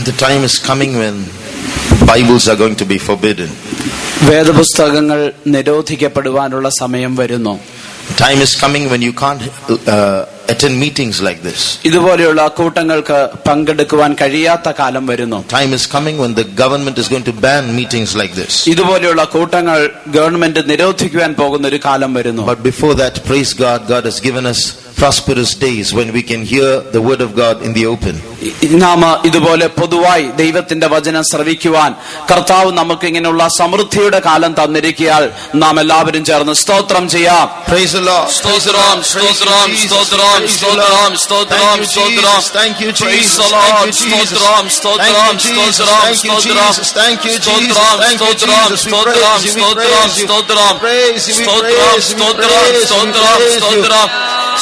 The time is coming when Bibles are going to be forbidden. വേദപുസ്തകങ്ങൾ നിരോധിക്കപ്പെടുവാനുള്ള സമയം വരുന്നു. Time is coming when you can't attend meetings like this. ഇതുപോലെയുള്ള കൂട്ടങ്ങൾക്ക് പങ്കെടുക്കുവാൻ കഴിയാത്ത കാലം വരുന്നു. Time is coming when the government is going to ban meetings like this. ഇതുപോലെയുള്ള കൂട്ടങ്ങൾ government നിരോധിക്കുവാൻ പോകുന്ന ഒരു കാലം വരുന്നു. But before that, praise God, God has given us prosperous days when we can hear the word of God in the open. നാം ഇതുപോലെ പൊതുവായി ദൈവത്തിന്റെ വചനം ശ്രവിക്കുവാൻ കർത്താവ് നമുക്ക് ഇങ്ങനെയുള്ള സമൃദ്ധിയുടെ കാലം തന്നിരിക്കയാൽ നാം എല്ലാവരും ചേർന്ന് സ്തോത്രം ചെയ്യാം. Praise the Lord. സ്തോത്രം സ്തോത്രം സ്തോത്രം സ്തോത്രം സ്തോത്രം സ്തോത്രം. Thank you, Jesus. Praise the Lord. സ്തോത്രം സ്തോത്രം സ്തോത്രം സ്തോത്രം. Thank you, Jesus. സ്തോത്രം സ്തോത്രം സ്തോത്രം സ്തോത്രം സ്തോത്രം. Praise you, സ്തോത്രം സ്തോത്രം സ്തോത്രം സ്തോത്രം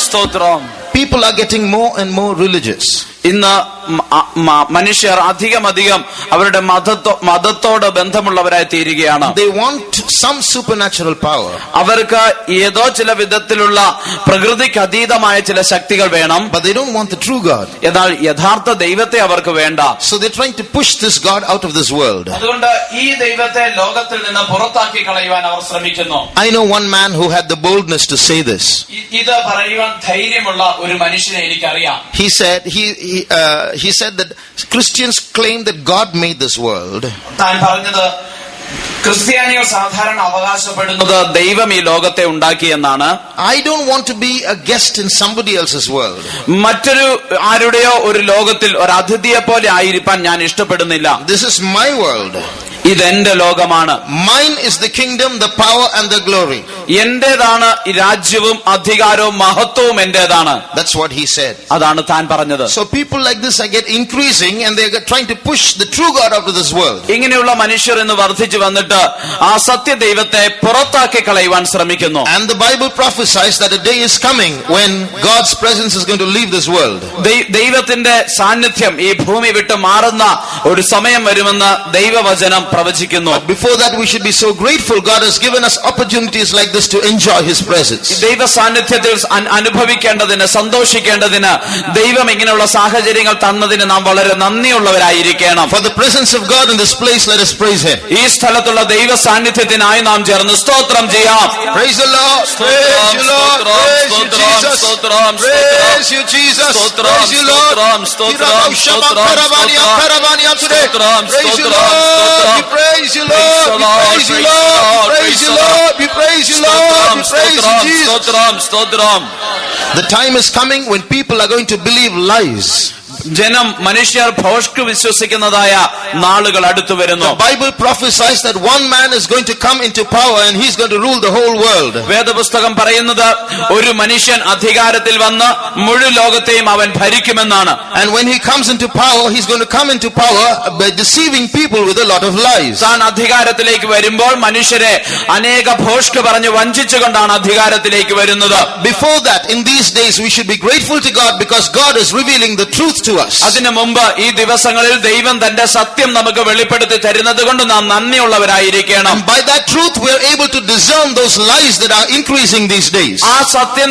സ്തോത്രം. People are getting more and more religious. ഇന്ന് മനുഷ്യർ അധികം അവരുടെ മതത്തോട് ബന്ധമുള്ളവരായി തീരുകയാണ്. They want some supernatural power. അവർക്ക് ഏതോ ചില വിധത്തിലുള്ള പ്രകൃതിക്ക് അതീതമായ ചില ശക്തികൾ വേണം. But they don't want the true God. എന്നാൽ യഥാർത്ഥ ദൈവത്തെ അവർക്ക് വേണ്ട. So they're trying to push this God out of this world. അതുകൊണ്ട് ഈ ദൈവത്തെ ലോകത്തിൽ നിന്ന് പുറത്താക്കി കളയുവാൻ അവർ ശ്രമിക്കുന്നു. I know one man who had the boldness to say this. ഇത് പറയുവാൻ ധൈര്യമുള്ള ഒരു മനുഷ്യനെ എനിക്കറിയാം. He said that Christians claim that God made this world. താൻ പറഞ്ഞത് ക്രിസ്ത്യാനികൾ സാധാരണ അവകാശപ്പെടുന്നത് ദൈവം ഈ ലോകത്തെ ഉണ്ടാക്കിയെന്നാണ്. I don't want to be a guest in somebody else's world. മറ്റൊരു ആരുടെയോ ഒരു ലോകത്തിൽ ഒരു അതിഥിയെ പോലെ ആയിരിക്കാൻ ഞാൻ ഇഷ്ടപ്പെടുന്നില്ല. This is my world. ഇതെന്റെ ലോകമാണ്. Mine is the kingdom, the power and the glory. എന്റേതാണ് രാജ്യവും അധികാരവും മഹത്വവും എന്റേതാണ്. That's what he said. അതാണ് താൻ പറഞ്ഞത്. So people like this are get increasing and they are trying to push the true God out of this world. ഇങ്ങനെയുള്ള മനുഷ്യർ ഇന്ന് വർദ്ധിച്ചു വന്നിട്ട് ആ സത്യ ദൈവത്തെ പുറത്താക്കി കളയുവാൻ ശ്രമിക്കുന്നു. And the Bible prophesies that a day is coming when God's presence is going to leave this world. ദൈവത്തിന്റെ സാന്നിധ്യം ഈ ഭൂമി വിട്ട് മാറുന്ന ഒരു സമയം വരുമെന്ന് ദൈവവചനം പ്രവചിക്കുന്നു. Before that we should be so grateful God has given us opportunities like this to enjoy his presence. ദൈവ സാന്നിധ്യത്തിൽ അനുഭവിക്കേണ്ടതിന് സന്തോഷിക്കേണ്ടതിന് ദൈവം ഇങ്ങനെയുള്ള സാഹചര്യങ്ങൾ തന്നതിന് നാം വളരെ നന്ദിയുള്ളവരായിരിക്കണം. For the presence of God in this place, let us praise him. ഈ സ്ഥലത്തുള്ള ദൈവ സാന്നിധ്യത്തിനായി നാം ചേർന്ന് സ്തോത്രം ചെയ്യാം. Praise the Lord. Praise you, Lord. Praise you, Jesus. Praise you, Jesus. Praise you, Lord. Praise you, Lord. We praise you, Lord. We praise you, Lord. We praise you, Lord. We praise you, Lord. We praise you, Jesus. The time is coming when people are going to believe lies. ജനം മനുഷ്യർ ഭോഷ്ക് വിശ്വസിക്കുന്നതായ നാളുകൾ അടുത്തു വരുന്നു. The Bible prophesies that one man is going to come into power and he's going to rule the whole world. വേദപുസ്തകം പറയുന്നത് ഒരു മനുഷ്യൻ അധികാരത്തിൽ വന്ന് മുഴുവൻ ലോകത്തെയും അവൻ ഭരിക്കുമെന്നാണ്. And when he comes into power, he's going to come into power by deceiving people with a lot of lies. താൻ അധികാരത്തിലേക്ക് വരുമ്പോൾ മനുഷ്യരെ അനേക ഭോഷ്ക് പറഞ്ഞ് വഞ്ചിച്ചുകൊണ്ടാണ് അധികാരത്തിലേക്ക് വരുന്നത്. Before that, in these days, we should be grateful to God because God is revealing the truth to us. അതിനു മുമ്പ് ഈ ദിവസങ്ങളിൽ ദൈവം തന്റെ സത്യം നമുക്ക് വെളിപ്പെടുത്തി തരുന്നത് കൊണ്ട് നാം നന്ദിയുള്ളവരായിരിക്കണം. And by that truth we are able to discern those lies that are increasing these days. ആ സത്യം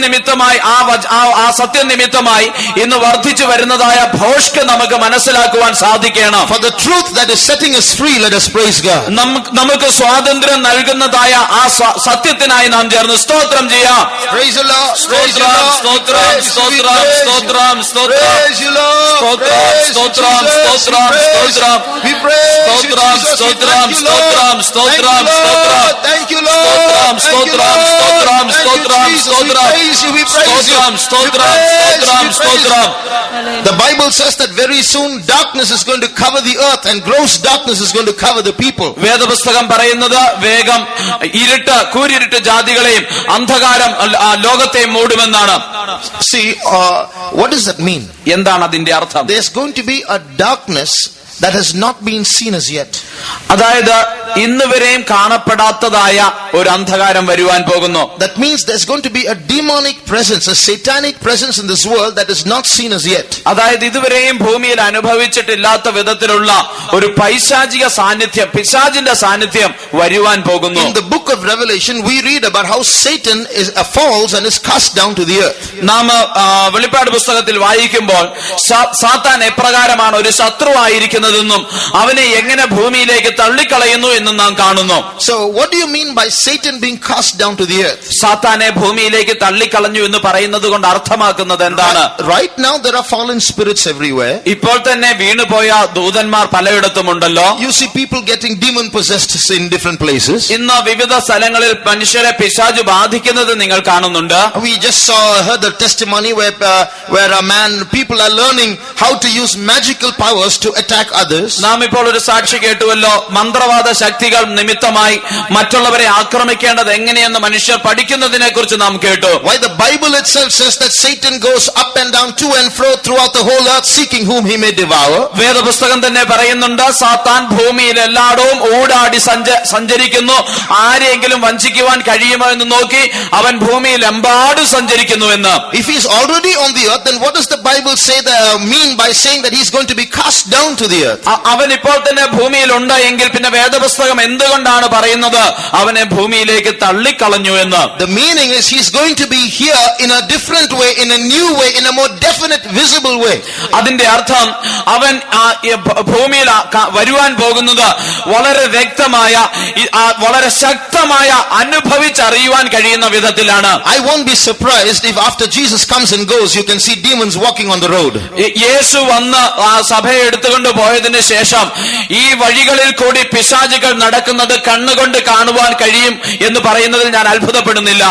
നിമിത്തമായി ഇന്ന് വർദ്ധിച്ചു വരുന്നതായ ഭോഷ്ക് നമുക്ക് മനസ്സിലാക്കുവാൻ സാധിക്കണം. For the truth that is setting us free, let us praise God. നമുക്ക് സ്വാതന്ത്ര്യം നൽകുന്നതായ ആ സത്യത്തിനായി നാം ചേർന്ന് സ്തോത്രം ചെയ്യാം. Praise the Lord. സ്തോത്രം സ്തോത്രം സ്തോത്രം സ്തോത്രം സ്തോത്രം. Praise you, Lord. സ്തോത്രം സ്തോത്രം സ്തോത്രം സ്തോത്രം. We praise you, സ്തോത്രം Jesus. സ്തോത്രം സ്തോത്രം സ്തോത്രം സ്തോത്രം. Thank you, Lord. സ്തോത്രം സ്തോത്രം സ്തോത്രം സ്തോത്രം. സ്തോത്രം സ്തോത്രം സ്തോത്രം സ്തോത്രം. The Bible says that very soon darkness is going to cover the earth and gross darkness is going to cover the people. വേദപുസ്തകം പറയുന്നത് വേഗം കൂരിരുട്ട് ജാതികളെയും അന്ധകാരം ലോകത്തെയും മൂടുമെന്നാണ്. See, what does that mean? എന്താണ് അതിന്റെ അർത്ഥം? There's going to be a darkness that has not been seen as yet. അതായത് ഇന്നുവരെയും കാണപ്പെടാത്തതായ ഒരു അന്ധകാരം വരുവാൻ പോകുന്നു. That means there's going to be a demonic presence, a satanic presence in this world that is not seen as yet. അതായത് ഇതുവരെയും ഭൂമിയിൽ അനുഭവിച്ചിട്ടില്ലാത്ത വിധത്തിലുള്ള ഒരു പൈശാചിക സാന്നിധ്യം, പിശാചിന്റെ സാന്നിധ്യം വരുവാൻ പോകുന്നു. In the book of Revelation we read about how Satan falls and is cast down to the earth. നാം വെളിപ്പാട് പുസ്തകത്തിൽ വായിക്കുമ്പോൾ സാത്താൻ എപ്രകാരമാണ് ഒരു ശത്രുവായിരിക്കുന്നതെന്നും അവനെ എങ്ങനെ ഭൂമിയിലേക്ക് തള്ളിക്കളയുന്നു എന്നും നാം കാണുന്നു. So what do you mean by Satan being cast down to the earth? സാത്താനെ ഭൂമിയിലേക്ക് തള്ളിക്കളഞ്ഞു എന്ന് പറയുന്നത് കൊണ്ട് അർത്ഥമാക്കുന്നത് എന്താണ്? Right now there are fallen spirits everywhere. ഇപ്പോൾ തന്നെ വീണുപോയ ദൂതന്മാർ പലയിടത്തുമുണ്ടല്ലോ. You see people getting demon possessed in different places. ഇന്ന് വിവിധ സ്ഥലങ്ങളിൽ മനുഷ്യരെ പിശാച് ബാധിക്കുന്നത് നിങ്ങൾ കാണുന്നുണ്ട്. We just heard the testimony where people are learning how to use magical powers to attack others. നാം ഇപ്പോൾ ഒരു സാക്ഷി കേട്ടുവല്ലോ, മന്ത്രവാദ ശക്തികൾ നിമിത്തമായി മറ്റുള്ളവരെ ആക്രമിക്കേണ്ടത് എങ്ങനെയെന്ന് മനുഷ്യർ പഠിക്കുന്നതിനെ കുറിച്ച് നാം കേട്ടു. Why the Bible itself says that Satan goes up and down to and fro throughout the whole earth seeking whom he may devour. വേദപുസ്തകം തന്നെ പറയുന്നുണ്ട്, സാത്താൻ ഭൂമിയിൽ എല്ലായിടവും ഓടാടി സഞ്ചരിക്കുന്നു, ആരെയെങ്കിലും വഞ്ചിക്കുവാൻ കഴിയുമോ എന്ന് നോക്കി അവൻ ഭൂമിയിൽ എമ്പാടും സഞ്ചരിക്കുന്നു എന്ന്. If he is already on the earth, then what does the Bible mean by saying that he is going to be cast down to the earth? അവൻ ഇപ്പോൾ തന്നെ ഭൂമിയിൽ ഉണ്ട് എങ്കിൽ പിന്നെ വേദപുസ്തകം എന്തുകൊണ്ടാണ് പറയുന്നത് അവനെ ഭൂമിയിലേക്ക് തള്ളിക്കളഞ്ഞു എന്ന്? The meaning is he is going to be here in a different way, in a new way, in a more definite, visible way. അതിന്റെ അർത്ഥം അവൻ ഭൂമിയിൽ വരുവാൻ പോകുന്നത് വളരെ വ്യക്തമായ, വളരെ ശക്തമായ, അനുഭവിച്ചറിയുവാൻ കഴിയുന്ന വിധത്തിലാണ്. I won't be surprised if after Jesus comes and goes you can see demons walking on the road. യേശു വന്ന് ആ സഭയെ എടുത്തുകൊണ്ട് പോയതിനു ശേഷം ഈ വഴികളിൽ കൂടി പിശാചുകൾ നടക്കുന്നത് കണ്ണുകൊണ്ട് കാണുവാൻ കഴിയും എന്ന് പറയുന്നതിൽ ഞാൻ അത്ഭുതപ്പെടുന്നില്ല.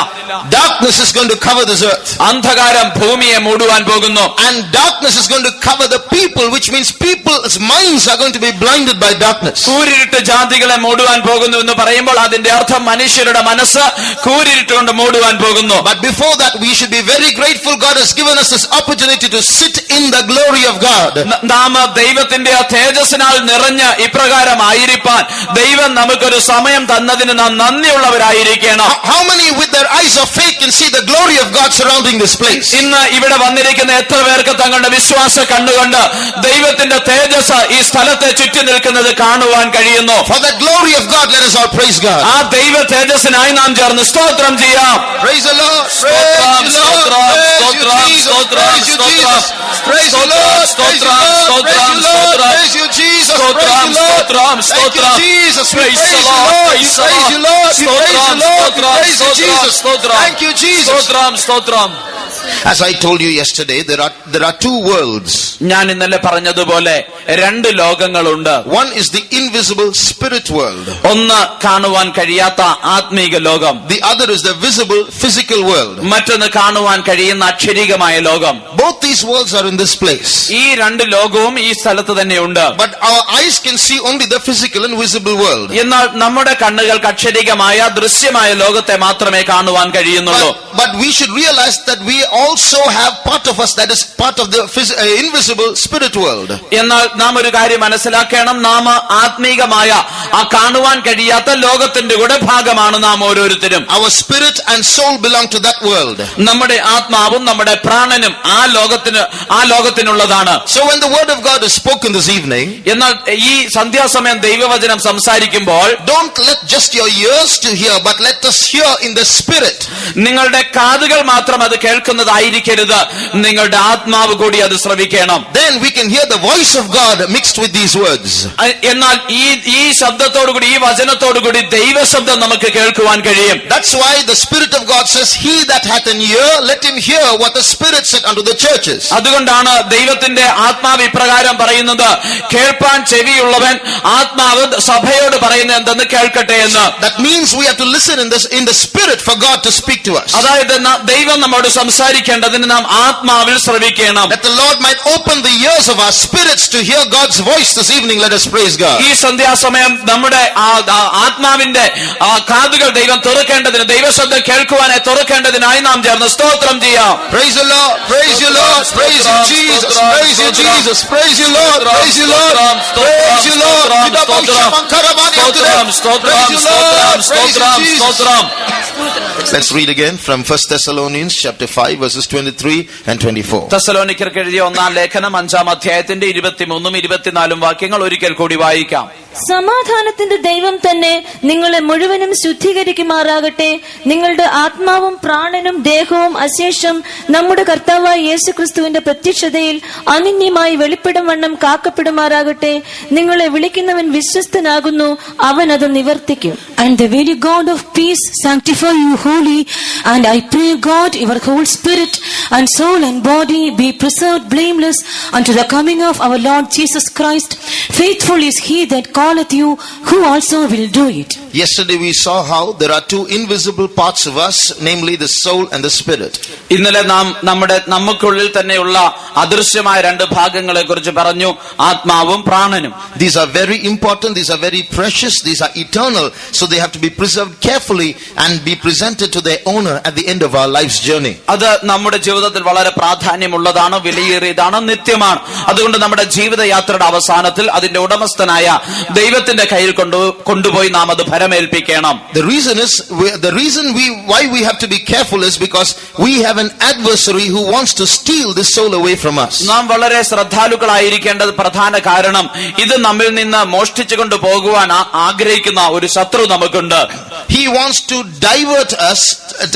Darkness is going to cover this earth. അന്ധകാരം ഭൂമിയെ മൂടുവാൻ പോകുന്നു. And darkness is going to cover the people, which means people's minds are going to be blinded by darkness. കൂരിരുട്ട് ജാതികളെ മൂടുവാൻ പോകുന്നു എന്ന് പറയുമ്പോൾ അതിന്റെ അർത്ഥം മനുഷ്യരുടെ മനസ്സ് കൂരിരുട്ട് കൊണ്ട് മൂടുവാൻ പോകുന്നു. But before that we should be very grateful God has given us this opportunity to sit in the glory of God. നാം ദൈവത്തിന്റെ തേജസ്സിനാൽ നിറഞ്ഞ് ഇപ്രകാരം ആയിരിക്കാൻ ദൈവം നമുക്കൊരു സമയം തന്നതിന് നാം നന്ദിയുള്ളവരായിരിക്കണം. How many with their eyes of faith can see the glory of God surrounding this place? ഇന്ന് ഇവിടെ വന്നിരിക്കുന്ന എത്ര പേർക്ക് തങ്ങളുടെ വിശ്വാസ കണ്ണുകൊണ്ട് ദൈവത്തിന്റെ തേജസ് ഈ സ്ഥലത്തെ ചുറ്റി നിൽക്കുന്നത് കാണുവാൻ കഴിയുന്നു? For the glory of God let us all praise God. ആ ദൈവ തേജസ്സിനായി നാം ചേർന്ന് സ്തോത്രം ചെയ്യാം. Praise the Lord. സ്തോത്രം, സ്തോത്രം, സ്തോത്രം, സ്തോത്രം, സ്തോത്രം. Praise the Lord. സ്തോത്രം, സ്തോത്രം, സ്തോത്രം. Praise you Jesus. സ്തോത്രം, സ്തോത്രം, സ്തോത്രം. Jesus. Praise the Lord. Praise you Lord. സ്തോത്രം, സ്തോത്രം, Praise you Jesus. സ്തോത്രം. Thank you Jesus. സ്തോത്രം, സ്തോത്രം. As I told you yesterday, there are two worlds. ഞാൻ ഇന്നലെ പറഞ്ഞതുപോലെ രണ്ട് ലോകങ്ങളുണ്ട്. One is the invisible spirit world. ഒന്ന് കാണുവാൻ കഴിയാത്ത ആത്മീക ലോകം. The other is the visible physical world. മറ്റൊന്ന് കാണുവാൻ കഴിയുന്ന അക്ഷരികമായ ലോകം. Both these worlds are in this place. ഈ രണ്ട് ലോകവും ഈ സ്ഥലത്ത് തന്നെയുണ്ട്. But our eyes can see only the physical and visible world. എന്നാൽ നമ്മുടെ കണ്ണുകൾക്ക് അക്ഷരികമായ ദൃശ്യമായ ലോകത്തെ മാത്രമേ കാണുവാൻ കഴിയുന്നുള്ളൂ. But we should realize that we also have part of us that is part of the invisible spirit world. എന്നാൽ നാം ഒരു കാര്യം മനസ്സിലാക്കണം, നാം ആത്മീകമായ ആ കാണുവാൻ കഴിയാത്ത ലോകത്തിന്റെ കൂടെ ഭാഗമാണ് നാം ഓരോരുത്തരും. Our spirit and soul belong to that world. നമ്മുടെ ആത്മാവും നമ്മുടെ പ്രാണനും ആ ലോകത്തിനുള്ളതാണ്. So when the word of God is spoken this evening, എന്നാൽ ഈ സന്ധ്യാസമയം ദൈവവചനം സംസാരിക്കുമ്പോൾ don't let just your ears to hear, but let us hear in the spirit. നിങ്ങളുടെ കാതുകൾ മാത്രം അത് കേൾക്കുന്നതായിരിക്കരുത്, നിങ്ങളുടെ ആത്മാവ് കൂടി അത് ശ്രവിക്കണം. Then we can hear the voice of God mixed with these words. എന്നാൽ ഈ ശബ്ദത്തോടുകൂടി, ഈ വചനത്തോടുകൂടി ദൈവശബ്ദം നമുക്ക് കേൾക്കുവാൻ കഴിയും. That's why the Spirit of God says, he that hath an ear, let him hear what the Spirit said unto the churches. അതുകൊണ്ടാണ് ദൈവത്തിന്റെ ആത്മാവ് ഇപ്രകാരം പറയുന്നത്, കേൾപ്പാൻ ചെവിയുള്ളവൻ ആത്മാവ് സഭയോട് പറയുന്നത് എന്തെന്ന് കേൾക്കട്ടെ എന്ന്. That means we have to listen in the Spirit for God to speak to us. അതായത് ദൈവം നമ്മോട് സംസാരിക്കും സംസാരിക്കേണ്ടതിന് നാം ആത്മാവിൽ ശ്രവിക്കണം. That the Lord might open the ears of our spirits to hear God's voice this evening. Let us praise God. ഈ സന്ധ്യാസമയം നമ്മുടെ ആത്മാവിന്റെ കാതുകൾ ദൈവം തുറക്കേണ്ടതിന്, ദൈവശബ്ദം കേൾക്കുവാനായി തുറക്കേണ്ടതിനായി നാം ചേർന്ന് സ്തോത്രം ചെയ്യാം. Praise the Lord, praise you Lord, praise you Jesus, praise you Jesus, praise you Lord, praise you Lord, praise you Lord. Let's read again from 1 Thessalonians chapter 5 verses 23 and 24. തെസ്സലോനിക്കർക്ക് എഴുതിയ ഒന്നാം ലേഖനം 5-ാം അധ്യായത്തിന്റെ 23-24 വാക്യങ്ങൾ ഒരിക്കൽ കൂടി വായിക്കാം. സമാധാനത്തിന്റെ ദൈവം തന്നെ നിങ്ങളെ മുഴുവനും ശുദ്ധീകരിക്കുമാറാകട്ടെ. നിങ്ങളുടെ ആത്മാവും പ്രാണനും ദേഹവും അശേഷം നമ്മുടെ കർത്താവായ യേശുക്രിസ്തുവിന്റെ പ്രത്യക്ഷതയിൽ അനിന്യമായി വെളിപ്പെടും വണ്ണം കാക്കപ്പെടുമാറാകട്ടെ. നിങ്ങളെ വിളിക്കുന്നവൻ വിശ്വസ്തനാകുന്നു, അവൻ അത് നിവർത്തിക്കും. And the very God of peace sanctify you wholly, and I pray God your whole spirit and soul and body be preserved blameless unto the coming of our Lord Jesus Christ. Faithful is he that calleth you, who also will do it. Yesterday we saw how there are two invisible parts of us, namely the soul and the spirit. ഇന്നലെ നാം നമുക്കുള്ളിൽ തന്നെയുള്ള അദൃശ്യമായ രണ്ട് ഭാഗങ്ങളെ കുറിച്ച് പറഞ്ഞു, ആത്മാവും പ്രാണനും. These are very important, these are very precious, these are eternal, so they have to be preserved carefully and be presented to their owner at the end of our life's journey. അത് നമ്മുടെ ജീവിതത്തിൽ വളരെ പ്രാധാന്യമുള്ളതാണ്, വിലയേറിയതാണ്, നിത്യമാണ്. അതുകൊണ്ട് നമ്മുടെ ജീവിതയാത്രയുടെ അവസാനത്തിൽ അതിന്റെ ഉടമസ്ഥനായ ദൈവത്തിന്റെ കയ്യിൽ കൊണ്ടുപോയി നാം അത് ഭരമേൽപ്പിക്കണം. The reason why we have to be careful is because we have an adversary who wants to steal this soul away from us. നാം വളരെ ശ്രദ്ധാലുക്കളായിരിക്കേണ്ടത് പ്രധാന കാരണം ഇത് നമ്മിൽ നിന്ന് മോഷ്ടിച്ചു കൊണ്ടുപോകുവാൻ ആഗ്രഹിക്കുന്ന ഒരു ശത്രു നമുക്കുണ്ട്. He wants to divert us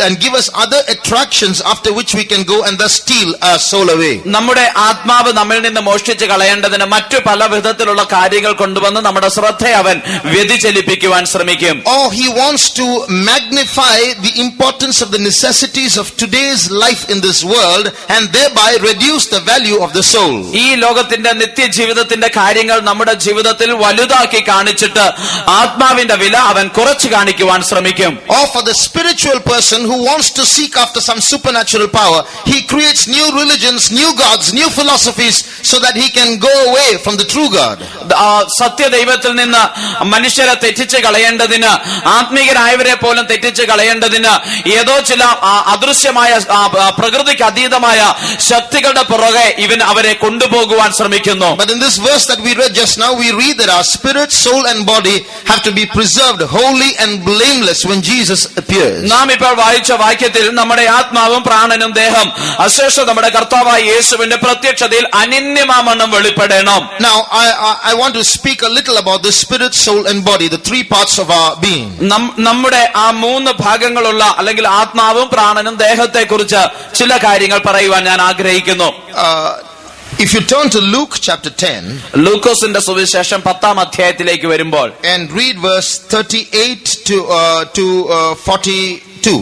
and give us other attractions after which we can go and thus steal our soul away. നമ്മുടെ ആത്മാവ് നമ്മിൽ നിന്ന് മോഷ്ടിച്ച് കളയേണ്ടതിന് മറ്റു പല വിധത്തിലുള്ള കാര്യങ്ങൾ കൊണ്ടുവന്ന് നമ്മുടെ ശ്രദ്ധയെ അവൻ വ്യതിചലിപ്പിക്കുവാൻ ശ്രമിക്കും. Or he wants to magnify the importance of the necessities of today's life in this world and thereby reduce the value of the soul. ഈ ലോകത്തിന്റെ നിത്യജീവിതത്തിന്റെ കാര്യങ്ങൾ നമ്മുടെ ജീവിതത്തിൽ വലുതാക്കി കാണിച്ചിട്ട് ആത്മാവിന്റെ വില അവൻ കുറച്ചു കാണിക്കുവാൻ ശ്രമിക്കും. Or for the spiritual person who wants to seek after some supernatural power, he creates new religions, new gods, new philosophies so that he can go away from the true God. സത്യദൈവത്തിൽ നിന്ന് മനുഷ്യരെ തെറ്റിച്ച് കളയേണ്ടതിന്, ആത്മീയരായവരെ പോലും തെറ്റിച്ച് കളയേണ്ടതിന് ഏതോ ചില അദൃശ്യമായ പ്രകൃതിക്ക് അതീതമായ ശക്തികളുടെ പുറകെ ഇവൻ അവരെ കൊണ്ടുപോകുവാൻ ശ്രമിക്കുന്നു. But in this verse that we read just now, we read that our spirit, soul and body have to be preserved holy and blameless when Jesus appears. നാം ഇപ്പോൾ വായിച്ച വാക്യത്തിൽ നമ്മുടെ ആത്മാവും പ്രാണനും ദേഹം അശേഷം നമ്മുടെ കർത്താവായ യേശുവിന്റെ പ്രത്യക്ഷതയിൽ അനിന്യമാമണ്ണം വെളിപ്പെടണം. Now I want to speak a little about the spirit, soul and body, the three parts of our being. നമ്മുടെ ആ മൂന്ന് ഭാഗങ്ങളുള്ള അല്ലെങ്കിൽ ആത്മാവും പ്രാണനും ദേഹത്തെ കുറിച്ച് ചില കാര്യങ്ങൾ പറയുവാൻ ഞാൻ ആഗ്രഹിക്കുന്നു. If you turn to Luke chapter 10, ലൂക്കോസിന്റെ സുവിശേഷം 10-ാം അധ്യായത്തിലേക്ക് വരുമ്പോൾ and read verse 38 to 42.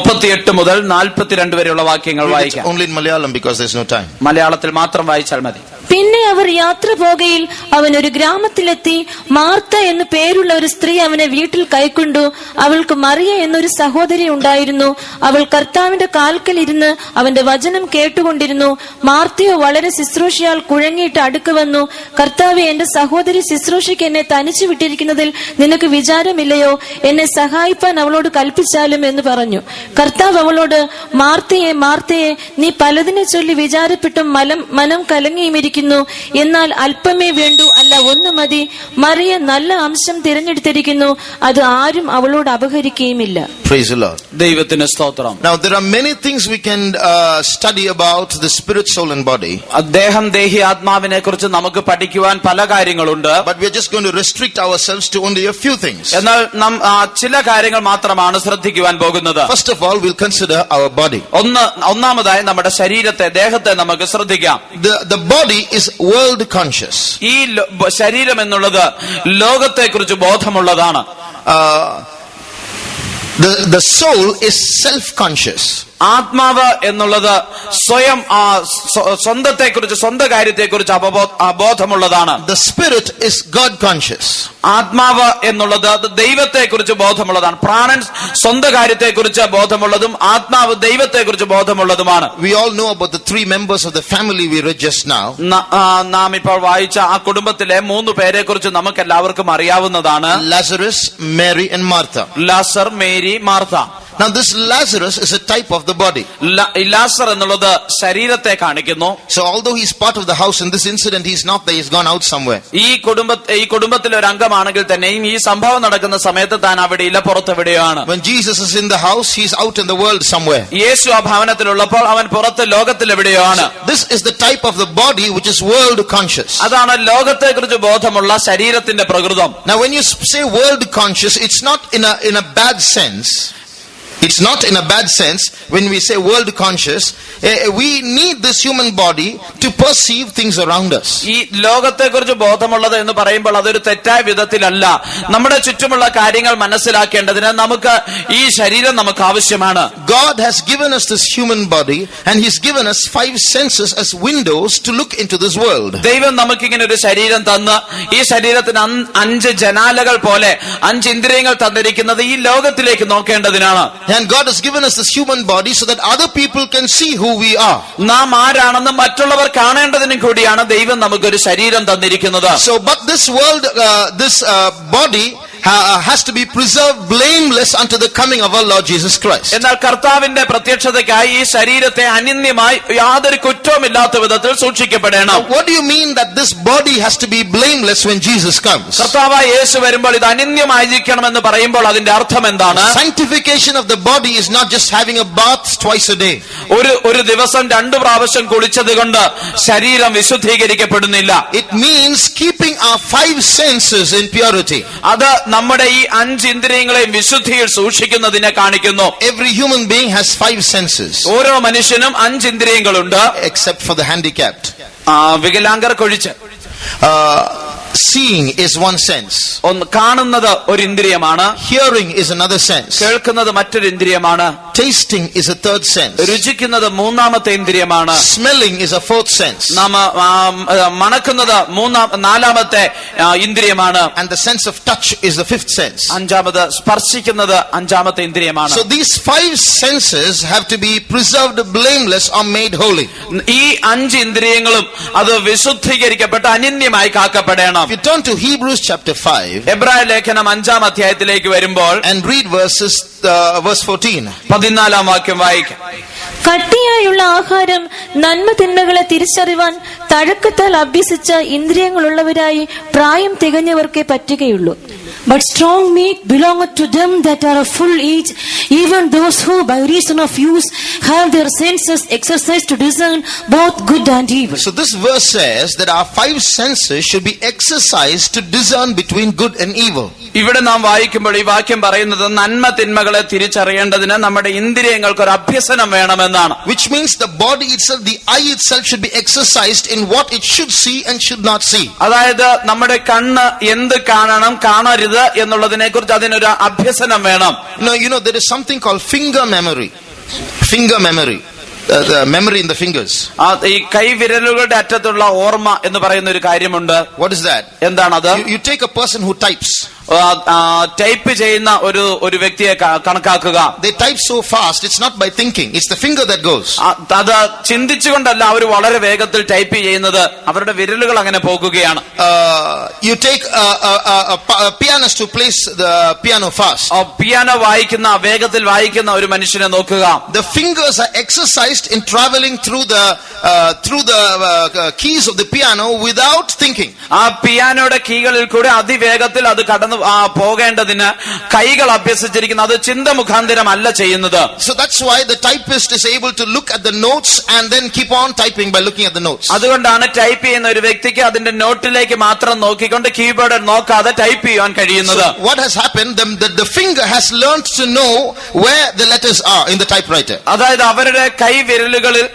38 മുതൽ 42 വരെയുള്ള വാക്യങ്ങൾ വായിക്കാം. Only in Malayalam because there's no time. മലയാളത്തിൽ മാത്രം വായിച്ചാൽ മതി. പിന്നെ അവർ യാത്ര പോകയിൽ അവൻ ഒരു ഗ്രാമത്തിലെത്തി. മാർത്ത എന്നു പേരുള്ള ഒരു സ്ത്രീ അവനെ വീട്ടിൽ കൈക്കൊണ്ടു. അവൾക്ക് മറിയ എന്നൊരു സഹോദരി ഉണ്ടായിരുന്നു. അവൾ കർത്താവിന്റെ കാൽക്കൽ ഇരുന്ന് അവന്റെ വചനം കേട്ടുകൊണ്ടിരുന്നു. മാർത്തയോ വളരെ ശുശ്രൂഷയാൽ കുഴങ്ങിയിട്ട് അടുക്ക വന്നു. കർത്താവേ, എന്റെ സഹോദരി ശുശ്രൂഷയ്ക്ക് എന്നെ തനിച്ചു വിട്ടിരിക്കുന്നതിൽ നിനക്ക് വിചാരമില്ലയോ? എന്നെ സഹായിപ്പാൻ അവളോട് കൽപ്പിച്ചാലും എന്ന് പറഞ്ഞു. കർത്താവ് അവളോട്, മാർത്തയെ മാർത്തയെ, നീ പലതിനെ ചൊല്ലി വിചാരപ്പെട്ടും മനം കലങ്ങിയുമിരിക്കുന്നു. എന്നാൽ അല്പമേ വേണ്ടു, അല്ല ഒന്ന് മതി. മറിയ നല്ല അംശം തിരഞ്ഞെടുത്തിരിക്കുന്നു, അത് ആരും അവളോട് അപഹരിക്കുകയുമില്ല. Praise the Lord. ദൈവത്തിന് സ്തോത്രം. Now there are many things we can study about the spirit, soul and body. ദേഹം, ദേഹി, ആത്മാവിനെ കുറിച്ച് നമുക്ക് പഠിക്കുവാൻ പല കാര്യങ്ങളുണ്ട്. But we are just going to restrict ourselves to only a few things. എന്നാൽ നാം ചില കാര്യങ്ങൾ മാത്രമാണ് ശ്രദ്ധിക്കുവാൻ പോകുന്നത്. First of all, we'll consider our body. ഒന്നാമതായി നമ്മുടെ ശരീരത്തെ, ദേഹത്തെ നമുക്ക് ശ്രദ്ധിക്കാം. The body is world conscious. ഈ ശരീരം എന്നുള്ളത് ലോകത്തെ കുറിച്ച് ബോധമുള്ളതാണ്. The soul is self conscious. ആത്മാവ് എന്നുള്ളത് സ്വയം സ്വന്തത്തെക്കുറിച്ച് സ്വന്തം കാര്യത്തെക്കുറിച്ച് ബോധമുള്ളതാണ്. The spirit is God conscious. ആത്മാവ് എന്നുള്ളത് അത് ദൈവത്തെക്കുറിച്ച് ബോധമുള്ളതാണ്. പ്രാണൻ സ്വന്തം കാര്യത്തെക്കുറിച്ച് ബോധമുള്ളതും ആത്മാവ് ദൈവത്തെക്കുറിച്ച് ബോധമുള്ളതുമാണ്. We all know about the three members of the family we read just now. നാം ഇപ്പോൾ വായിച്ച ആ കുടുംബത്തിലെ 3 പേരെ കുറിച്ച് നമുക്ക് എല്ലാവർക്കും അറിയാവുന്നതാണ്. Lazarus, Mary and Martha. Lazar, Mary, Martha. Now this Lazarus is a type of the body. Lazar എന്നുള്ളത് ശരീരത്തെ കാണിക്കുന്നു. So although he's part of the house in this incident, he's not there, he's gone out somewhere. ഈ കുടുംബത്തിലെ ഒരു അംഗമാണെങ്കിൽ തന്നെയും ഈ സംഭവം നടക്കുന്ന സമയത്ത് താൻ അവിടെയില്ല, പുറത്തെവിടെയാണ്. When Jesus is in the house, he's out in the world somewhere. യേശു ആ ഭവനത്തിലുള്ളപ്പോൾ അവൻ പുറത്ത് ലോകത്തിൽ എവിടെയാണ്. This is the type of the body which is world conscious. അതാണ് ലോകത്തെക്കുറിച്ച് ബോധമുള്ള ശരീരത്തിന്റെ പ്രകൃതം. Now when you say world conscious, it's not in a bad sense. It's not in a bad sense when we say world conscious. We need this human body to perceive things around us. ഈ ലോകത്തെക്കുറിച്ച് ബോധമുള്ളത് എന്ന് പറയുമ്പോൾ അതൊരു തെറ്റായ വിധത്തിലല്ല. നമ്മുടെ ചുറ്റുമുള്ള കാര്യങ്ങൾ മനസ്സിലാക്കേണ്ടതിന് നമുക്ക് ഈ ശരീരം നമുക്ക് ആവശ്യമാണ്. God has given us this human body and he's given us 5 senses as windows to look into this world. ദൈവം നമുക്കിങ്ങനെ ഒരു ശരീരം തന്ന് ഈ ശരീരത്തിന് 5 ജനാലകൾ പോലെ 5 ഇന്ദ്രിയങ്ങൾ തന്നിരിക്കുന്നത് ഈ ലോകത്തിലേക്ക് നോക്കേണ്ടതിനാണ്. And God has given us this human body so that other people can see who we are. നാം ആരാണെന്ന് മറ്റുള്ളവർ കാണേണ്ടതിനും കൂടിയാണ് ദൈവം നമുക്കൊരു ശരീരം തന്നിരിക്കുന്നത്. So but this world, this body has to be preserved blameless unto the coming of our Lord Jesus Christ. എന്നാൽ കർത്താവിന്റെ പ്രത്യക്ഷതയ്ക്കായി ഈ ശരീരത്തെ അനിന്യമായി യാതൊരു കുറ്റവുമില്ലാത്ത വിധത്തിൽ സൂക്ഷിക്കപ്പെടണം. What do you mean that this body has to be blameless when Jesus comes? കർത്താവായ യേശു വരുമ്പോൾ ഇത് അനിന്യമായിരിക്കണം എന്ന് പറയുമ്പോൾ അതിന്റെ അർത്ഥം എന്താണ്? Sanctification of the body is not just having a bath twice a day. ഒരു ദിവസം 2 പ്രാവശ്യം കുളിച്ചത് കൊണ്ട് ശരീരം വിശുദ്ധീകരിക്കപ്പെടുന്നില്ല. It means keeping our 5 senses in purity. അത് നമ്മുടെ ഈ 5 ഇന്ദ്രിയങ്ങളെയും വിശുദ്ധിയിൽ സൂക്ഷിക്കുന്നതിനെ കാണിക്കുന്നു. Every human being has 5 senses. ഓരോ മനുഷ്യനും 5 ഇന്ദ്രിയങ്ങളുണ്ട്, except for the handicapped. വികലാംഗർക്കൊഴിച്ച്. Seeing is one sense. കാണുന്നത് ഒരു ഇന്ദ്രിയമാണ്. Hearing is another sense. കേൾക്കുന്നത് മറ്റൊരു ഇന്ദ്രിയമാണ്. Tasting is a third sense. രുചിക്കുന്നത് 3ാമത്തെ ഇന്ദ്രിയമാണ്. Smelling is a 4th sense. നാം മണക്കുന്നത് 4ാമത്തെ ഇന്ദ്രിയമാണ്. And the sense of touch is the 5th sense. 5ാമത് സ്പർശിക്കുന്നത് 5ാമത്തെ ഇന്ദ്രിയമാണ്. So these 5 senses have to be preserved blameless or made holy. ഈ 5 ഇന്ദ്രിയങ്ങളും അത് വിശുദ്ധീകരിക്കപ്പെട്ട് അനിന്യമായി കാക്കപ്പെടണം. If you turn to Hebrews chapter 5 എബ്രായ ലേഖനം 5ാം അധ്യായത്തിലേക്ക് വരുമ്പോൾ and read verse 14. 14ാം വാക്യം വായിക്കാം. കട്ടിയായുള്ള ആഹാരം നന്മ തിന്മകളെ തിരിച്ചറിവാൻ തഴക്കത്താൽ അഭ്യസിച്ച ഇന്ദ്രിയങ്ങളുള്ളവരായി പ്രായം തികഞ്ഞവർക്കേ പറ്റുകയുള്ളൂ. But strong meat belongeth to them that are of full age, even those who by reason of use have their senses exercised to discern both good and evil. So this verse says that our 5 senses should be exercised to discern between good and evil. ഇവിടെ നാം വായിക്കുമ്പോൾ ഈ വാക്യം പറയുന്നത് നന്മ തിന്മകളെ തിരിച്ചറിയേണ്ടതിന് നമ്മുടെ ഇന്ദ്രിയങ്ങൾക്ക് ഒരു അഭ്യസനം വേണമെന്നാണ്. Which means the body itself, the eye itself should be exercised in what it should see and should not see. അതായത് നമ്മുടെ കണ്ണ് എന്ത് കാണണം കാണരുത് എന്നുള്ളതിനെ കുറിച്ച് അതിനൊരു അഭ്യസനം വേണം. You know there is something called finger memory. Finger memory. The memory in the fingers. ഈ കൈവിരലുകളുടെ അറ്റത്തുള്ള ഓർമ്മ എന്ന് പറയുന്ന ഒരു കാര്യമുണ്ട്. What is that? എന്താണത്? You take a person who types. Type ചെയ്യുന്ന ഒരു വ്യക്തിയെ കണക്കാക്കുക. They type so fast, it's not by thinking, it's the finger that goes. അത് ചിന്തിച്ചുകൊണ്ടല്ല അവർ വളരെ വേഗത്തിൽ ടൈപ്പ് ചെയ്യുന്നത്, അവരുടെ വിരലുകൾ അങ്ങനെ പോകുകയാണ്. You take a pianist who plays the piano fast. Piano വായിക്കുന്ന വേഗത്തിൽ വായിക്കുന്ന ഒരു മനുഷ്യനെ നോക്കുക. The fingers are exercised in traveling through the keys of the piano without thinking. ആ പിയാനോയുടെ കീകളിൽ കൂടെ അതിവേഗത്തിൽ അത് കടന്നു പോകേണ്ടതിന് കൈകൾ അഭ്യസിച്ചിരിക്കുന്ന അത് ചിന്ത മുഖാന്തരമല്ല ചെയ്യുന്നത്. So that's why the typist is able to look at the notes and then keep on typing by looking at the notes. അതുകൊണ്ടാണ് ടൈപ്പ് ചെയ്യുന്ന ഒരു വ്യക്തിക്ക് അതിന്റെ നോട്ടിലേക്ക് മാത്രം നോക്കിക്കൊണ്ട് കീബോർഡ് നോക്കാതെ ടൈപ്പ് ചെയ്യാൻ കഴിയുന്നത്. So what has happened, the finger has learned to know where the letters are in the typewriter. അതായത് അവരുടെ കൈവിരലുകളിൽ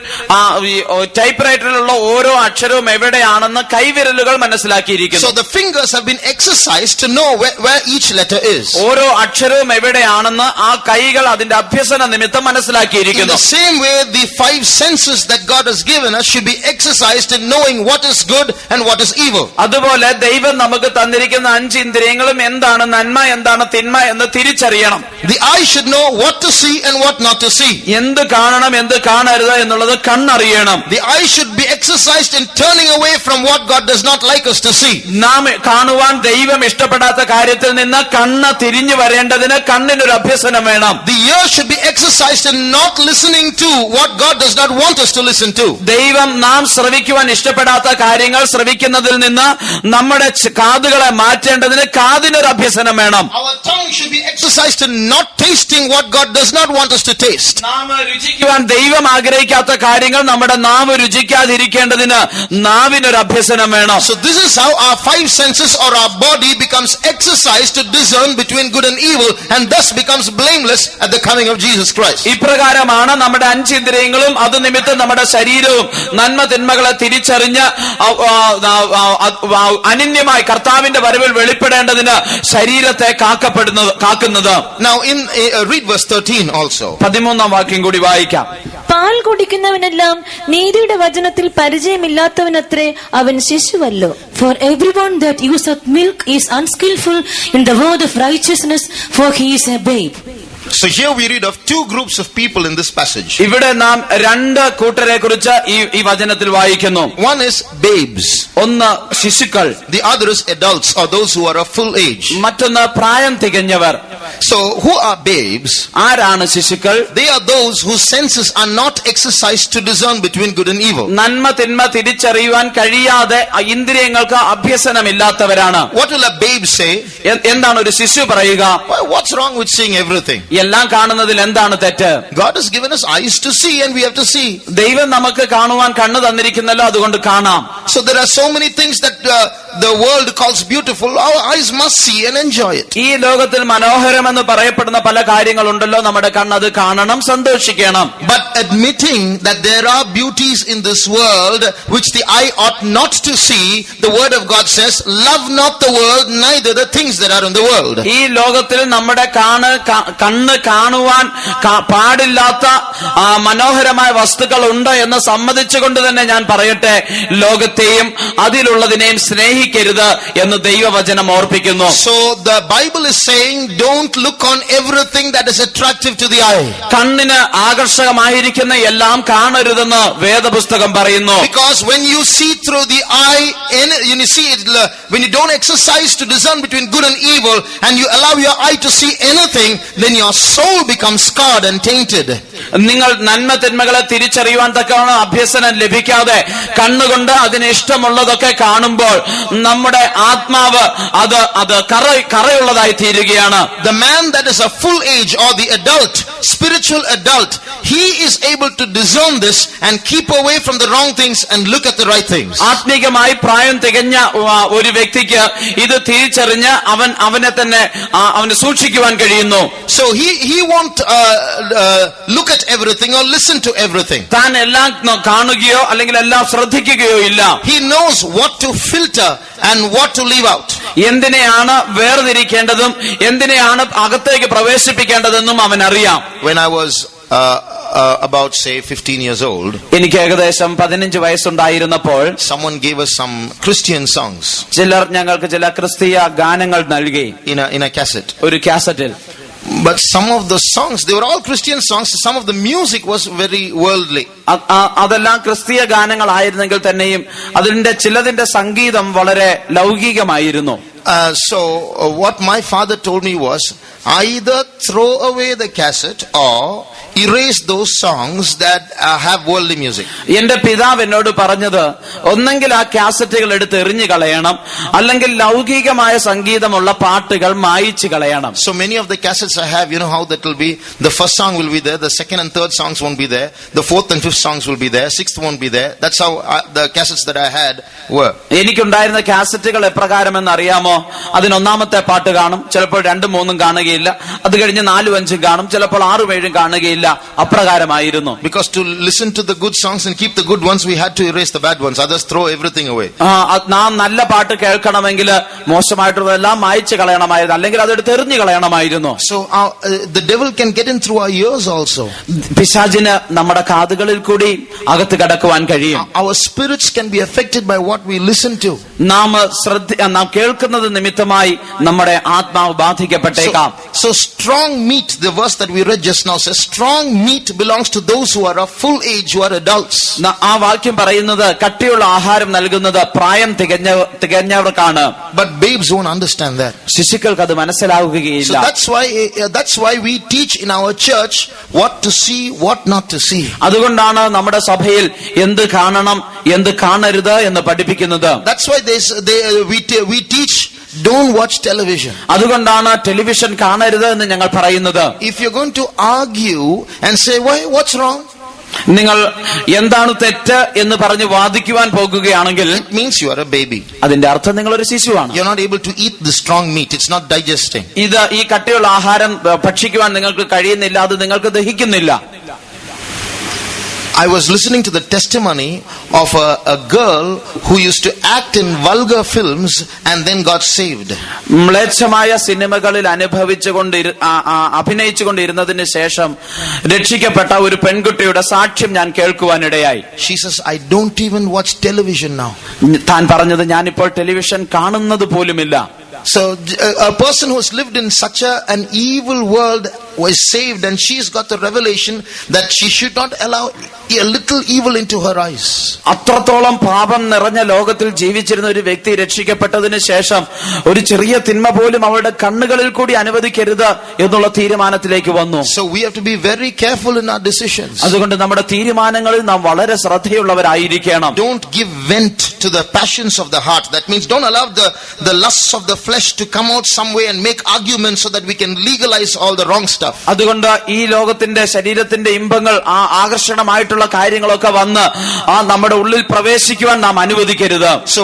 ടൈപ്പ് റൈറ്ററിലുള്ള ഓരോ അക്ഷരവും എവിടെയാണെന്ന് കൈവിരലുകൾ മനസ്സിലാക്കിയിരിക്കുന്നു. So the fingers have been exercised to know where each letter is. ഓരോ അക്ഷരവും എവിടെയാണെന്ന് ആ കൈകൾ അതിന്റെ അഭ്യസന നിമിത്തം In മനസ്സിലാക്കിയിരിക്കുന്നു. the same way, the 5 senses that God has given us should be exercised in knowing what is good and what is evil. അതുപോലെ ദൈവം നമുക്ക് തന്നിരിക്കുന്ന 5 ഇന്ദ്രിയങ്ങളും എന്താണ് നന്മ എന്താണ് തിന്മ എന്ന് തിരിച്ചറിയണം. The eye should know what to see and what not to see. എന്ത് കാണണം എന്ത് കാണരുത് എന്നുള്ളത് കണ്ണറിയണം. The eye should be exercised in turning away from what God does not like us to see. നാം കാണുവാൻ ദൈവം ഇഷ്ടപ്പെടാത്ത കാര്യത്തിൽ നിന്ന് കണ്ണ് തിരിഞ്ഞു വരേണ്ടതിന് കണ്ണിനൊരു അഭ്യസനം വേണം. The ear should be exercised in not listening to what God does not want us to listen to. ദൈവം നാം ശ്രവിക്കുവാൻ ഇഷ്ടപ്പെടാത്ത കാര്യങ്ങൾ ശ്രവിക്കുന്നതിൽ നിന്ന് നമ്മുടെ കാതുകളെ മാറ്റേണ്ടതിന് കാതിനൊരു അഭ്യസനം വേണം. Our tongue should be exercised in not tasting what God does not want us to taste. നാം രുചിക്കുവാൻ ദൈവം ആഗ്രഹിക്കാത്ത കാര്യങ്ങൾ നമ്മുടെ നാവ് രുചിക്കാതിരിക്കേണ്ടതിന് നാവിനൊരു അഭ്യസനം വേണം. So this is how our 5 senses or our body becomes exercised to discern between good and evil, and thus becomes blameless at the coming of Jesus Christ. ഇപ്രകാരമാണ് നമ്മുടെ 5 ഇന്ദ്രിയങ്ങളും അത് നിമിത്തം നമ്മുടെ ശരീരവും നന്മ തിന്മകളെ തിരിച്ചറിഞ്ഞ് അനന്യമായി കർത്താവിന്റെ വരവിൽ വെളിപ്പെടേണ്ടതിന് ശരീരത്തെ കാക്കുന്നത്. Now read verse 13 also. 13-ാം വാക്യം കൂടി വായിക്കാം. പാൽ കുടിക്കുന്നവനെല്ലാം നീതിയുടെ വചനത്തിൽ പരിചയമില്ലാത്തവനത്രേ അവൻ ശിശുവല്ലോ. For everyone that useth milk is unskillful in the word of righteousness, for he is a babe. So here we read of 2 groups of people in this passage. ഇവിടെ നാം 2 കൂട്ടരെ കുറിച്ച് ഈ വചനത്തിൽ വായിക്കുന്നു. One is babes. ഒന്ന് ശിശുക്കൾ. The other is adults, or those who are of full age. മറ്റൊന്ന് പ്രായം തികഞ്ഞവർ. So who are babes? ആരാണ് ശിശുക്കൾ? They are those whose senses are not exercised to discern between good and evil. നന്മ തിന്മ തിരിച്ചറിയുവാൻ കഴിയാതെ ഇന്ദ്രിയങ്ങൾക്ക് അഭ്യസനമില്ലാത്തവരാണ്. What will a babe say? എന്താണ് ഒരു ശിശു പറയുക? What's wrong with seeing everything? എല്ലാം കാണുന്നതിൽ എന്താണ് തെറ്റ്? God has given us eyes to see, and we have to see. ദൈവം നമുക്ക് കാണുവാൻ കണ്ണ് തന്നിരിക്കുന്നല്ലോ, അതുകൊണ്ട് കാണാം. So there are so many things that the world calls beautiful. Our eyes must see and enjoy it. ഈ ലോകത്തിൽ മനോഹരമെന്ന് പറയപ്പെടുന്ന പല കാര്യങ്ങളുണ്ടല്ലോ, നമ്മുടെ കണ്ണത് കാണണം, സന്തോഷിക്കണം. But admitting that there are beauties in this world which the eye ought not to see, the word of God says, love not the world, neither the things that are in the world. ഈ ലോകത്തിൽ നമ്മുടെ കണ്ണ് കാണുവാൻ പാടില്ലാത്ത മനോഹരമായ വസ്തുക്കൾ ഉണ്ട് എന്ന് സമ്മതിച്ചുകൊണ്ട് തന്നെ ഞാൻ പറയട്ടെ, ലോകത്തെയും അതിലുള്ളതിനെയും സ്നേഹിക്കരുത് എന്ന് ദൈവവചനം ഓർപ്പിക്കുന്നു. So the Bible is saying, don't look on everything that is attractive to the eye. കണ്ണിന് ആകർഷകമായിരിക്കുന്ന എല്ലാം കാണരുതെന്ന് വേദപുസ്തകം പറയുന്നു. Because when you see through the eye, when you don't exercise to discern between good and evil, and you allow your eye to see anything, then your soul becomes scarred and tainted. നിങ്ങൾ നന്മ തിന്മകളെ തിരിച്ചറിയുവാൻ തക്കവണ്ണം അഭ്യസനം ലഭിക്കാതെ കണ്ണുകൊണ്ട് അതിന് ഇഷ്ടമുള്ളതൊക്കെ കാണുമ്പോൾ നമ്മുടെ ആത്മാവ് അത് കറയുള്ളതായി തീരുകയാണ്. The man that is a full age, or the adult, spiritual adult, he is able to discern this and keep away from the wrong things and look at the right things. ആത്മീകമായി പ്രായം തികഞ്ഞ ഒരു വ്യക്തിക്ക് ഇത് തിരിച്ചറിഞ്ഞ് അവനെ തന്നെ അവന് സൂക്ഷിക്കുവാൻ കഴിയുന്നു. So he won't look at everything or listen to everything. താൻ എല്ലാം കാണുകയോ അല്ലെങ്കിൽ എല്ലാം ശ്രദ്ധിക്കുകയോ ഇല്ല. He knows what to filter and what to leave out. എന്തിനെയാണ് വേർതിരിക്കേണ്ടതും എന്തിനെയാണ് അകത്തേക്ക് പ്രവേശിപ്പിക്കേണ്ടതെന്നും അവൻ അറിയാം. When I was about say 15 years old, എനിക്ക് ഏകദേശം 15 വയസ്സുണ്ടായിരുന്നപ്പോൾ someone gave us some Christian songs. ചിലർ ഞങ്ങൾക്ക് ചില ക്രിസ്തീയ ഗാനങ്ങൾ നൽകി in a cassette. ഒരു കാസറ്റിൽ. But some of the songs, they were all Christian songs. Some of the music was very worldly. അതെല്ലാം ക്രിസ്തീയ ഗാനങ്ങളായിരുന്നെങ്കിൽ തന്നെയും അതിന്റെ ചിലതിന്റെ സംഗീതം വളരെ ലൗകികമായിരുന്നു. So what my father told me was, either throw away the cassette or erase those songs that have worldly music. എന്റെ പിതാവ് എന്നോട് പറഞ്ഞത്, ഒന്നെങ്കിൽ ആ കാസറ്റുകൾ എടുത്ത് എറിഞ്ഞു കളയണം, അല്ലെങ്കിൽ ലൗകികമായ സംഗീതമുള്ള പാട്ടുകൾ മായിച്ചു കളയണം. So many of the cassettes I have, you know how that will be. The first song will be there, the second and third songs won't be there, the fourth and fifth songs will be there, sixth won't be there. That's how the cassettes that I had were. എനിക്കുണ്ടായിരുന്ന കാസറ്റുകൾ എപ്രകാരമെന്ന് അറിയാമോ? അതിനൊന്നാമത്തെ പാട്ട് കാണും, ചിലപ്പോൾ 2-3 കാണുകയില്ല. അത് കഴിഞ്ഞ് 4-5 കാണും, ചിലപ്പോൾ 6-7 കാണുകയില്ല. അപ്രകാരമായിരുന്നു. Because to listen to the good songs and keep the good ones, we had to erase the bad ones. Others throw everything away. നാം നല്ല പാട്ട് കേൾക്കണമെങ്കിൽ മോശമായിട്ടുള്ളതെല്ലാം മായ്ച്ചു കളയണമായിരുന്നു, അല്ലെങ്കിൽ അതെടുത്ത് എറിഞ്ഞു കളയണമായിരുന്നു. So the devil can get in through our ears also. പിശാചിന് നമ്മുടെ കാതുകളിൽ കൂടി അകത്ത് കടക്കുവാൻ കഴിയും. Our spirits can be affected by what we listen to. നാം കേൾക്കുന്നത് നിമിത്തമായി നമ്മുടെ ആത്മാവ് ബാധിക്കപ്പെട്ടേക്കാം. So strong meat, the verse that we read just now says, strong meat belongs to those who are of full age, who are adults. ആ വാക്യം പറയുന്നത് കട്ടിയുള്ള ആഹാരം നൽകുന്നത് പ്രായം തികഞ്ഞവർക്കാണ്. But babes won't understand that. ശിശുക്കൾക്ക് അത് മനസ്സിലാവുകയില്ല. So that's why we teach in our church what to see, what not to see. അതുകൊണ്ടാണ് നമ്മുടെ സഭയിൽ എന്ത് കാണണം എന്ത് കാണരുത് എന്ന് പഠിപ്പിക്കുന്നത്. That's why we teach don't watch television. അതുകൊണ്ടാണ് ടെലിവിഷൻ കാണരുത് എന്ന് ഞങ്ങൾ പറയുന്നത്. If you're going to argue and say what's wrong, നിങ്ങൾ എന്താണ് തെറ്റ് എന്ന് പറഞ്ഞ് വാദിക്കുവാൻ പോകുകയാണെങ്കിൽ it means you are a baby. അതിന്റെ അർത്ഥം നിങ്ങൾ ഒരു ശിശുവാണ്. You're not able to eat the strong meat. It's not digesting. ഇത് ഈ കട്ടിയുള്ള ആഹാരം ഭക്ഷിക്കുവാൻ നിങ്ങൾക്ക് കഴിയുന്നില്ല, അത് നിങ്ങൾക്ക് ദഹിക്കുന്നില്ല. I was listening to the testimony of a girl who used to act in vulgar films and then got saved. മ്ലേച്ഛമായ സിനിമകളിൽ അഭിനയിച്ചുകൊണ്ടിരുന്നതിന് ശേഷം രക്ഷിക്കപ്പെട്ട ഒരു പെൺകുട്ടിയുടെ സാക്ഷ്യം ഞാൻ കേൾക്കുവാനിടയായി. She says, I don't even watch television now. താൻ പറഞ്ഞത് ഞാനിപ്പോൾ ടെലിവിഷൻ കാണുന്നത് പോലുമില്ല. So a person who has lived in such an evil world was saved, and she's got the revelation that she should not allow a little evil into her eyes. അത്രത്തോളം പാപം നിറഞ്ഞ ലോകത്തിൽ ജീവിച്ചിരുന്ന ഒരു വ്യക്തി രക്ഷിക്കപ്പെട്ടതിന് ശേഷം ഒരു ചെറിയ തിന്മ പോലും അവളുടെ കണ്ണുകളിൽ കൂടി അനുവദിക്കരുത് എന്നുള്ള തീരുമാനത്തിലേക്ക് വന്നു. So we have to be very careful in our decisions. അതുകൊണ്ട് നമ്മുടെ തീരുമാനങ്ങളിൽ നാം വളരെ ശ്രദ്ധയുള്ളവരായിരിക്കണം. Don't give vent to the passions of the heart. That means don't allow the lusts of the flesh to come out some way and make arguments so that we can legalize all the wrong stuff. അതുകൊണ്ട് ഈ ലോകത്തിന്റെ ശരീരത്തിന്റെ ഇമ്പങ്ങൾ ആകർഷണമായിട്ടുള്ള കാര്യങ്ങളൊക്കെ വന്ന് നമ്മുടെ ഉള്ളിൽ പ്രവേശിക്കുവാൻ നാം അനുവദിക്കരുത്. So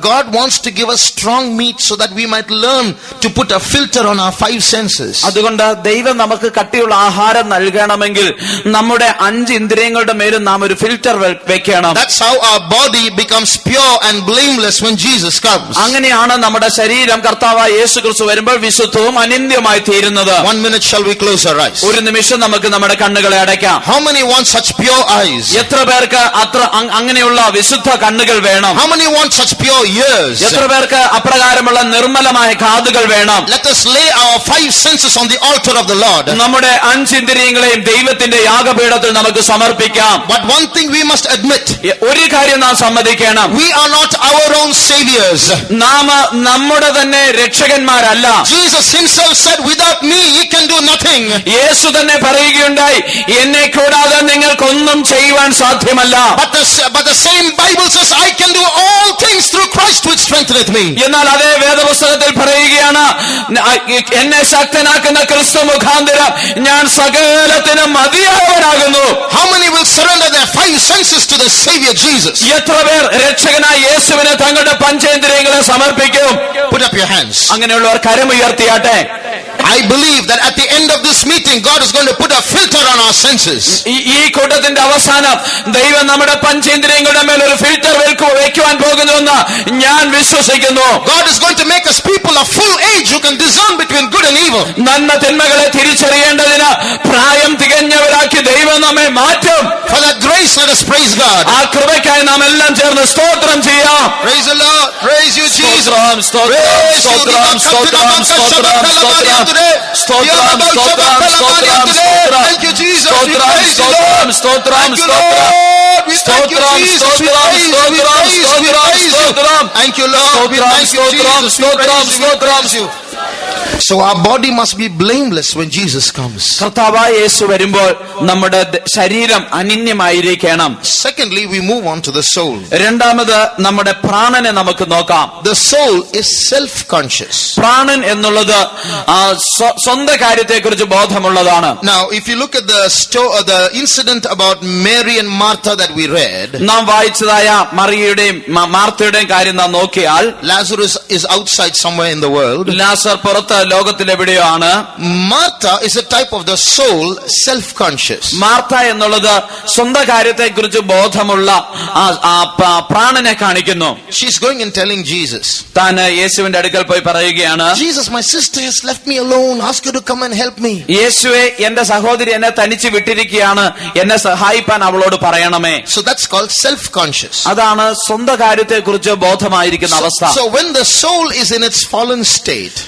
God wants to give us strong meat so that we might learn to put a filter on our 5 senses. അതുകൊണ്ട് ദൈവം നമുക്ക് കട്ടിയുള്ള ആഹാരം നൽകണമെങ്കിൽ നമ്മുടെ 5 ഇന്ദ്രിയങ്ങളുടെ മേലും നാം ഒരു ഫിൽറ്റർ വെക്കണം. That's how our body becomes pure and blameless when Jesus comes. അങ്ങനെയാണ് നമ്മുടെ ശരീരം കർത്താവായ യേശുക്രിസ്തു വരുമ്പോൾ വിശുദ്ധവും അനിന്ദ്യമായി തീരുന്നത്. 1 minute shall we close our eyes? ഒരു നിമിഷം നമുക്ക് നമ്മുടെ കണ്ണുകളെ അടയ്ക്കാം. How many want such pure eyes? എത്ര പേർക്ക് അങ്ങനെയുള്ള വിശുദ്ധ കണ്ണുകൾ വേണം? How many want such pure ears? എത്ര പേർക്ക് അപ്രകാരമുള്ള നിർമ്മലമായ കാതുകൾ വേണം? Let us lay our 5 senses on the altar of the Lord. നമ്മുടെ 5 ഇന്ദ്രിയങ്ങളെയും ദൈവത്തിന്റെ യാഗപീഠത്തിൽ നമുക്ക് സമർപ്പിക്കാം. But one thing we must admit, ഒരു കാര്യം നാം സമ്മതിക്കണം, we are not our own saviors. നാം നമ്മുടെ തന്നെ രക്ഷകന്മാരല്ല. Jesus himself said, without me ye can do nothing. യേശു തന്നെ പറയുകയുണ്ടായി, എന്നെ കൂടാതെ നിങ്ങൾക്കൊന്നും ചെയ്യുവാൻ സാധ്യമല്ല. But the same Bible says, I can do all things through Christ which strengtheneth me. എന്നാൽ അതേ വേദപുസ്തകത്തിൽ പറയുകയാണ്, എന്നെ ശക്തനാക്കുന്ന ക്രിസ്തു മുഖാന്തരം ഞാൻ സകലത്തിനും മതിയായവനാകുന്നു. How many will surrender their 5 senses to the Savior Jesus? എത്ര പേർ രക്ഷകനായ യേശുവിനെ തങ്ങളുടെ പഞ്ചേന്ദ്രിയങ്ങളെ സമർപ്പിക്കും? Put up your hands. അങ്ങനെയുള്ളവർ കരമുയർത്തിയാട്ടെ. I believe that at the end of this meeting, God is going to put a filter on our senses. ഈ കൂട്ടത്തിന്റെ അവസാനം ദൈവം നമ്മുടെ പഞ്ചേന്ദ്രിയങ്ങളുടെ മേൽ ഒരു ഫിൽറ്റർ വെക്കുവാൻ പോകുന്നുവെന്ന് ഞാൻ വിശ്വസിക്കുന്നു. God is going to make us people of full age who can discern between good and evil. നന്മ തിന്മകളെ തിരിച്ചറിയേണ്ടതിന് പ്രായം തികഞ്ഞവരാക്കി ദൈവം നമ്മെ മാറ്റും. For that grace, let us praise God. ആ കൃപയ്ക്കായി നാം എല്ലാം ചേർന്ന് സ്തോത്രം ചെയ്യാം. Praise the Lord. Praise you, Jesus. സ്തോത്രം സ്തോത്രം സ്തോത്രം സ്തോത്രം സ്തോത്രം സ്തോത്രം സ്തോത്രം സ്തോത്രം സ്തോത്രം സ്തോത്രം. Thank you, Jesus. സ്തോത്രം സ്തോത്രം സ്തോത്രം സ്തോത്രം സ്തോത്രം സ്തോത്രം സ്തോത്രം സ്തോത്രം. Thank you, Lord. സ്തോത്രം സ്തോത്രം സ്തോത്രം സ്തോത്രം. So our body must be blameless when Jesus comes. കർത്താവായ യേശു വരുമ്പോൾ നമ്മുടെ ശരീരം അനിന്യമായിരിക്കണം. Secondly, we move on to the soul. രണ്ടാമത് നമ്മുടെ പ്രാണനെ നമുക്ക് നോക്കാം. The soul is self-conscious. പ്രാണൻ എന്നുള്ളത് സ്വന്തം കാര്യത്തെക്കുറിച്ച് ബോധമുള്ളതാണ്. Now, if you look at the incident about Mary and Martha that we read, നാം വായിച്ചതായ മറിയയുടെയും മാർത്തയുടെയും കാര്യം നാം നോക്കിയാൽ, Lazarus is outside somewhere in the world. ലാസർ പുറത്ത് ലോകത്തിലെവിടെയോ ആണ്. Martha is a type of the soul, self-conscious. Martha എന്നുള്ളത് സ്വന്തം കാര്യത്തെക്കുറിച്ച് ബോധമുള്ള പ്രാണനെ കാണിക്കുന്നു. She's going and telling Jesus, താൻ യേശുവിന്റെ അടുക്കൽ പോയി പറയുകയാണ്, Jesus, my sister has left me alone. Ask you to come and help me. യേശുവെ, എന്റെ സഹോദരി എന്നെ തനിച്ച് വിട്ടിരിക്കുകയാണ്, എന്നെ സഹായിപ്പാൻ അവളോട് പറയണമേ. So that's called self-conscious. അതാണ് സ്വന്തം കാര്യത്തെക്കുറിച്ച് ബോധമായിരിക്കുന്ന അവസ്ഥ. So when the soul is in its fallen state,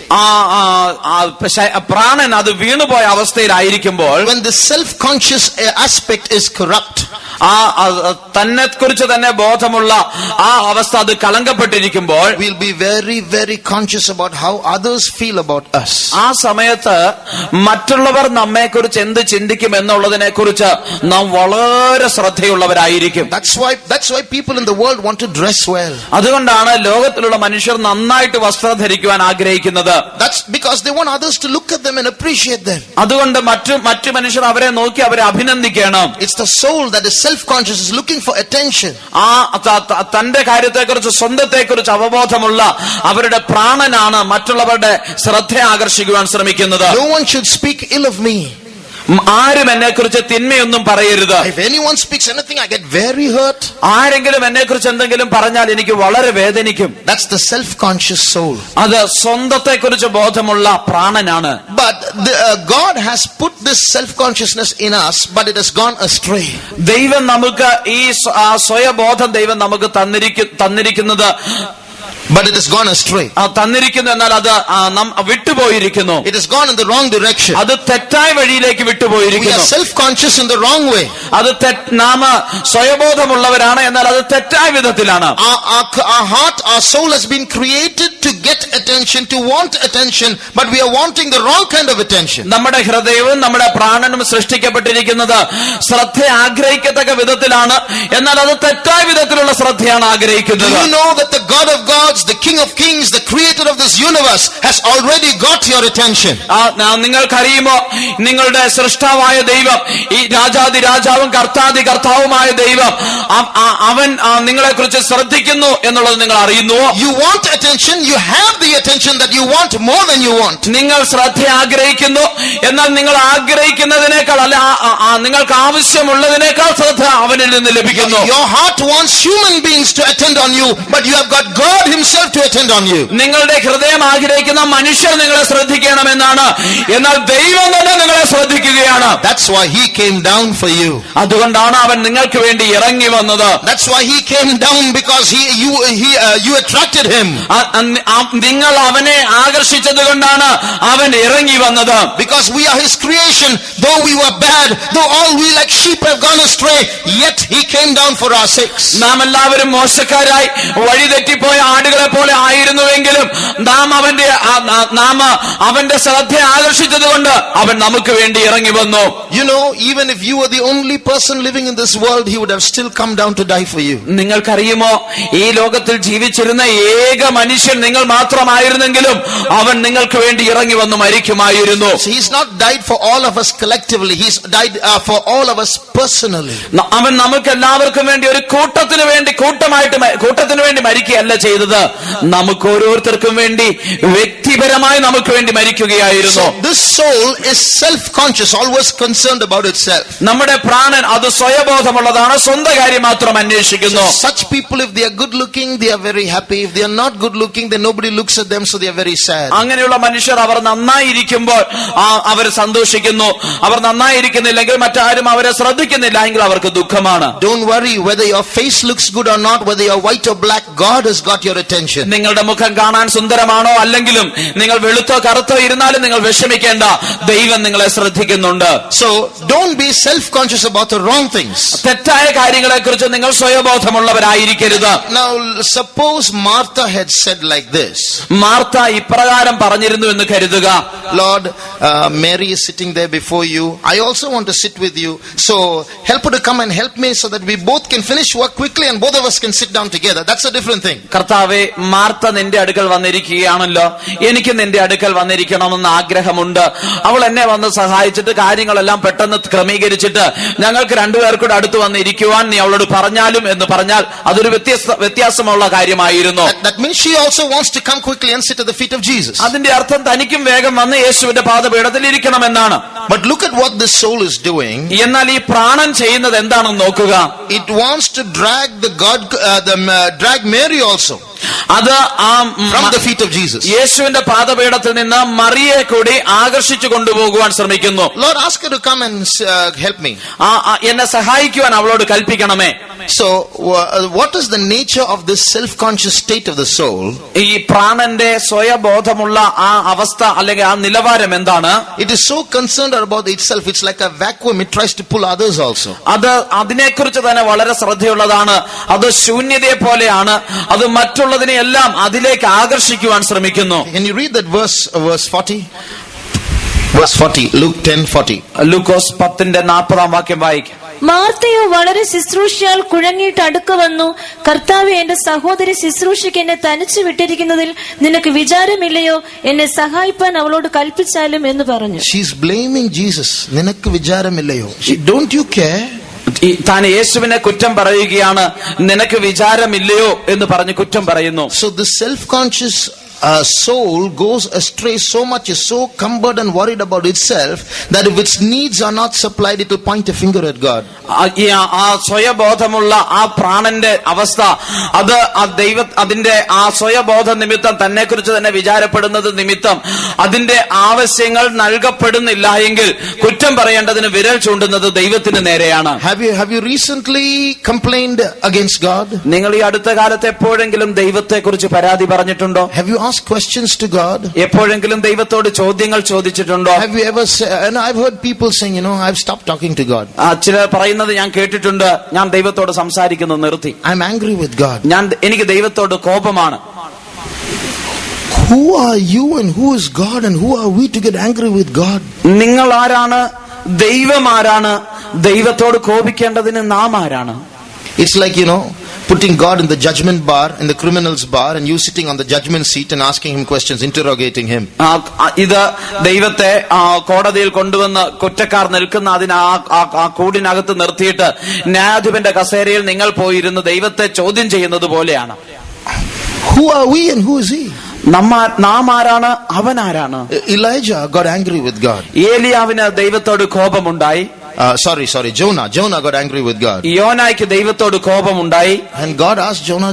പ്രാണൻ അത് വീണുപോയ അവസ്ഥയിലായിരിക്കുമ്പോൾ, when the self-conscious aspect is corrupt, തന്നെ കുറിച്ച് തന്നെ ബോധമുള്ള ആ അവസ്ഥ അത് കളങ്കപ്പെട്ടിരിക്കുമ്പോൾ, we'll be very, very conscious about how others feel about us. ആ സമയത്ത് മറ്റുള്ളവർ നമ്മെ കുറിച്ച് എന്ത് ചിന്തിക്കും എന്നുള്ളതിനെ കുറിച്ച് നാം വളരെ ശ്രദ്ധയുള്ളവരായിരിക്കും. That's why people in the world want to dress well. അതുകൊണ്ടാണ് ലോകത്തിലുള്ള മനുഷ്യർ നന്നായിട്ട് വസ്ത്രം ധരിക്കുവാൻ ആഗ്രഹിക്കുന്നത്. That's because they want others to look at them and appreciate them. അതുകൊണ്ട് മറ്റു മനുഷ്യർ അവരെ നോക്കി അവരെ അഭിനന്ദിക്കണം. It's the soul that is self-conscious, is looking for attention. തന്റെ കാര്യത്തെക്കുറിച്ച് സ്വന്തത്തെക്കുറിച്ച് അവബോധമുള്ള അവരുടെ പ്രാണനാണ് മറ്റുള്ളവരുടെ ശ്രദ്ധ ആകർഷിക്കുവാൻ ശ്രമിക്കുന്നത്. No one should speak ill of me. ആരും എന്നെ കുറിച്ച് തിന്മയൊന്നും പറയരുത്. If anyone speaks anything, I get very hurt. ആരെങ്കിലും എന്നെ കുറിച്ച് എന്തെങ്കിലും പറഞ്ഞാൽ എനിക്ക് വളരെ വേദനിക്കും. That's the self-conscious soul. അത് സ്വന്തത്തെക്കുറിച്ച് ബോധമുള്ള പ്രാണനാണ്. But God has put this self-consciousness in us, but it has gone astray. ദൈവം നമുക്ക് ഈ സ്വയബോധം ദൈവം നമുക്ക് തന്നിരിക്കുന്നത്, but it has gone astray. തന്നിരിക്കുന്നു എന്നാൽ അത് നാം വിട്ടുപോയിരിക്കുന്നു. It has gone in the wrong direction. അത് തെറ്റായ വഴിയിലേക്ക് വിട്ടുപോയിരിക്കുന്നു. We are self-conscious in the wrong way. അത് നാം സ്വയബോധമുള്ളവരാണ്, എന്നാൽ അത് തെറ്റായ വിധത്തിലാണ്. Our heart, our soul has been created to get attention, to want attention, but we are wanting the wrong kind of attention. നമ്മുടെ ഹൃദയവും നമ്മുടെ പ്രാണനും സൃഷ്ടിക്കപ്പെട്ടിരിക്കുന്നത് ശ്രദ്ധ ആഗ്രഹിക്കത്തക്ക വിധത്തിലാണ്, എന്നാൽ അത് തെറ്റായ വിധത്തിലുള്ള ശ്രദ്ധയാണ് ആഗ്രഹിക്കുന്നത്. Do you know that the God of gods, the King of kings, the creator of this universe has already got your attention? നിങ്ങൾക്കറിയുമോ, നിങ്ങളുടെ സൃഷ്ടാവായ ദൈവം, ഈ രാജാതി രാജാവും കർത്താതി കർത്താവുമായ ദൈവം, അവൻ നിങ്ങളെ കുറിച്ച് ശ്രദ്ധിക്കുന്നു എന്നുള്ളത് നിങ്ങൾ അറിയുന്നുവോ? You want attention, you have the attention that you want more than you want. നിങ്ങൾ ശ്രദ്ധ ആഗ്രഹിക്കുന്നു, എന്നാൽ നിങ്ങൾ ആഗ്രഹിക്കുന്നതിനേക്കാൾ അല്ല നിങ്ങൾക്ക് ആവശ്യമുള്ളതിനേക്കാൾ ശ്രദ്ധ അവനിൽ നിന്ന് ലഭിക്കുന്നു. Your heart wants human beings to attend on you, but you have got God himself to attend on you. നിങ്ങളുടെ ഹൃദയം ആഗ്രഹിക്കുന്ന മനുഷ്യർ നിങ്ങളെ ശ്രദ്ധിക്കണമെന്നാണ്, എന്നാൽ ദൈവം തന്നെ നിങ്ങളെ ശ്രദ്ധിക്കുകയാണ്. That's why he came down for you. അതുകൊണ്ടാണ് അവൻ നിങ്ങൾക്ക് വേണ്ടി ഇറങ്ങി വന്നത്. That's why he came down, because you attracted him. നിങ്ങൾ അവനെ ആകർഷിച്ചത് കൊണ്ടാണ് അവൻ ഇറങ്ങി വന്നത്. Because we are his creation, though we were bad, though all we like sheep have gone astray, yet he came down for our sakes. നാം എല്ലാവരും മോശക്കാരായി വഴിതെറ്റിപ്പോയ ആടുകളെ പോലെ ആയിരുന്നുവെങ്കിലും നാം അവന്റെ ശ്രദ്ധ ആകർഷിച്ചത് കൊണ്ട് അവൻ നമുക്ക് വേണ്ടി ഇറങ്ങി വന്നു. You know, even if you were the only person living in this world, he would have still come down to die for you. നിങ്ങൾക്കറിയുമോ, ഈ ലോകത്തിൽ ജീവിച്ചിരുന്ന ഏക മനുഷ്യൻ നിങ്ങൾ മാത്രമായിരുന്നെങ്കിലും അവൻ നിങ്ങൾക്ക് വേണ്ടി ഇറങ്ങി വന്ന് മരിക്കുമായിരുന്നു. So he's not died for all of us collectively, he's died for all of us personally. അവൻ നമുക്ക് എല്ലാവർക്കും വേണ്ടി ഒരു കൂട്ടത്തിന് വേണ്ടി മരിക്കുകയല്ല ചെയ്തത്, നമുക്ക് ഓരോരുത്തർക്കും വേണ്ടി വ്യക്തിപരമായി നമുക്ക് വേണ്ടി മരിക്കുകയായിരുന്നു. So this soul is self-conscious, always concerned about itself. നമ്മുടെ പ്രാണൻ അത് സ്വയബോധമുള്ളതാണ്, സ്വന്തം കാര്യം മാത്രം അന്വേഷിക്കുന്നു. So such people, if they are good looking, they are very happy. If they are not good looking, then nobody looks at them, so they are very sad. അങ്ങനെയുള്ള മനുഷ്യർ അവർ നന്നായിരിക്കുമ്പോൾ അവർ സന്തോഷിക്കുന്നു, അവർ നന്നായിരിക്കുന്നില്ലെങ്കിൽ മറ്റാരും അവരെ ശ്രദ്ധിക്കുന്നില്ല എങ്കിൽ അവർക്ക് ദുഃഖമാണ്. Don't worry whether your face looks good or not, whether you're white or black, God has got your attention. നിങ്ങളുടെ മുഖം കാണാൻ സുന്ദരമാണോ അല്ലെങ്കിലും നിങ്ങൾ വെളുത്തോ കറുത്തോ ഇരുന്നാലും നിങ്ങൾ വിഷമിക്കേണ്ട, ദൈവം നിങ്ങളെ ശ്രദ്ധിക്കുന്നുണ്ട്. So don't be self-conscious about the wrong things. തെറ്റായ കാര്യങ്ങളെ കുറിച്ച് നിങ്ങൾ സ്വയബോധമുള്ളവരായിരിക്കരുത്. Now suppose Martha had said like this. Martha ഇപ്രകാരം പറഞ്ഞിരുന്നു എന്ന് കരുതുക. Lord, Mary is sitting there before you. I also want to sit with you. So help her to come and help me so that we both can finish work quickly and both of us can sit down together. That's a different thing. കർത്താവേ, Martha നിന്റെ അടുക്കൽ വന്നിരിക്കുകയാണല്ലോ, എനിക്ക് നിന്റെ അടുക്കൽ വന്നിരിക്കണമെന്ന് ആഗ്രഹമുണ്ട്. അവൾ എന്നെ വന്ന് സഹായിച്ചിട്ട് കാര്യങ്ങളെല്ലാം പെട്ടെന്ന് ക്രമീകരിച്ചിട്ട് ഞങ്ങൾക്ക് രണ്ടുപേർക്കൂടെ അടുത്ത് വന്നിരിക്കുവാൻ നീ അവളോട് പറഞ്ഞാലും എന്ന് പറഞ്ഞാൽ അതൊരു വ്യത്യാസമുള്ള കാര്യമായിരുന്നു. That means she also wants to come quickly and sit at the feet of Jesus. അതിന്റെ അർത്ഥം തനിക്കും വേഗം വന്ന് യേശുവിന്റെ പാദപീഠത്തിൽ ഇരിക്കണമെന്നാണ്. But look at what this soul is doing. എന്നാൽ ഈ പ്രാണൻ ചെയ്യുന്നത് എന്താണെന്ന് നോക്കുക. It wants to drag drag Mary also അത് from the feet of Jesus. യേശുവിന്റെ പാദപീഠത്തിൽ നിന്ന് മറിയെ കൂടി ആകർഷിച്ചു കൊണ്ടുപോകുവാൻ ശ്രമിക്കുന്നു. Lord, ask her to come and help me. എന്നെ സഹായിക്കുവാൻ അവളോട് കൽപ്പിക്കണമേ. So what is the nature of this self-conscious state of the soul? ഈ പ്രാണന്റെ സ്വയബോധമുള്ള ആ അവസ്ഥ അല്ലെങ്കിൽ ആ നിലവാരം എന്താണ്? It is so concerned about itself. It's like a vacuum. It tries to pull others also. അതിനെക്കുറിച്ച് തന്നെ വളരെ ശ്രദ്ധയുള്ളതാണ്. അത് ശൂന്യതയെ പോലെയാണ്. അത് മറ്റുള്ളതിനെ എല്ലാം അതിലേക്ക് ആകർഷിക്കുവാൻ ശ്രമിക്കുന്നു. Can you read that verse 40? Verse 40, Luke 10:40. ലൂക്കോസ് 10:40 വാക്യം വായിക്കാം. മാർത്തയോ വളരെ ശുശ്രൂഷയാൽ കുഴങ്ങിയിട്ട് അടുക്ക വന്നു. കർത്താവേ, എന്റെ സഹോദരി ശുശ്രൂഷയ്ക്ക് എന്നെ തനിച്ചു വിട്ടിരിക്കുന്നതിൽ നിനക്ക് വിചാരമില്ലയോ? എന്നെ സഹായിപ്പാൻ അവളോട് കൽപ്പിച്ചാലും എന്ന് പറഞ്ഞു. She's blaming Jesus. നിനക്ക് വിചാരമില്ലയോ? Don't you care? താൻ യേശുവിനെ കുറ്റം പറയുകയാണ്. നിനക്ക് വിചാരമില്ലയോ എന്ന് പറഞ്ഞ് കുറ്റം പറയുന്നു. So the self-conscious soul goes astray so much, is so cumbered and worried about itself that if its needs are not supplied, it will point a finger at God. ആ സ്വയബോധമുള്ള ആ പ്രാണന്റെ അവസ്ഥ, അത് അതിന്റെ ആ സ്വയബോധ നിമിത്തം തന്നെ കുറിച്ച് തന്നെ വിചാരപ്പെടുന്നത് നിമിത്തം അതിന്റെ ആവശ്യങ്ങൾ നൽകപ്പെടുന്നില്ല എങ്കിൽ കുറ്റം പറയേണ്ടതിന് വിരൽ ചൂണ്ടുന്നത് ദൈവത്തിന് നേരെയാണ്. Have you recently complained against God? നിങ്ങൾ ഈ അടുത്ത കാലത്ത് എപ്പോഴെങ്കിലും ദൈവത്തെ കുറിച്ച് പരാതി പറഞ്ഞിട്ടുണ്ടോ? Have you asked questions to God? എപ്പോഴെങ്കിലും ദൈവത്തോട് ചോദ്യങ്ങൾ ചോദിച്ചിട്ടുണ്ടോ? Have you ever said, and I've heard people saying, I've stopped talking to God. ചിലർ പറയുന്നത് ഞാൻ കേട്ടിട്ടുണ്ട്, ഞാൻ ദൈവത്തോട് സംസാരിക്കുന്നത് നിർത്തി. I'm angry with God. എനിക്ക് ദൈവത്തോട് കോപമാണ്. Who are you and who is God and who are we to get angry with God? നിങ്ങൾ ആരാണ്? ദൈവം ആരാണ്? ദൈവത്തോട് കോപിക്കേണ്ടതിന് നാം ആരാണ്? It's like, putting God in the judgment bar, in the criminal's bar, and you sitting on the judgment seat and asking him questions, interrogating him. ഇത് ദൈവത്തെ കോടതിയിൽ കൊണ്ടുവന്ന് കുറ്റക്കാർ നിൽക്കുന്ന ആ കൂടിനകത്ത് നിർത്തിയിട്ട് ന്യായാധിപന്റെ കസേരയിൽ നിങ്ങൾ പോയിരുന്ന് ദൈവത്തെ ചോദ്യം ചെയ്യുന്നത് പോലെയാണ്. Who are we and who is he? നാം ആരാണ്? അവൻ ആരാണ്? Elijah got angry with God. ഏലിയാവിന് ദൈവത്തോട് കോപമുണ്ടായി. Jonah got angry with God. യോനായ്ക്ക് ദൈവത്തോട് കോപമുണ്ടായി. And God asked Jonah,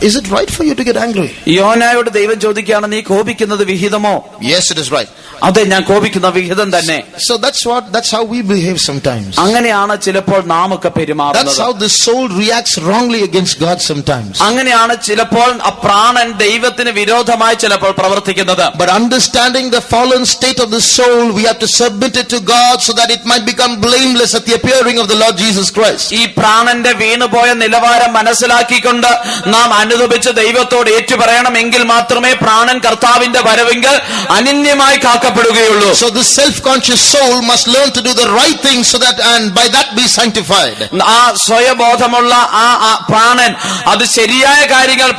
is it right for you to get angry? യോനായോട് ദൈവം ചോദിക്കുകയാണ്, നീ കോപിക്കുന്നത് വിഹിതമോ? Yes, it is right. അതെ, ഞാൻ കോപിക്കുന്ന വിഹിതം തന്നെ. So that's how we behave sometimes. അങ്ങനെയാണ് ചിലപ്പോൾ നാം ഒക്കെ പെരുമാറുന്നത്. That's how the soul reacts wrongly against God sometimes. അങ്ങനെയാണ് ചിലപ്പോൾ പ്രാണൻ ദൈവത്തിന് വിരോധമായി ചിലപ്പോൾ പ്രവർത്തിക്കുന്നത്. But understanding the fallen state of the soul, we have to submit it to God so that it might become blameless at the appearing of the Lord Jesus Christ. ഈ പ്രാണന്റെ വീണുപോയ നിലവാരം മനസ്സിലാക്കിക്കൊണ്ട് നാം അനുദപിച്ച് ദൈവത്തോട് ഏറ്റുപറയണമെങ്കിൽ മാത്രമേ പ്രാണൻ കർത്താവിന്റെ വരവെങ്കിൽ അനന്യമായി കാക്കപ്പെടുകയുള്ളൂ. So the self-conscious soul must learn to do the right thing so that and by that be sanctified. ആ സ്വയബോധമുള്ള ആ പ്രാണൻ അത് ശരിയായ കാര്യങ്ങൾ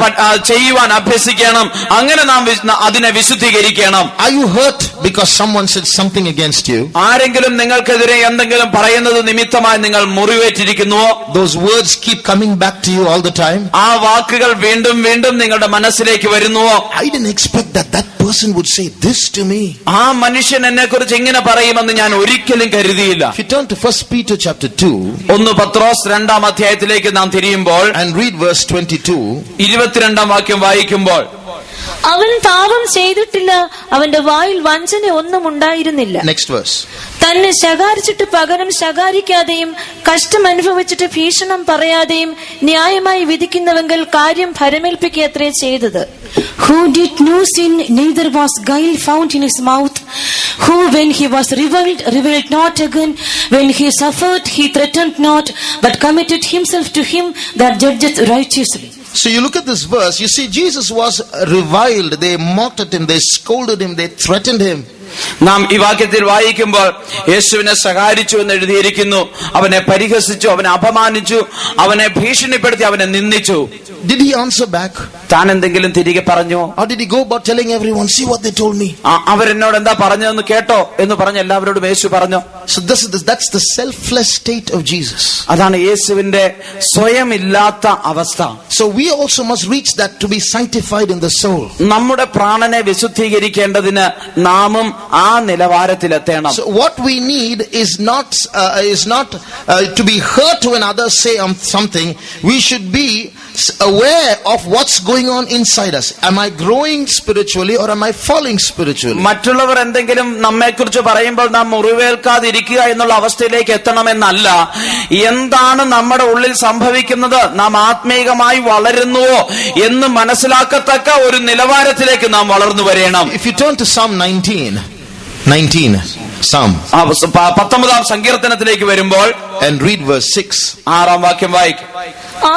ചെയ്യുവാൻ അഭ്യസിക്കണം. അങ്ങനെ നാം അതിനെ വിശുദ്ധീകരിക്കണം. Are you hurt because someone said something against you? ആരെങ്കിലും നിങ്ങൾക്കെതിരെ എന്തെങ്കിലും പറയുന്നത് നിമിത്തമായി നിങ്ങൾ മുറിവേറ്റിരിക്കുന്നുവോ? Those words keep coming back to you all the time. ആ വാക്കുകൾ വീണ്ടും വീണ്ടും നിങ്ങളുടെ മനസ്സിലേക്ക് വരുന്നുവോ? I didn't expect that person would say this to me. ആ മനുഷ്യൻ എന്നെ കുറിച്ച് ഇങ്ങനെ പറയുമെന്ന് ഞാൻ ഒരിക്കലും കരുതിയില്ല. If you turn to 1 Peter chapter 2, 1 പത്രോസ് 2-ാം അധ്യായത്തിലേക്ക് നാം തിരിയുമ്പോൾ and read verse 22, 22-ാം വാക്യം വായിക്കുമ്പോൾ, അവൻ പാപം ചെയ്തിട്ടില്ല, അവന്റെ വായിൽ വഞ്ചന ഒന്നും ഉണ്ടായിരുന്നില്ല. Next verse. തന്നെ ശകാരിച്ചിട്ട് പകരം ശകാരിക്കാതെയും കഷ്ടം അനുഭവിച്ചിട്ട് ഭീഷണം പറയാതെയും ന്യായമായി വിധിക്കുന്നവെങ്കിൽ കാര്യം ഭരമേൽപ്പിക്കത്രേ ചെയ്തത്. Who did no sin, neither was guile found in his mouth. Who, when he was reviled not again. When he suffered, he threatened not, but committed himself to him that judgeth righteously. So you look at this verse, you see Jesus was reviled. They mocked at him, they scolded him, they threatened him. നാം ഈ വാക്യത്തിൽ വായിക്കുമ്പോൾ യേശുവിനെ ശകാരിച്ചു എന്ന് എഴുതിയിരിക്കുന്നു. അവനെ പരിഹസിച്ചു, അവനെ അപമാനിച്ചു, അവനെ ഭീഷണിപ്പെടുത്തി, അവനെ നിന്ദിച്ചു. Did he answer back? താൻ എന്തെങ്കിലും തിരികെ പറഞ്ഞു? Or did he go about telling everyone, see what they told me? അവരെന്നോട് എന്താ പറഞ്ഞതെന്ന് കേട്ടോ എന്ന് പറഞ്ഞ് എല്ലാവരോടും യേശു പറഞ്ഞു. So that's the selfless state of Jesus. അതാണ് യേശുവിന്റെ സ്വയമില്ലാത്ത അവസ്ഥ. So we also must reach that to be sanctified in the soul. നമ്മുടെ പ്രാണനെ വിശുദ്ധീകരിക്കേണ്ടതിന് നാമും ആ നിലവാരത്തിലെത്തണം. So what we need is not to be hurt when others say something. We should be aware of what's going on inside us. Am I growing spiritually or am I falling spiritually? മറ്റുള്ളവർ എന്തെങ്കിലും നമ്മെക്കുറിച്ച് പറയുമ്പോൾ നാം മുറിവേൽക്കാതിരിക്കുക എന്നുള്ള അവസ്ഥയിലേക്ക് എത്തണമെന്നല്ല, എന്താണ് നമ്മുടെ ഉള്ളിൽ സംഭവിക്കുന്നത്, നാം ആത്മീകമായി വളരുന്നുവോ എന്ന് മനസ്സിലാക്കത്തക്ക ഒരു നിലവാരത്തിലേക്ക് നാം വളർന്നു വരണം. If you turn to Psalm 19 Psalm 19 സങ്കീർത്തനത്തിലേക്ക് വരുമ്പോൾ and read verse 6. 6 വാക്യം വായിക്കും.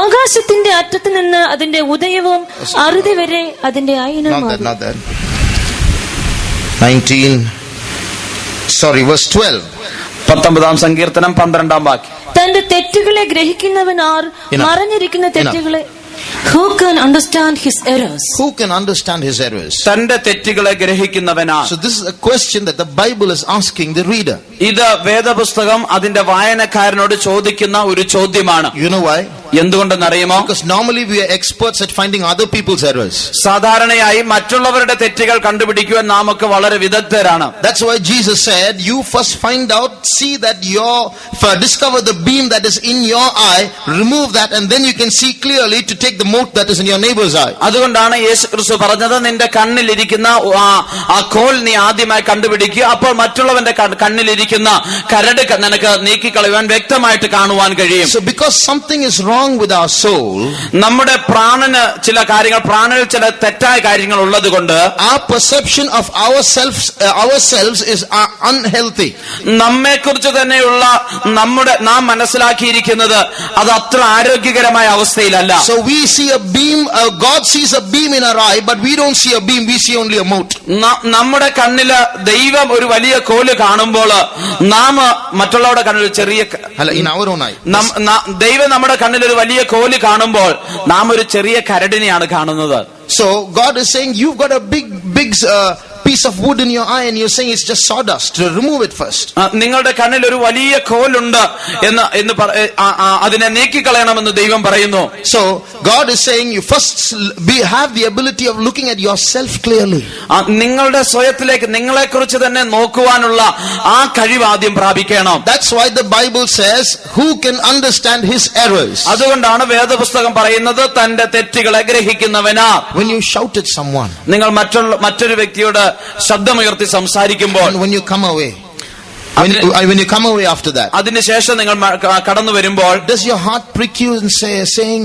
ആകാശത്തിന്റെ അറ്റത്ത് നിന്ന് അതിന്റെ ഉദയവും അറുതി വരെ അതിന്റെ അയനവും. Not that. 19 verse 12. 19 സങ്കീർത്തനം 12 വാക്യം. തന്റെ തെറ്റുകളെ ഗ്രഹിക്കുന്നവൻ ആർ? മറഞ്ഞിരിക്കുന്ന തെറ്റുകളെ Who can understand his errors? Who can understand his errors? തന്റെ തെറ്റുകളെ ഗ്രഹിക്കുന്നവനാ. So this is a question that the Bible is asking the reader. ഇത് വേദപുസ്തകം അതിന്റെ വായനക്കാരനോട് ചോദിക്കുന്ന ഒരു ചോദ്യമാണ്. You know why? എന്തുകൊണ്ടെന്നറിയുമോ? Because normally we are experts at finding other people's errors. സാധാരണയായി മറ്റുള്ളവരുടെ തെറ്റുകൾ കണ്ടുപിടിക്കുവാൻ നാമൊക്കെ വളരെ വിദഗ്ധരാണ്. That's why Jesus said, you first find out, see that discover the beam that is in your eye, remove that, and then you can see clearly to take the mote that is in your neighbor's eye. അതുകൊണ്ടാണ് യേശുക്രിസ്തു പറഞ്ഞത്, നിന്റെ കണ്ണിലിരിക്കുന്ന ആ കോൽ നീ ആദ്യമായി കണ്ടുപിടിക്കുക, അപ്പോൾ മറ്റുള്ളവന്റെ കണ്ണിലിരിക്കുന്ന കരട് നിനക്ക് നീക്കിക്കളയുവാൻ വ്യക്തമായിട്ട് കാണുവാൻ കഴിയും. So because something is wrong with our soul, നമ്മുടെ പ്രാണന് ചില കാര്യങ്ങൾ, പ്രാണനിൽ ചില തെറ്റായ കാര്യങ്ങൾ ഉള്ളത് കൊണ്ട് our perception of ourselves is unhealthy. നമ്മെക്കുറിച്ച് തന്നെയുള്ള നാം മനസ്സിലാക്കിയിരിക്കുന്നത് അത് അത്ര ആരോഗ്യകരമായ അവസ്ഥയിലല്ല. So we see a beam, God sees a beam in our eye, but we don't see a beam, we see only a mote. നമ്മുടെ കണ്ണില് ദൈവം ഒരു വലിയ കോല് കാണുമ്പോൾ നാം മറ്റുള്ളവരുടെ കണ്ണിൽ ചെറിയ, in our own eye, ദൈവം നമ്മുടെ കണ്ണിൽ ഒരു വലിയ കോല് കാണുമ്പോൾ നാം ഒരു ചെറിയ കരടിനെയാണ് കാണുന്നത്. So God is saying, you've got a big piece of wood in your eye and you're saying it's just sawdust. Remove it first. നിങ്ങളുടെ കണ്ണിൽ ഒരു വലിയ കോലുണ്ട് എന്ന് അതിനെ നീക്കിക്കളയണമെന്ന് ദൈവം പറയുന്നു. So God is saying you first have the ability of looking at yourself clearly. നിങ്ങളുടെ സ്വയത്തിലേക്ക് നിങ്ങളെക്കുറിച്ച് തന്നെ നോക്കുവാനുള്ള ആ കഴിവ് ആദ്യം പ്രാപിക്കണം. That's why the Bible says, who can understand his errors? അതുകൊണ്ടാണ് വേദപുസ്തകം പറയുന്നത്, തന്റെ തെറ്റുകളെ ഗ്രഹിക്കുന്നവനാ. When you shout at someone, നിങ്ങൾ മറ്റൊരു വ്യക്തിയോട് ശബ്ദമുയർത്തി സംസാരിക്കുമ്പോൾ, when you come away after that, അതിനുശേഷം നിങ്ങൾ കടന്നു വരുമ്പോൾ, does your heart prick you and saying,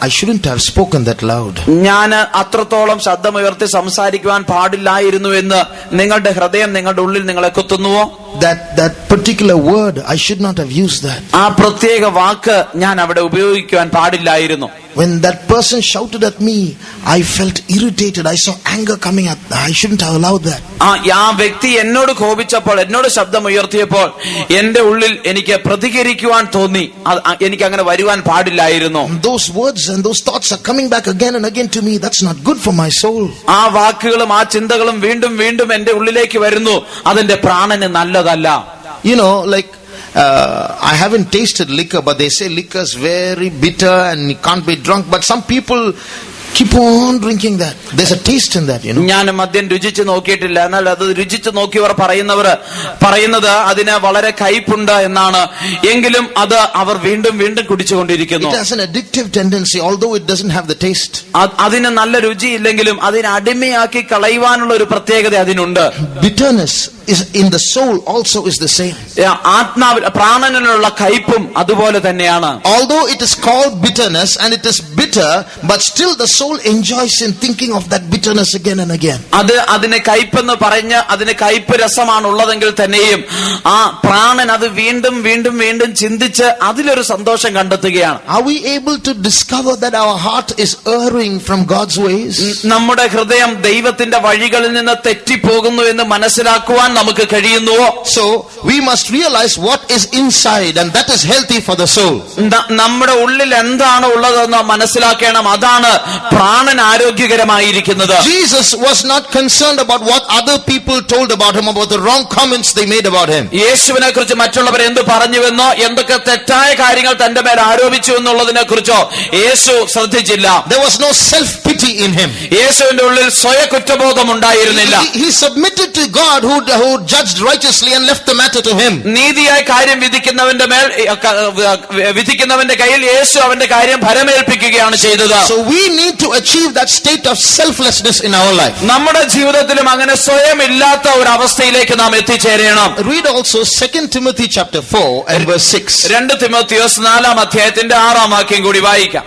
I shouldn't have spoken that loud? ഞാൻ അത്രത്തോളം ശബ്ദമുയർത്തി സംസാരിക്കുവാൻ പാടില്ലായിരുന്നു എന്ന് നിങ്ങളുടെ ഹൃദയം നിങ്ങളുടെ ഉള്ളിൽ നിങ്ങളെ കുത്തുന്നുവോ? That particular word, I should not have used that. ആ പ്രത്യേക വാക്ക് ഞാൻ അവിടെ ഉപയോഗിക്കുവാൻ പാടില്ലായിരുന്നു. When that person shouted at me, I felt irritated. I saw anger coming up. I shouldn't have allowed that. ആ വ്യക്തി എന്നോട് കോപിച്ചപ്പോൾ, എന്നോട് ശബ്ദം ഉയർത്തിയപ്പോൾ എന്റെ ഉള്ളിൽ എനിക്ക് പ്രതികരിക്കുവാൻ തോന്നി. എനിക്ക് അങ്ങനെ വരുവാൻ പാടില്ലായിരുന്നു. Those words and those thoughts are coming back again and again to me. That's not good for my soul. ആ വാക്കുകളും ആ ചിന്തകളും വീണ്ടും വീണ്ടും എന്റെ ഉള്ളിലേക്ക് വരുന്നു. അതെന്റെ പ്രാണന് നല്ലതല്ല. You know, like I haven't tasted liquor, but they say liquor is very bitter and you can't be drunk. But some people Keep on drinking that. There's a taste in that, ഞാൻ മദ്യം രുചിച്ച് നോക്കിയിട്ടില്ല, എന്നാൽ അത് രുചിച്ച് നോക്കിയവർ പറയുന്നത് അതിന് വളരെ കയ്പുണ്ട് എന്നാണ്. എങ്കിലും അത് അവർ വീണ്ടും വീണ്ടും കുടിച്ചുകൊണ്ടിരിക്കുന്നു. It has an addictive tendency, although it doesn't have the taste. അതിന് നല്ല രുചിയില്ലെങ്കിലും അതിനെ അടിമയാക്കി കളയുവാനുള്ള ഒരു പ്രത്യേകത അതിനുണ്ട്. Bitterness is in the soul also is the same. ആത്മാവിൽ പ്രാണനിലുള്ള കയ്പും അതുപോലെ തന്നെയാണ്. Although it is called bitterness and it is bitter, but still the soul enjoys in thinking of that bitterness again and again. അതിന് കയ്പെന്ന് പറഞ്ഞ് അതിന് കയ്പ് രസമാണ് ഉള്ളതെങ്കിൽ തന്നെയും ആ പ്രാണൻ അത് വീണ്ടും വീണ്ടും വീണ്ടും ചിന്തിച്ച് അതിലൊരു സന്തോഷം കണ്ടെത്തുകയാണ്. Are we able to discover that our heart is erring from God's ways? നമ്മുടെ ഹൃദയം ദൈവത്തിന്റെ വഴികളിൽ നിന്ന് തെറ്റിപ്പോകുന്നു എന്ന് മനസ്സിലാക്കുവാൻ നമുക്ക് കഴിയുന്നുവോ? So we must realize what is inside, and that is healthy for the soul. നമ്മുടെ ഉള്ളിൽ എന്താണ് ഉള്ളതെന്ന് മനസ്സിലാക്കണം. അതാണ് പ്രാണൻ ആരോഗ്യകരമായിരിക്കുന്നത്. Jesus was not concerned about what other people told about him, about the wrong comments they made about him. യേശുവിനെ കുറിച്ച് മറ്റുള്ളവർ എന്ത് പറഞ്ഞുവെന്നോ എന്തൊക്കെ തെറ്റായ കാര്യങ്ങൾ തന്റെ മേൽ ആരോപിച്ചു എന്നുള്ളതിനെ കുറിച്ചോ യേശു ശ്രദ്ധിച്ചില്ല. There was no self pity in him. യേശുവിന്റെ ഉള്ളിൽ സ്വയ കുറ്റബോധം ഉണ്ടായിരുന്നില്ല. He submitted to God who judged righteously and left the matter to him. നീതിയായ കാര്യം വിധിക്കുന്നവന്റെ കയ്യിൽ യേശു അവന്റെ കാര്യം ഭരമേൽപ്പിക്കുകയാണ് ചെയ്തത്. So we need to achieve that state of selflessness in our life. നമ്മുടെ ജീവിതത്തിലും അങ്ങനെ സ്വയം ഇല്ലാത്ത ഒരു അവസ്ഥയിലേക്ക് നാം എത്തിച്ചേരണം. Read also 2 Timothy chapter 4 and verse 6. 2 Timotheos 4-ാം അധ്യായത്തിന്റെ 6-ാം വാക്യം കൂടി വായിക്കാം.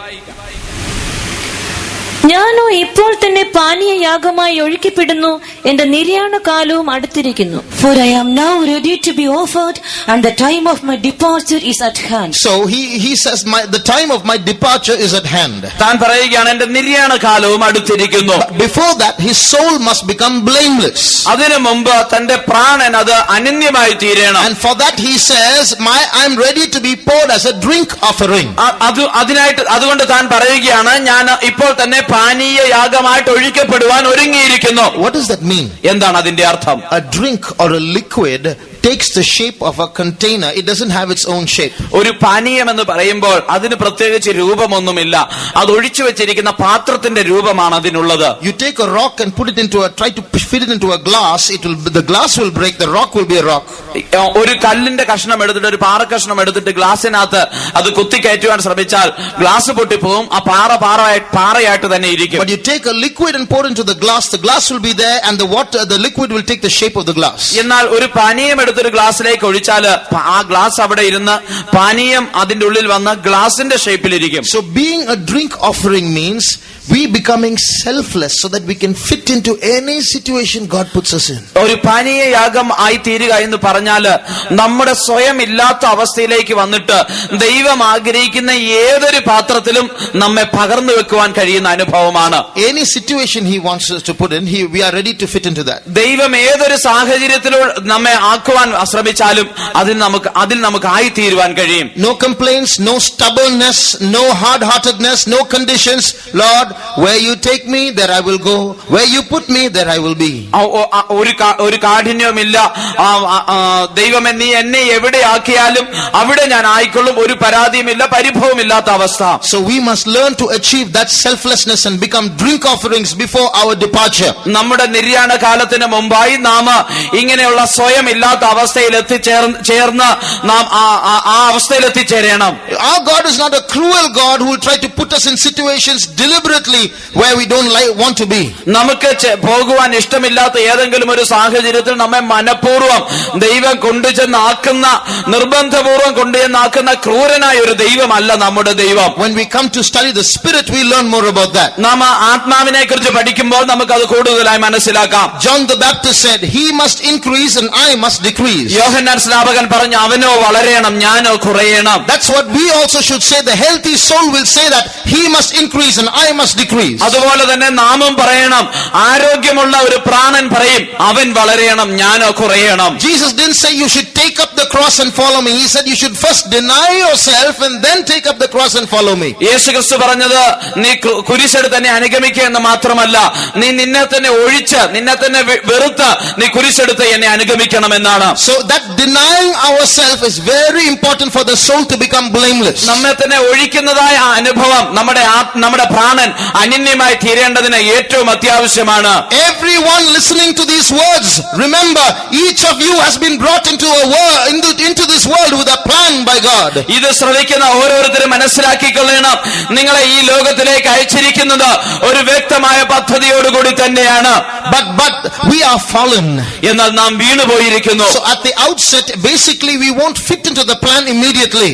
ഞാനോ ഇപ്പോൾ തന്നെ പാനീയയാഗമായി ഒഴുക്കിപ്പെടുന്നു, എന്റെ നിര്യാണ കാലവും അടുത്തിരിക്കുന്നു. For I am now ready to be offered, and the time of my departure is at hand. So he says the time of my departure is at hand. താൻ പറയുകയാണ് എന്റെ നിര്യാണ കാലവും അടുത്തിരിക്കുന്നു. Before that his soul must become blameless. അതിനു മുമ്പ് തന്റെ പ്രാണൻ അത് അനന്യമായി തീരണം. And for that he says I am ready to be poured as a drink offering. അതുകൊണ്ട് താൻ പറയുകയാണ് ഞാൻ ഇപ്പോൾ തന്നെ പാനീയ യാഗമായിട്ട് ഒഴിക്കപ്പെടുവാൻ ഒരുങ്ങിയിരിക്കുന്നു. What does that mean? എന്താണ് അതിന്റെ അർത്ഥം? A drink or a liquid takes the shape of a container. It doesn't have its own shape. ഒരു പാനീയം എന്ന് പറയുമ്പോൾ അതിന് പ്രത്യേകിച്ച് രൂപമൊന്നുമില്ല. അത് ഒഴിച്ചു വെച്ചിരിക്കുന്ന പാത്രത്തിന്റെ രൂപമാണ് അതിനുള്ളത്. You take a rock and try to fit it into a glass. The glass will break. The rock will be a rock. ഒരു കല്ലിന്റെ കഷ്ണം എടുത്തിട്ട് ഒരു പാറ കഷ്ണം എടുത്തിട്ട് ഗ്ലാസിനകത്ത് അത് കുത്തിക്കയറ്റുവാൻ ശ്രമിച്ചാൽ ഗ്ലാസ് പൊട്ടിപ്പോവും. ആ പാറയായിട്ട് തന്നെ ഇരിക്കും. But you take a liquid and pour into the glass will be there, and the liquid will take the shape of the glass. എന്നാൽ ഒരു പാനീയം എടുത്തൊരു ഗ്ലാസ്സിലേക്ക് ഒഴിച്ചാൽ ആ ഗ്ലാസ് അവിടെ ഇരുന്ന് പാനീയം അതിന്റെ ഉള്ളിൽ വന്ന് ഗ്ലാസിന്റെ ഷേപ്പിലിരിക്കും. So being a drink offering means we becoming selfless so that we can fit into any situation God puts us in. ഒരു പാനീയ യാഗം ആയി തീരുക എന്ന് പറഞ്ഞാൽ നമ്മുടെ സ്വയം ഇല്ലാത്ത അവസ്ഥയിലേക്ക് വന്നിട്ട് ദൈവം ആഗ്രഹിക്കുന്ന ഏതൊരു പാത്രത്തിലും നമ്മെ പകർന്നു വെക്കുവാൻ കഴിയുന്ന അനുഭവമാണ്. Any situation he wants us to put in, we are ready to fit into that. ദൈവം ഏതൊരു സാഹചര്യത്തിലൂടെ നമ്മെ ആക്കുവാൻ ശ്രമിച്ചാലും അതിൽ നമുക്ക് ആയി തീരുവാൻ കഴിയും. No complaints, no stubbornness, no hard-heartedness, no conditions. Lord, where you take me, there I will go. Where you put me, there I will be. ഒരു കാഠിന്യവുമില്ല. ദൈവമേ നീ എന്നെ എവിടെ ആക്കിയാലും അവിടെ ഞാൻ ആയിക്കൊള്ളും. ഒരു പരാതിയുമില്ല, പരിഭവമില്ലാത്ത അവസ്ഥ. So we must learn to achieve that selflessness and become drink offerings before our departure. നമ്മുടെ നിര്യാണ കാലത്തിന് മുമ്പായി നാം ഇങ്ങനെയുള്ള സ്വയം ഇല്ലാത്ത അവസ്ഥയിൽ എത്തിച്ചേർന്ന് നാം ആ അവസ്ഥയിൽ എത്തിച്ചേരണം. Our God is not a cruel God who will try to put us in situations deliberately where we don't want to be. നമുക്ക് പോകുവാൻ ഇഷ്ടമില്ലാത്ത ഏതെങ്കിലും ഒരു സാഹചര്യത്തിൽ നമ്മെ മനഃപൂർവ്വം ദൈവം കൊണ്ടുചെന്നാക്കുന്ന നിർബന്ധപൂർവ്വം കൊണ്ടുചെന്നാക്കുന്ന ക്രൂരനായ ഒരു ദൈവമല്ല നമ്മുടെ ദൈവം. When we come to study the Spirit, we learn more about that. നാം ആത്മാവിനെ കുറിച്ച് പഠിക്കുമ്പോൾ നമുക്ക് അത് കൂടുതലായി മനസ്സിലാക്കാം. John the Baptist said, he must increase and I must decrease. യോഹന്നാൻ സ്നാപകൻ പറഞ്ഞു അവനോ വളരണം ഞാനോ കുറയണം. That's what we also should say. The healthy soul will say that he must increase and I must decrease. അതുപോലെ തന്നെ നാമും പറയണം. ആരോഗ്യമുള്ള ഒരു പ്രാണൻ പറയും അവൻ വളരണം ഞാനോ കുറയണം. Jesus didn't say you should take up the cross and follow me. He said you should first deny yourself and then take up the cross and follow me. യേശുക്രിസ്തു പറഞ്ഞത് നീ കുരിശെടുത്ത് എന്നെ അനുഗമിക്കുക എന്ന് മാത്രമല്ല, നീ നിന്നെ തന്നെ ഒഴിച്ച് നിന്നെ തന്നെ വെറുത്ത് നീ കുരിശെടുത്ത് എന്നെ അനുഗമിക്കണമെന്നാണ്. So that denying ourselves is very important for the soul to become blameless. നമ്മെ തന്നെ ഒഴിക്കുന്നതായ അനുഭവം നമ്മുടെ പ്രാണൻ അനന്യമായി തീരേണ്ടതിന് ഏറ്റവും അത്യാവശ്യമാണ്. Everyone listening to these words, remember, each of you has been brought into this world with a plan by God. ഇത് ശ്രദ്ധിക്കുന്ന ഓരോരുത്തരും മനസ്സിലാക്കിക്കൊള്ളണം, നിങ്ങളെ ഈ ലോകത്തിലേക്ക് അയച്ചിരിക്കുന്നത് ഒരു വ്യക്തമായ പദ്ധതിയോടുകൂടി തന്നെയാണ്. But we are fallen. എന്നാൽ നാം വീണുപോയിരിക്കുന്നു. So at the outset, basically we won't fit into the plan immediately.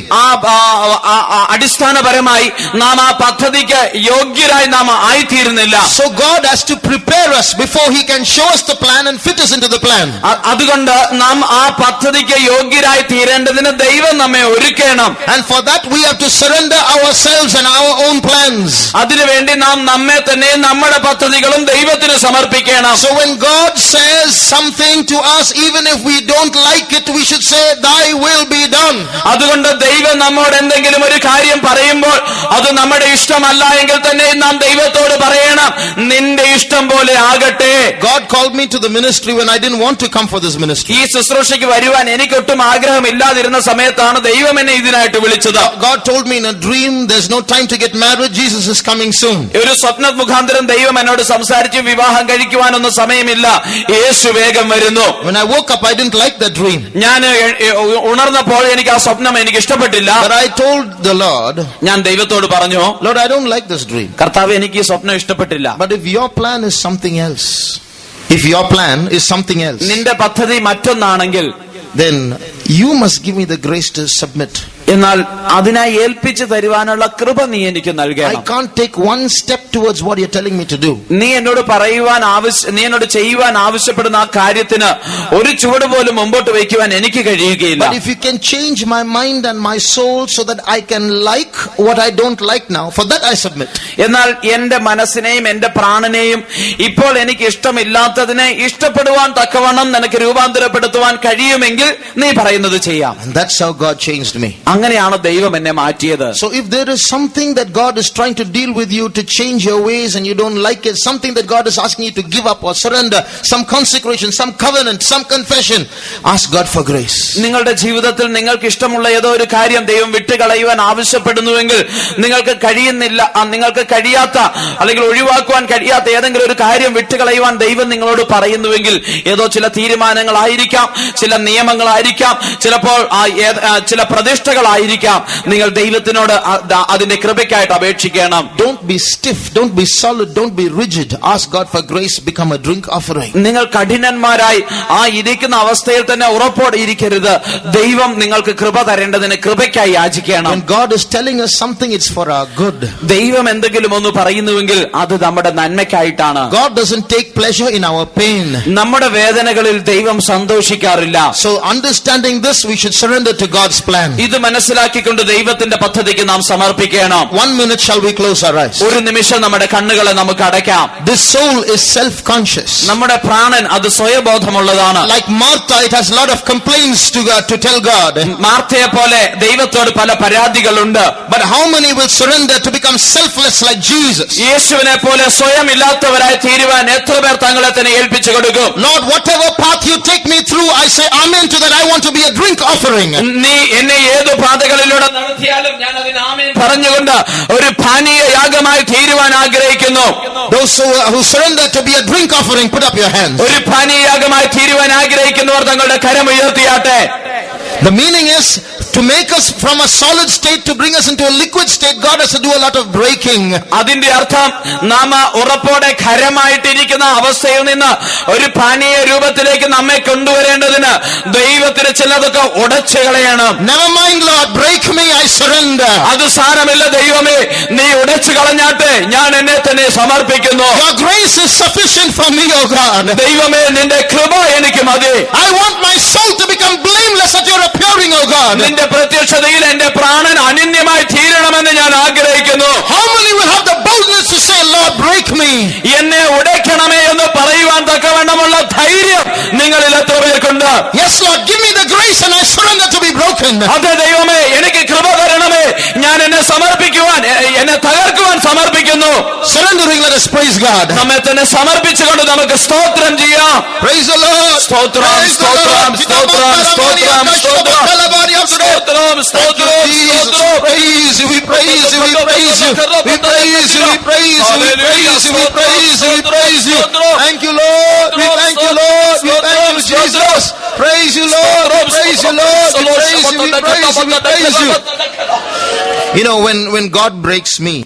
അടിസ്ഥാനപരമായി നാം ആ പദ്ധതിക്ക് യോഗ്യരായി നാം ആയിത്തീരുന്നില്ല. So God has to prepare us before he can show us the plan and fit us into the plan. അതുകൊണ്ട് നാം ആ പദ്ധതിക്ക് യോഗ്യരായി തീരേണ്ടതിന് ദൈവം നമ്മെ ഒരുക്കണം. And for that we have to surrender ourselves and our own plans. അതിനുവേണ്ടി നാം നമ്മെ തന്നെ നമ്മുടെ പദ്ധതികളും ദൈവത്തിന് സമർപ്പിക്കണം. So when God says something to us, even if we don't like it, we should say, thy will be done. അതുകൊണ്ട് ദൈവം നമ്മോട് എന്തെങ്കിലും ഒരു കാര്യം പറയുമ്പോൾ അത് നമ്മുടെ ഇഷ്ടമല്ല എങ്കിൽ തന്നെ നാം ദൈവത്തോട് പറയണം, നിന്റെ ഇഷ്ടം പോലെ ആകട്ടെ. God called me to the ministry when I didn't want to come for this ministry. ഈ ശുശ്രൂഷയ്ക്ക് വരുവാൻ എനിക്കൊട്ടും ആഗ്രഹമില്ലാതിരുന്ന സമയത്താണ് ദൈവം എന്നെ ഇതിനായിട്ട് വിളിച്ചത്. God told me in a dream, there's no time to get married, Jesus is coming soon. ഒരു സ്വപ്ന മുഖാന്തരം ദൈവം എന്നോട് സംസാരിച്ച് വിവാഹം കഴിക്കുവാനൊന്നും സമയമില്ല, യേശു വേഗം വരുന്നു. When I woke up, I didn't like that dream. ഞാൻ ഉണർന്നപ്പോൾ എനിക്ക് ആ സ്വപ്നം എനിക്ക് ഇഷ്ടപ്പെട്ടില്ല. But I told the Lord, ഞാൻ ദൈവത്തോട് പറഞ്ഞു, Lord, I don't like this dream. കർത്താവേ, എനിക്ക് ഈ സ്വപ്നം ഇഷ്ടപ്പെട്ടില്ല. But if your plan is something else, നിന്റെ പദ്ധതി മറ്റൊന്നാണെങ്കിൽ, then you must give me the grace to submit. എന്നാൽ അതിനായി ഏൽപ്പിച്ചു തരുവാനുള്ള കൃപ നീ എനിക്ക് നൽകണം. I can't take one step towards what you're telling me to do. നീ എന്നോട് ചെയ്യുവാൻ ആവശ്യപ്പെടുന്ന ആ കാര്യത്തിന് ഒരു ചുവട് പോലും മുമ്പോട്ട് വയ്ക്കുവാൻ എനിക്ക് കഴിയുകയില്ല. But if you can change my mind and my soul so that I can like what I don't like now, for that I submit. എന്നാൽ എന്റെ മനസ്സിനെയും എന്റെ പ്രാണനെയും ഇപ്പോൾ എനിക്ക് ഇഷ്ടമില്ലാത്തതിനെ ഇഷ്ടപ്പെടുവാൻ തക്കവണ്ണം നിനക്ക് രൂപാന്തരപ്പെടുത്തുവാൻ കഴിയുമെങ്കിൽ നീ പറയുന്നത് ചെയ്യാം. And that's how God changed me. അങ്ങനെയാണ് ദൈവം എന്നെ മാറ്റിയത്. So if there is something that God is trying to deal with you to change your ways and you don't like it, something that God is asking you to give up or surrender, some consecration, some covenant, some confession, ask God for grace. നിങ്ങളുടെ ജീവിതത്തിൽ നിങ്ങൾക്ക് ഇഷ്ടമുള്ള ഏതോ ഒരു കാര്യം ദൈവം വിട്ടുകളയുവാൻ ആവശ്യപ്പെടുന്നുവെങ്കിൽ, നിങ്ങൾക്ക് കഴിയാത്ത അല്ലെങ്കിൽ ഒഴിവാക്കുവാൻ കഴിയാത്ത ഏതെങ്കിലും ഒരു കാര്യം വിട്ടുകളയുവാൻ ദൈവം നിങ്ങളോട് പറയുന്നുവെങ്കിൽ, ഏതോ ചില തീരുമാനങ്ങളായിരിക്കാം, ചില നിയമങ്ങളായിരിക്കാം, ചിലപ്പോൾ ചില പ്രതിഷ്ഠകളായിരിക്കാം, നിങ്ങൾ ദൈവത്തിനോട് അതിന്റെ കൃപയ്ക്കായിട്ട് അപേക്ഷിക്കണം. Don't be stiff, don't be solid, don't be rigid. Ask God for grace, become a drink offering. നിങ്ങൾ കഠിനന്മാരായി ആ ഇരിക്കുന്ന അവസ്ഥയിൽ തന്നെ ഉറപ്പോടെ ഇരിക്കരുത്. ദൈവം നിങ്ങൾക്ക് കൃപ തരേണ്ടതിന് കൃപയ്ക്കായി യാചിക്കണം. When God is telling us something, it's for our good. ദൈവം എന്തെങ്കിലും ഒന്ന് പറയുന്നുവെങ്കിൽ അത് നമ്മുടെ നന്മയ്ക്കായിട്ടാണ്. God doesn't take pleasure in our pain. നമ്മുടെ വേദനകളിൽ ദൈവം സന്തോഷിക്കാറില്ല. So understanding this, we should surrender to God's plan. ഇത് മനസ്സിലാക്കിക്കൊണ്ട് ദൈവത്തിന്റെ പദ്ധതിക്ക് നാം സമർപ്പിക്കണം. 1 minute shall we close our eyes. ഒരു നിമിഷം നമ്മുടെ കണ്ണുകളെ നമുക്ക് അടയ്ക്കാം. This soul is self-conscious. നമ്മുടെ പ്രാണൻ അത് സ്വയബോധമുള്ളതാണ്. Like Martha, it has a lot of complaints to tell God. മാർത്തയെ പോലെ ദൈവത്തോട് പല പരാതികളുണ്ട്. But how many will surrender to become selfless like Jesus? യേശുവിനെ പോലെ സ്വയം ഇല്ലാത്തവരായി തീരുവാൻ എത്ര പേർ തങ്ങളെ തന്നെ ഏൽപ്പിച്ചു കൊടുക്കും? Lord, whatever path you take me through, I say amen to that. I want to be a drink offering. നീ എന്നെ ഏത് പാതകളിലൂടെ നടത്തിയാലും ഞാൻ അതിന് ആമേൻ പറഞ്ഞുകൊണ്ട് ഒരു പാനീയ യാഗമായി തീരുവാൻ ആഗ്രഹിക്കുന്നു. Those who surrender to be a drink offering, put up your hands. ഒരു പാനീയ യാഗമായി തീരുവാൻ ആഗ്രഹിക്കുന്നവർ തങ്ങളുടെ കരം ഉയർത്തിയാട്ടെ. The meaning is to make us from a solid state to bring us into a liquid state. God has to do a lot of breaking. അതിന്റെ അർത്ഥം നാം ഉറപ്പോടെ ഖരമായിട്ടിരിക്കുന്ന അവസ്ഥയിൽ നിന്ന് ഒരു പാനീയ രൂപത്തിലേക്ക് നമ്മെ കൊണ്ടുവരേണ്ടതിന് ദൈവത്തിന് ചിലതൊക്കെ ഉടച്ചു കളയണം. Never mind, Lord, break me, I surrender. അത് സാരമില്ല ദൈവമേ, നീ ഉടച്ചു കളഞ്ഞാട്ടെ, ഞാൻ എന്നെ തന്നെ സമർപ്പിക്കുന്നു. Your grace is sufficient for me, oh God. ദൈവമേ, നിന്റെ കൃപ എനിക്ക് മതി. I want my soul to become blameless at your appearing, oh God. നിന്റെ പ്രത്യക്ഷതയിൽ എന്റെ പ്രാണൻ അനന്യമായി തീരണമെന്ന് ഞാൻ ആഗ്രഹിക്കുന്നു. How many will have the boldness to say, Lord, break me? എന്നെ ഉടയ്ക്കണമേ എന്ന് പറയുവാൻ തക്കവണ്ണമുള്ള ധൈര്യം നിങ്ങളിൽ എത്ര പേർക്കുണ്ട്? Yes, Lord, give me the grace and I surrender to be broken. അതെ ദൈവമേ, എനിക്ക് കൃപ തരണമേ, ഞാൻ എന്നെ സമർപ്പിക്കുവാൻ, എന്നെ തകർക്കുവാൻ സമർപ്പിക്കുന്നു. Surrendering, let us praise God. നമ്മെ തന്നെ സമർപ്പിച്ചുകൊണ്ട് നമുക്ക് സ്തോത്രം ചെയ്യാം. Praise the Lord. സ്തോത്രം, സ്തോത്രം, സ്തോത്രം, സ്തോത്രം, സ്തോത്രം, സ്തോത്രം, സ്തോത്രം, സ്തോത്രം. Praise praise you, we praise you, we praise you, we praise you, we praise you, we praise you, we praise you, we praise you. Thank you, Lord. We thank you, Lord. We thank you, Jesus. Praise you, Lord. We praise you, Lord. We praise you, we praise you, we praise you. You know, when God breaks me,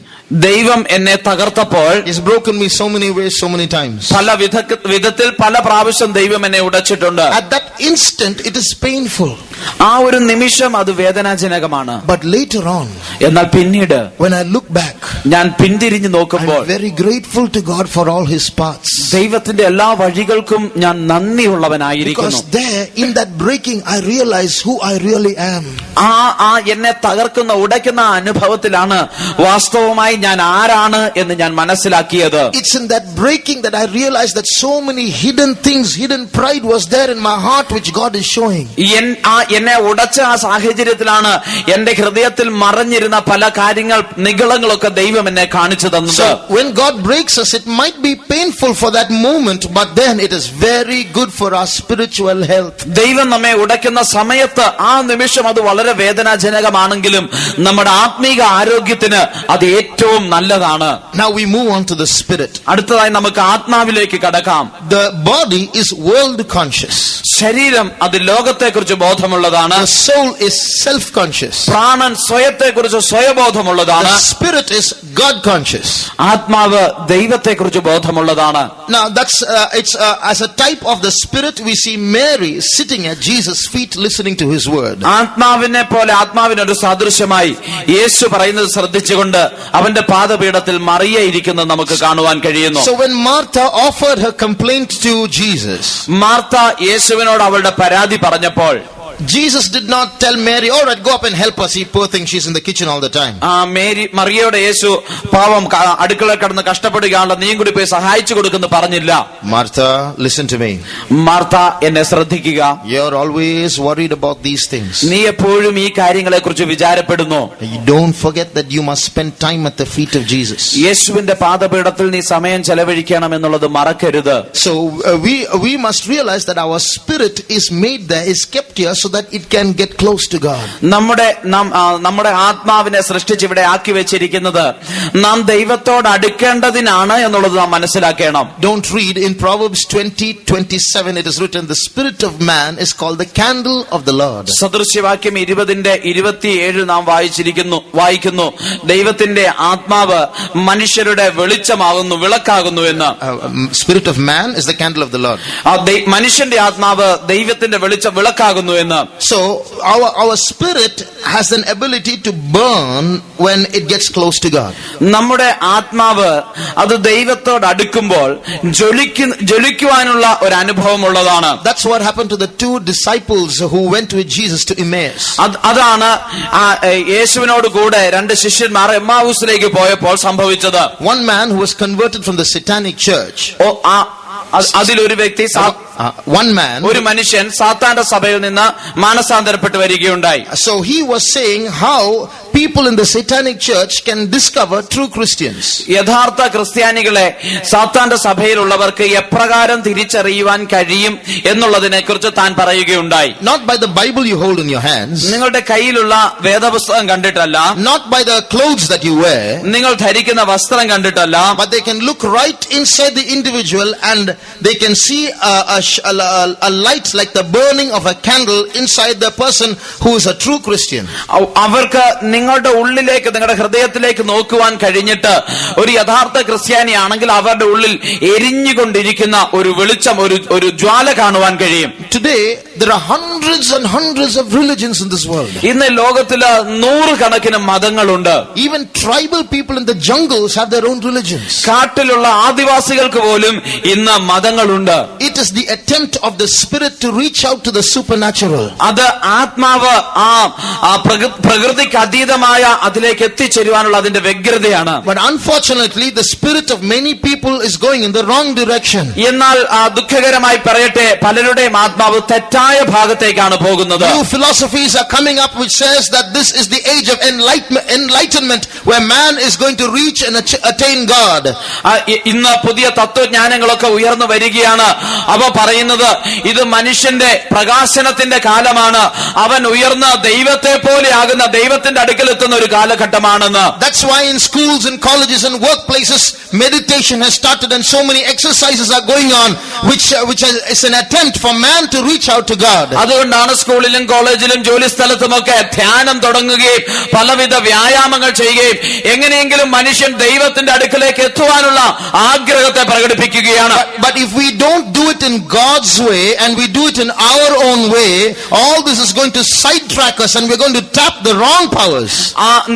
ദൈവം എന്നെ തകർത്തപ്പോൾ He's broken me so many ways, so many times. പല വിധത്തിൽ പല പ്രാവശ്യം ദൈവം എന്നെ ഉടച്ചിട്ടുണ്ട്. At that instant, it is painful. ആ ഒരു നിമിഷം അത് വേദനാജനകമാണ്. But later on, എന്നാൽ പിന്നീട് when I look back, ഞാൻ പിന്തിരിഞ്ഞു നോക്കുമ്പോൾ I'm very grateful to God for all His paths. ദൈവത്തിന്റെ എല്ലാ വഴികൾക്കും ഞാൻ നന്ദിയുള്ളവനായിരിക്കുന്നു. Because there, in that breaking, I realize who I really am. ആ എന്നെ തകർക്കുന്ന ഉടയ്ക്കുന്ന അനുഭവത്തിലാണ് വാസ്തവമായി ഞാൻ ആരാണ് എന്ന് ഞാൻ മനസ്സിലാക്കിയത്. It's in that breaking that I realized that so many hidden things, hidden pride was there in my heart which God is showing. എന്നെ ഉടച്ച ആ സാഹചര്യത്തിലാണ് എന്റെ ഹൃദയത്തിൽ മറഞ്ഞിരുന്ന പല കാര്യങ്ങൾ നിഗളങ്ങളൊക്കെ ദൈവം എന്നെ കാണിച്ചു തന്നത്. So when God breaks us, it might be painful for that moment, but then it is very good for our spiritual health. ദൈവം നമ്മെ ഉടയ്ക്കുന്ന സമയത്ത് ആ നിമിഷം അത് വളരെ വേദനാജനകമാണെങ്കിലും നമ്മുടെ ആത്മീക ആരോഗ്യത്തിന് അത് ഏറ്റവും നല്ലതാണ്. Now we move on to the spirit. അടുത്തതായി നമുക്ക് ആത്മാവിലേക്ക് കടക്കാം. The body is world conscious. ശരീരം അത് ലോകത്തെക്കുറിച്ച് ബോധമുള്ളതാണ്. The soul is self conscious. പ്രാണൻ സ്വയത്തെക്കുറിച്ച് സ്വയബോധമുള്ളതാണ്. The spirit is God conscious. ആത്മാവ് ദൈവത്തെക്കുറിച്ച് ബോധമുള്ളതാണ്. Now that's it's as a type of the spirit we see Mary sitting at Jesus' feet listening to His word. ആത്മാവിനെ പോലെ ആത്മാവിനൊരു സാദൃശ്യമായി യേശു പറയുന്നത് ശ്രദ്ധിച്ചുകൊണ്ട് അവന്റെ പാദപീഠത്തിൽ മറിയ ഇരിക്കുന്നത് നമുക്ക് കാണുവാൻ കഴിയുന്നു. So when Martha offered her complaint to Jesus, Martha യേശുവിനോട് അവളുടെ പരാതി പറഞ്ഞപ്പോൾ Jesus did not tell Mary, all right, go up and help us. She poor thing, she's in the kitchen all the time. മറിയയോട് യേശു പാവം അടുക്കളയിൽ കിടന്ന് കഷ്ടപ്പെടുകയാണല്ലോ, നീയും കൂടി പോയി സഹായിച്ചു കൊടുക്കുന്നു പറഞ്ഞില്ല. Martha, listen to me. Martha എന്നെ ശ്രദ്ധിക്കുക. You're always worried about these things. നീ എപ്പോഴും ഈ കാര്യങ്ങളെ കുറിച്ച് വിചാരപ്പെടുന്നു. You don't forget that you must spend time at the feet of Jesus. യേശുവിന്റെ പാദപീഠത്തിൽ നീ സമയം ചെലവഴിക്കണം എന്നുള്ളത് മറക്കരുത്. So we must realize that our spirit is made there, is kept here so that it can get close to God. നമ്മുടെ ആത്മാവിനെ സൃഷ്ടിച്ച് ഇവിടെ ആക്കി വെച്ചിരിക്കുന്നത് നാം ദൈവത്തോട് അടുക്കേണ്ടതിനാണ് എന്നുള്ളത് നാം മനസ്സിലാക്കണം. Don't read in Proverbs 20:27 it is written, the spirit of man is called the candle of the Lord. സദൃശ്യവാക്യം 20:27 നാം വായിക്കുന്നു ദൈവത്തിന്റെ ആത്മാവ് മനുഷ്യരുടെ വെളിച്ചമാകുന്നു, വിളക്കാകുന്നു എന്ന്. Spirit of man is the candle of the Lord. മനുഷ്യന്റെ ആത്മാവ് ദൈവത്തിന്റെ വിളക്കാകുന്നു എന്ന്. So our spirit has an ability to burn when it gets close to God. നമ്മുടെ ആത്മാവ് അത് ദൈവത്തോട് അടുക്കുമ്പോൾ ജ്വലിക്കുവാനുള്ള ഒരു അനുഭവം ഉള്ളതാണ്. That's what happened to the two disciples who went with Jesus to Emmaus. അതാണ് യേശുവിനോട് കൂടെ രണ്ട് ശിഷ്യന്മാർ എമ്മാവൂസിലേക്ക് പോയപ്പോൾ സംഭവിച്ചത്. One man who was converted from the satanic church. അതിലൊരു വ്യക്തി ഒരു മനുഷ്യൻ സാത്താന്റെ സഭയിൽ നിന്ന് മാനസാന്തരപ്പെട്ട് വരികയുണ്ടായി. So he was saying how people in the satanic church can discover true Christians. യഥാർത്ഥ ക്രിസ്ത്യാനികളെ സാത്താന്റെ സഭയിലുള്ളവർക്ക് എപ്രകാരം തിരിച്ചറിയുവാൻ കഴിയും എന്നുള്ളതിനെ കുറിച്ച് താൻ പറയുകയുണ്ടായി. Not by the Bible you hold in your hands. നിങ്ങളുടെ കയ്യിലുള്ള വേദപുസ്തകം കണ്ടിട്ടല്ല. Not by the clothes that you wear. നിങ്ങൾ ധരിക്കുന്ന വസ്ത്രം കണ്ടിട്ടല്ല. But they can look right inside the individual and they can see a light like the burning of a candle inside the person who is a true Christian. അവർക്ക് നിങ്ങളുടെ ഉള്ളിലേക്ക്, നിങ്ങളുടെ ഹൃദയത്തിലേക്ക് നോക്കുവാൻ കഴിഞ്ഞിട്ട് ഒരു യഥാർത്ഥ ക്രിസ്ത്യാനിയാണെങ്കിൽ അവരുടെ ഉള്ളിൽ എരിഞ്ഞുകൊണ്ടിരിക്കുന്ന ഒരു വെളിച്ചം, ഒരു ജ്വാല കാണുവാൻ കഴിയും. Today there are hundreds and hundreds of religions in this world. ഇന്ന് ലോകത്തില് 100 കണക്കിന് മതങ്ങളുണ്ട്. Even tribal people in the jungles have their own religions. കാട്ടിലുള്ള ആദിവാസികൾക്ക് പോലും ഇന്ന് മതങ്ങളുണ്ട്. It is the attempt of the spirit to reach out to the supernatural. അത് ആത്മാവ് പ്രകൃതിക്ക് അതീതമായ അതിലേക്ക് എത്തിച്ചേരുവാനുള്ള അതിന്റെ വ്യഗ്രതയാണ്. But unfortunately the spirit of many people is going in the wrong direction. എന്നാൽ ദുഃഖകരമായി പറയട്ടെ, പലരുടെയും ആത്മാവ് തെറ്റായ തെറ്റായ ഭാഗത്തേക്കാണ് പോകുന്നത്. New philosophies are coming up which says that this is the age of enlightenment where man is going to reach and attain God. ഇന്ന് പുതിയ തത്വജ്ഞാനങ്ങളൊക്കെ ഉയർന്നു വരികയാണ്. അവ പറയുന്നത് ഇത് മനുഷ്യന്റെ പ്രകാശനത്തിന്റെ കാലമാണ്. അവൻ ഉയർന്ന ദൈവത്തെ പോലെയാകുന്ന ദൈവത്തിന്റെ അടുക്കൽ എത്തുന്ന ഒരു കാലഘട്ടമാണെന്ന്. That's why in schools and colleges and workplaces meditation has started and so many exercises are going on which is an attempt for man to reach out to God. അതുകൊണ്ടാണ് സ്കൂളിലും കോളേജിലും ജോലി സ്ഥലത്തുമൊക്കെ ധ്യാനം തുടങ്ങുകയും പലവിധ വ്യായാമങ്ങൾ ചെയ്യുകയും എങ്ങനെയെങ്കിലും മനുഷ്യൻ ദൈവത്തിന്റെ അടുക്കലേക്ക് എത്തുവാനുള്ള ആഗ്രഹത്തെ പ്രകടിപ്പിക്കുകയാണ്. But if we don't do it in God's way and we do it in our own way, all this is going to sidetrack us and we're going to tap the wrong powers.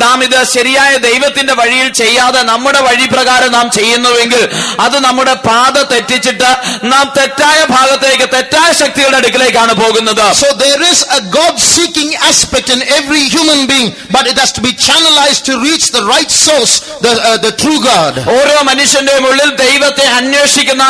നാം ഇത് ശരിയായ ദൈവത്തിന്റെ വഴിയിൽ ചെയ്യാതെ നമ്മുടെ വഴി പ്രകാരം നാം ചെയ്യുന്നുവെങ്കിൽ അത് നമ്മുടെ പാത തെറ്റിച്ചിട്ട് നാം തെറ്റായ ഭാഗത്തേക്ക് തെറ്റായ ശക്തികളുടെ അടുക്കിലേക്കാണ് പോകുന്നത്. So there is a God-seeking aspect in every human being, but it has to be channelized to reach the right source, the true God. ഓരോ മനുഷ്യന്റെയും ഉള്ളിൽ ദൈവത്തെ അന്വേഷിക്കുന്ന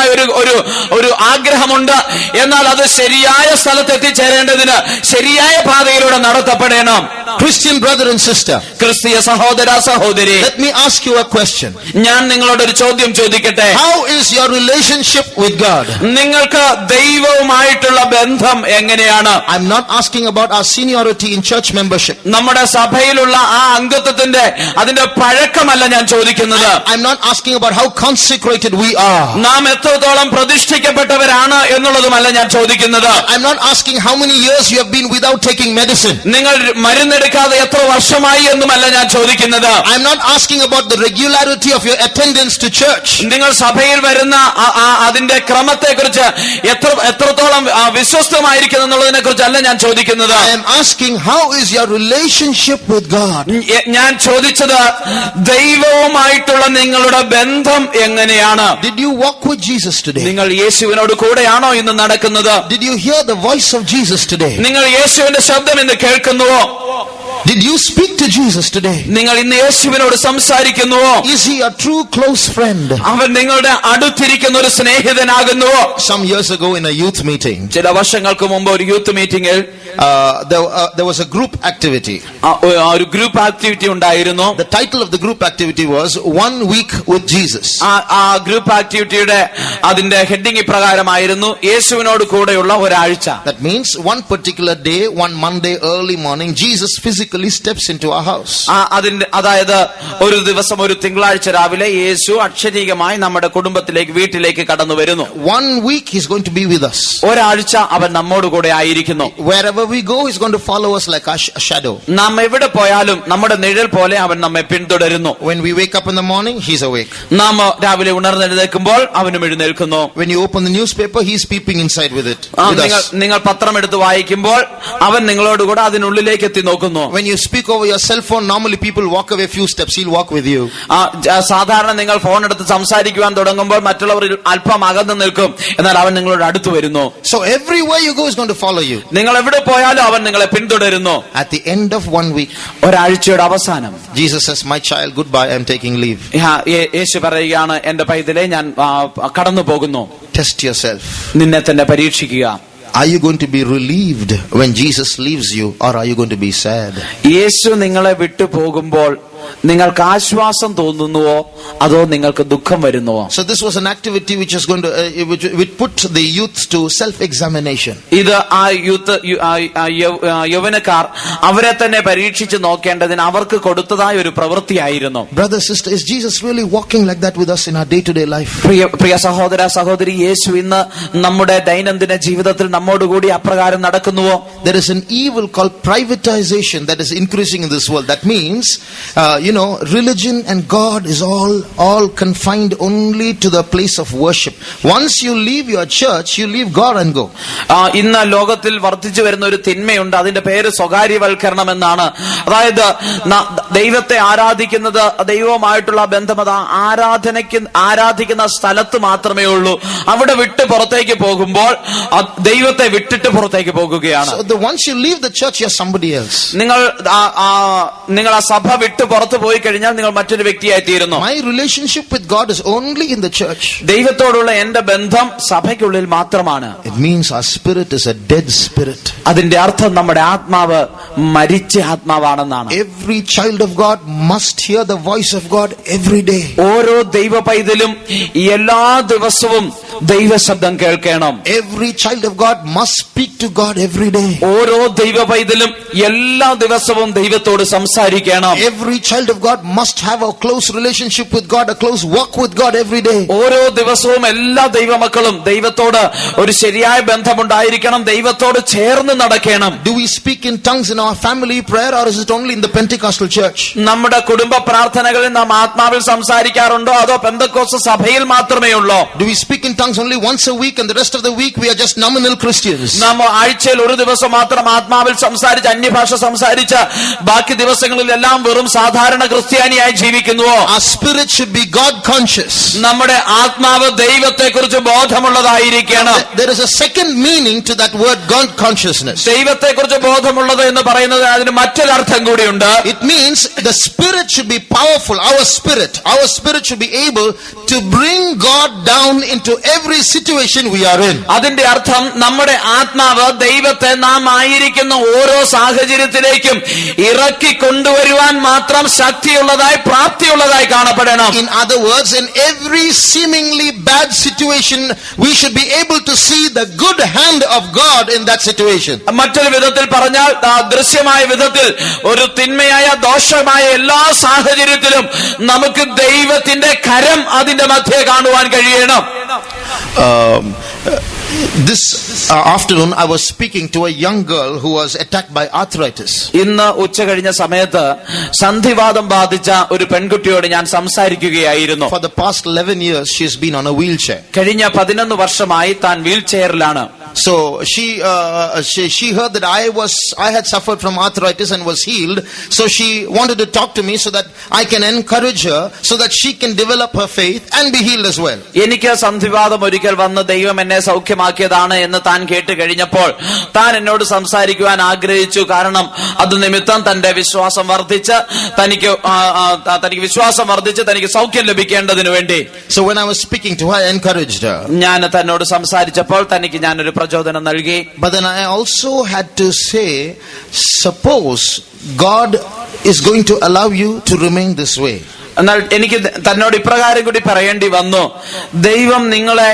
ഒരു ആഗ്രഹമുണ്ട്. എന്നാൽ അത് ശരിയായ സ്ഥലത്ത് എത്തിച്ചേരേണ്ടതിന് ശരിയായ പാതയിലൂടെ നടത്തപ്പെടണം. Christian brother and sister, ക്രിസ്തീയ സഹോദര സഹോദരി, let me ask you a question. ഞാൻ നിങ്ങളോട് ഒരു ചോദ്യം ചോദിക്കട്ടെ. How is your relationship with God? നിങ്ങൾക്ക് ദൈവവുമായിട്ടുള്ള ബന്ധം എങ്ങനെയാണ്? I'm not asking about our seniority in church membership. നമ്മുടെ സഭയിലുള്ള ആ അംഗത്വത്തിന്റെ അതിന്റെ പഴക്കമല്ല ഞാൻ ചോദിക്കുന്നത്. I'm not asking about how consecrated we are. നാം എത്രത്തോളം പ്രതിഷ്ഠിക്കപ്പെട്ടവരാണ് എന്നുള്ളതുമല്ല ഞാൻ ചോദിക്കുന്നത്. I'm not asking how many years you have been without taking medicine. നിങ്ങൾ മരുന്നെടുക്കാതെ എത്ര വർഷമായി എന്നുമല്ല ഞാൻ ചോദിക്കുന്നത്. I'm not asking about the regularity of your attendance to church. നിങ്ങൾ സഭയിൽ വരുന്ന അതിന്റെ ക്രമത്തെ കുറിച്ച് എത്രത്തോളം വിശ്വസ്തമായിരിക്കുന്നു എന്നുള്ളതിനെ കുറിച്ചല്ല ഞാൻ ചോദിക്കുന്നത്. I am asking how is your relationship with God? ഞാൻ ചോദിച്ചത് ദൈവവുമായിട്ടുള്ള നിങ്ങളുടെ ബന്ധം എങ്ങനെയാണ്? Did you walk with Jesus today? നിങ്ങൾ യേശുവിനോട് കൂടെയാണോ ഇന്ന് നടക്കുന്നത്? Did you hear the voice of Jesus today? നിങ്ങൾ യേശുവിന്റെ ശബ്ദം ഇന്ന് കേൾക്കുന്നുവോ? Did you speak to Jesus today? നിങ്ങൾ ഇന്ന് യേശുവിനോട് സംസാരിക്കുന്നുവോ? Is he a true close friend? അവൻ നിങ്ങളുടെ അടുത്തിരിക്കുന്ന ഒരു സ്നേഹിതനാകുന്നുവോ? Some years ago in a youth meeting, ചില വർഷങ്ങൾക്ക് മുമ്പ് ഒരു യൂത്ത് മീറ്റിംഗിൽ there was a group activity. ഒരു ഗ്രൂപ്പ് ആക്ടിവിറ്റി ഉണ്ടായിരുന്നു. The title of the group activity was 1 week with Jesus. ആ ഗ്രൂപ്പ് ആക്ടിവിറ്റിയുടെ അതിന്റെ ഹെഡിങ് ഇപ്രകാരമായിരുന്നു, യേശുവിനോട് കൂടെയുള്ള ഒരാഴ്ച. That means one particular day, one Monday early morning, Jesus physically steps into our house. അതായത് ഒരു ദിവസം ഒരു തിങ്കളാഴ്ച രാവിലെ യേശു അക്ഷരീകമായി നമ്മുടെ കുടുംബത്തിലേക്ക് വീട്ടിലേക്ക് കടന്നു വരുന്നു. 1 week he's going to be with us. ഒരാഴ്ച അവൻ നമ്മോട് കൂടെ ആയിരിക്കുന്നു. Wherever we go, he's going to follow us like a shadow. നാം എവിടെ പോയാലും നമ്മുടെ നിഴൽ പോലെ അവൻ നമ്മെ പിന്തുടരുന്നു. When we wake up in the morning, he's awake. നാം രാവിലെ ഉണർന്നെഴുന്നേൽക്കുമ്പോൾ അവനും എഴുന്നേൽക്കുന്നു. When you open the newspaper, he's peeping inside with it. നിങ്ങൾ പത്രം എടുത്ത് വായിക്കുമ്പോൾ അവൻ നിങ്ങളോടുകൂടെ അതിനുള്ളിലേക്ക് എത്തി നോക്കുന്നു. When you speak over your cell phone, normally people walk away a few steps. He'll walk with you. സാധാരണ നിങ്ങൾ ഫോൺ എടുത്ത് സംസാരിക്കുവാൻ തുടങ്ങുമ്പോൾ മറ്റുള്ളവർ അല്പം അകന്നു നിൽക്കും, എന്നാൽ അവൻ നിങ്ങളോട് അടുത്ത് വരുന്നു. So everywhere you go, he's going to follow you. നിങ്ങൾ എവിടെ പോയാലും അവൻ നിങ്ങളെ പിന്തുടരുന്നു. At the end of 1 week, ഒരാഴ്ചയുടെ അവസാനം Jesus says, "My child, goodbye. I'm taking leave." യേശു പറയുകയാണ്, എന്റെ പൈതലേ, ഞാൻ കടന്നു പോകുന്നു. Test yourself. നിന്നെ തന്നെ പരീക്ഷിക്കുക. Are you going to be relieved when Jesus leaves you, or are you going to be sad? യേശു നിങ്ങളെ വിട്ടു പോകുമ്പോൾ നിങ്ങൾക്ക് ആശ്വാസം തോന്നുന്നുവോ അതോ നിങ്ങൾക്ക് ദുഃഖം വരുന്നുവോ? So this was an activity which is going to which put the youth to self-examination. ഇത് ആ യൂത്ത് യൗവനക്കാർ അവരെ തന്നെ പരീക്ഷിച്ച് നോക്കേണ്ടതിന് അവർക്ക് കൊടുത്തതായ ഒരു പ്രവൃത്തിയായിരുന്നു. Brother, sister, is Jesus really walking like that with us in our day-to-day life? പ്രിയ സഹോദര സഹോദരി, യേശു ഇന്ന് നമ്മുടെ ദൈനംദിന ജീവിതത്തിൽ നമ്മോടുകൂടി അപ്രകാരം നടക്കുന്നുവോ? There is an evil called privatization that is increasing in this world. That means religion and God is all confined only to the place of worship. Once you leave your church, you leave God and go. ഇന്ന് ലോകത്തിൽ വർദ്ധിച്ചു വരുന്ന ഒരു തിന്മയുണ്ട്, അതിന്റെ പേര് സ്വകാര്യവൽക്കരണം എന്നാണ്. അതായത് ദൈവത്തെ ആരാധിക്കുന്നത്, ദൈവവുമായിട്ടുള്ള ബന്ധം അത് ആരാധിക്കുന്ന സ്ഥലത്ത് മാത്രമേ ഉള്ളൂ. അവിടെ വിട്ട് പുറത്തേക്ക് പോകുമ്പോൾ ദൈവത്തെ വിട്ടിട്ട് പുറത്തേക്ക് പോകുകയാണ്. So once you leave the church, you're somebody else. നിങ്ങൾ ആ സഭ വിട്ടു പുറത്തു പോയി കഴിഞ്ഞാൽ നിങ്ങൾ മറ്റൊരു വ്യക്തിയായി തീരുന്നു. My relationship with God is only in the church. ദൈവത്തോടുള്ള എന്റെ ബന്ധം സഭയ്ക്കുള്ളിൽ മാത്രമാണ്. It means our spirit is a dead spirit. അതിന്റെ അർത്ഥം നമ്മുടെ ആത്മാവ് മരിച്ച ആത്മാവാണെന്നാണ്. Every child of God must hear the voice of God every day. ഓരോ ദൈവ പൈതലും എല്ലാ ദിവസവും ദൈവശബ്ദം കേൾക്കണം. Every child of God must speak to God every day. ഓരോ ദൈവ പൈതലും എല്ലാ ദിവസവും ദൈവത്തോട് സംസാരിക്കണം. Every child of God must have a close relationship with God, a close walk with God every day. ഓരോ ദിവസവും എല്ലാ ദൈവമക്കളും ദൈവത്തോട് ഒരു ശരിയായ ബന്ധമുണ്ടായിരിക്കണം, ദൈവത്തോട് ചേർന്ന് നടക്കണം. Do we speak in tongues in our family prayer, or is it only in the Pentecostal church? നമ്മുടെ കുടുംബ പ്രാർത്ഥനകളിൽ നാം ആത്മാവിൽ സംസാരിക്കാറുണ്ടോ അതോ പെന്തക്കോസ്ത് സഭയിൽ മാത്രമേ ഉള്ളോ? Do we speak in tongues only once a week and the rest of the week we are just nominal Christians? നാം ആഴ്ചയിൽ ഒരു ദിവസം മാത്രം ആത്മാവിൽ സംസാരിച്ച് അന്യഭാഷ സംസാരിച്ച് ബാക്കി ദിവസങ്ങളിലെല്ലാം വെറും സാധാരണ ക്രിസ്ത്യാനിയായി ജീവിക്കുന്നുവോ? Our spirit should be God conscious. നമ്മുടെ ആത്മാവ് ദൈവത്തെക്കുറിച്ച് ബോധമുള്ളതായിരിക്കണം. There is a second meaning to that word, God consciousness. ദൈവത്തെക്കുറിച്ച് ബോധമുള്ളത് എന്ന് പറയുന്നത് അതിന് മറ്റൊരർത്ഥം കൂടിയുണ്ട്. It means the spirit should be powerful. Our spirit should be able to bring God down into every situation we are in. അതിന്റെ അർത്ഥം നമ്മുടെ ആത്മാവ് ദൈവത്തെ നാം ആയിരിക്കുന്ന ഓരോ സാഹചര്യത്തിലേക്കും ഇറക്കി കൊണ്ടുവരുവാൻ മാത്രം ശക്തിയുള്ളതായി പ്രാപ്തിയുള്ളതായി കാണപ്പെടണം. In other words, in every seemingly bad situation we should be able to see the good hand of God in that situation. മറ്റൊരു വിധത്തിൽ പറഞ്ഞാൽ ദൃശ്യമായ വിധത്തിൽ ഒരു തിന്മയായ ദോഷമായ എല്ലാ സാഹചര്യത്തിലും നമുക്ക് ദൈവത്തിന്റെ കരം അതിന്റെ മധ്യേ കാണുവാൻ കഴിയണം. This afternoon I was speaking to a young girl who was attacked by arthritis. ഇന്ന് ഉച്ച കഴിഞ്ഞ സമയത്ത് സന്ധിവാതം ബാധിച്ച ഒരു പെൺകുട്ടിയോട് ഞാൻ സംസാരിക്കുകയായിരുന്നു. For the past 11 years she has been on a wheelchair. കഴിഞ്ഞ 11 വർഷമായി താൻ wheel ചെയറിലാണ്. So she heard that I had suffered from arthritis and was healed. So she wanted to talk to me so that I can encourage her so that she can develop her faith and be healed as well. എനിക്ക് സന്ധിവാതം ഒരിക്കൽ വന്ന് ദൈവം എന്നെ സൗഖ്യമാക്കിയതാണ് എന്ന് താൻ കേട്ട് കഴിഞ്ഞപ്പോൾ താൻ എന്നോട് സംസാരിക്കുവാൻ ആഗ്രഹിച്ചു. കാരണം അത് നിമിത്തം തന്റെ വിശ്വാസം വർദ്ധിച്ച് തനിക്ക് സൗഖ്യം ലഭിക്കേണ്ടതിനു വേണ്ടി. So when I was speaking to her, I encouraged her. ഞാൻ തന്നോട് സംസാരിച്ചപ്പോൾ തനിക്ക് ഞാനൊരു പ്രചോദനം നൽകി. But then I also had to say, suppose God is going to allow you to remain this way. എന്നാൽ എനിക്ക് തന്നോട് ഇപ്രകാരം കൂടി പറയേണ്ടി വന്നു, ദൈവം നിങ്ങളെ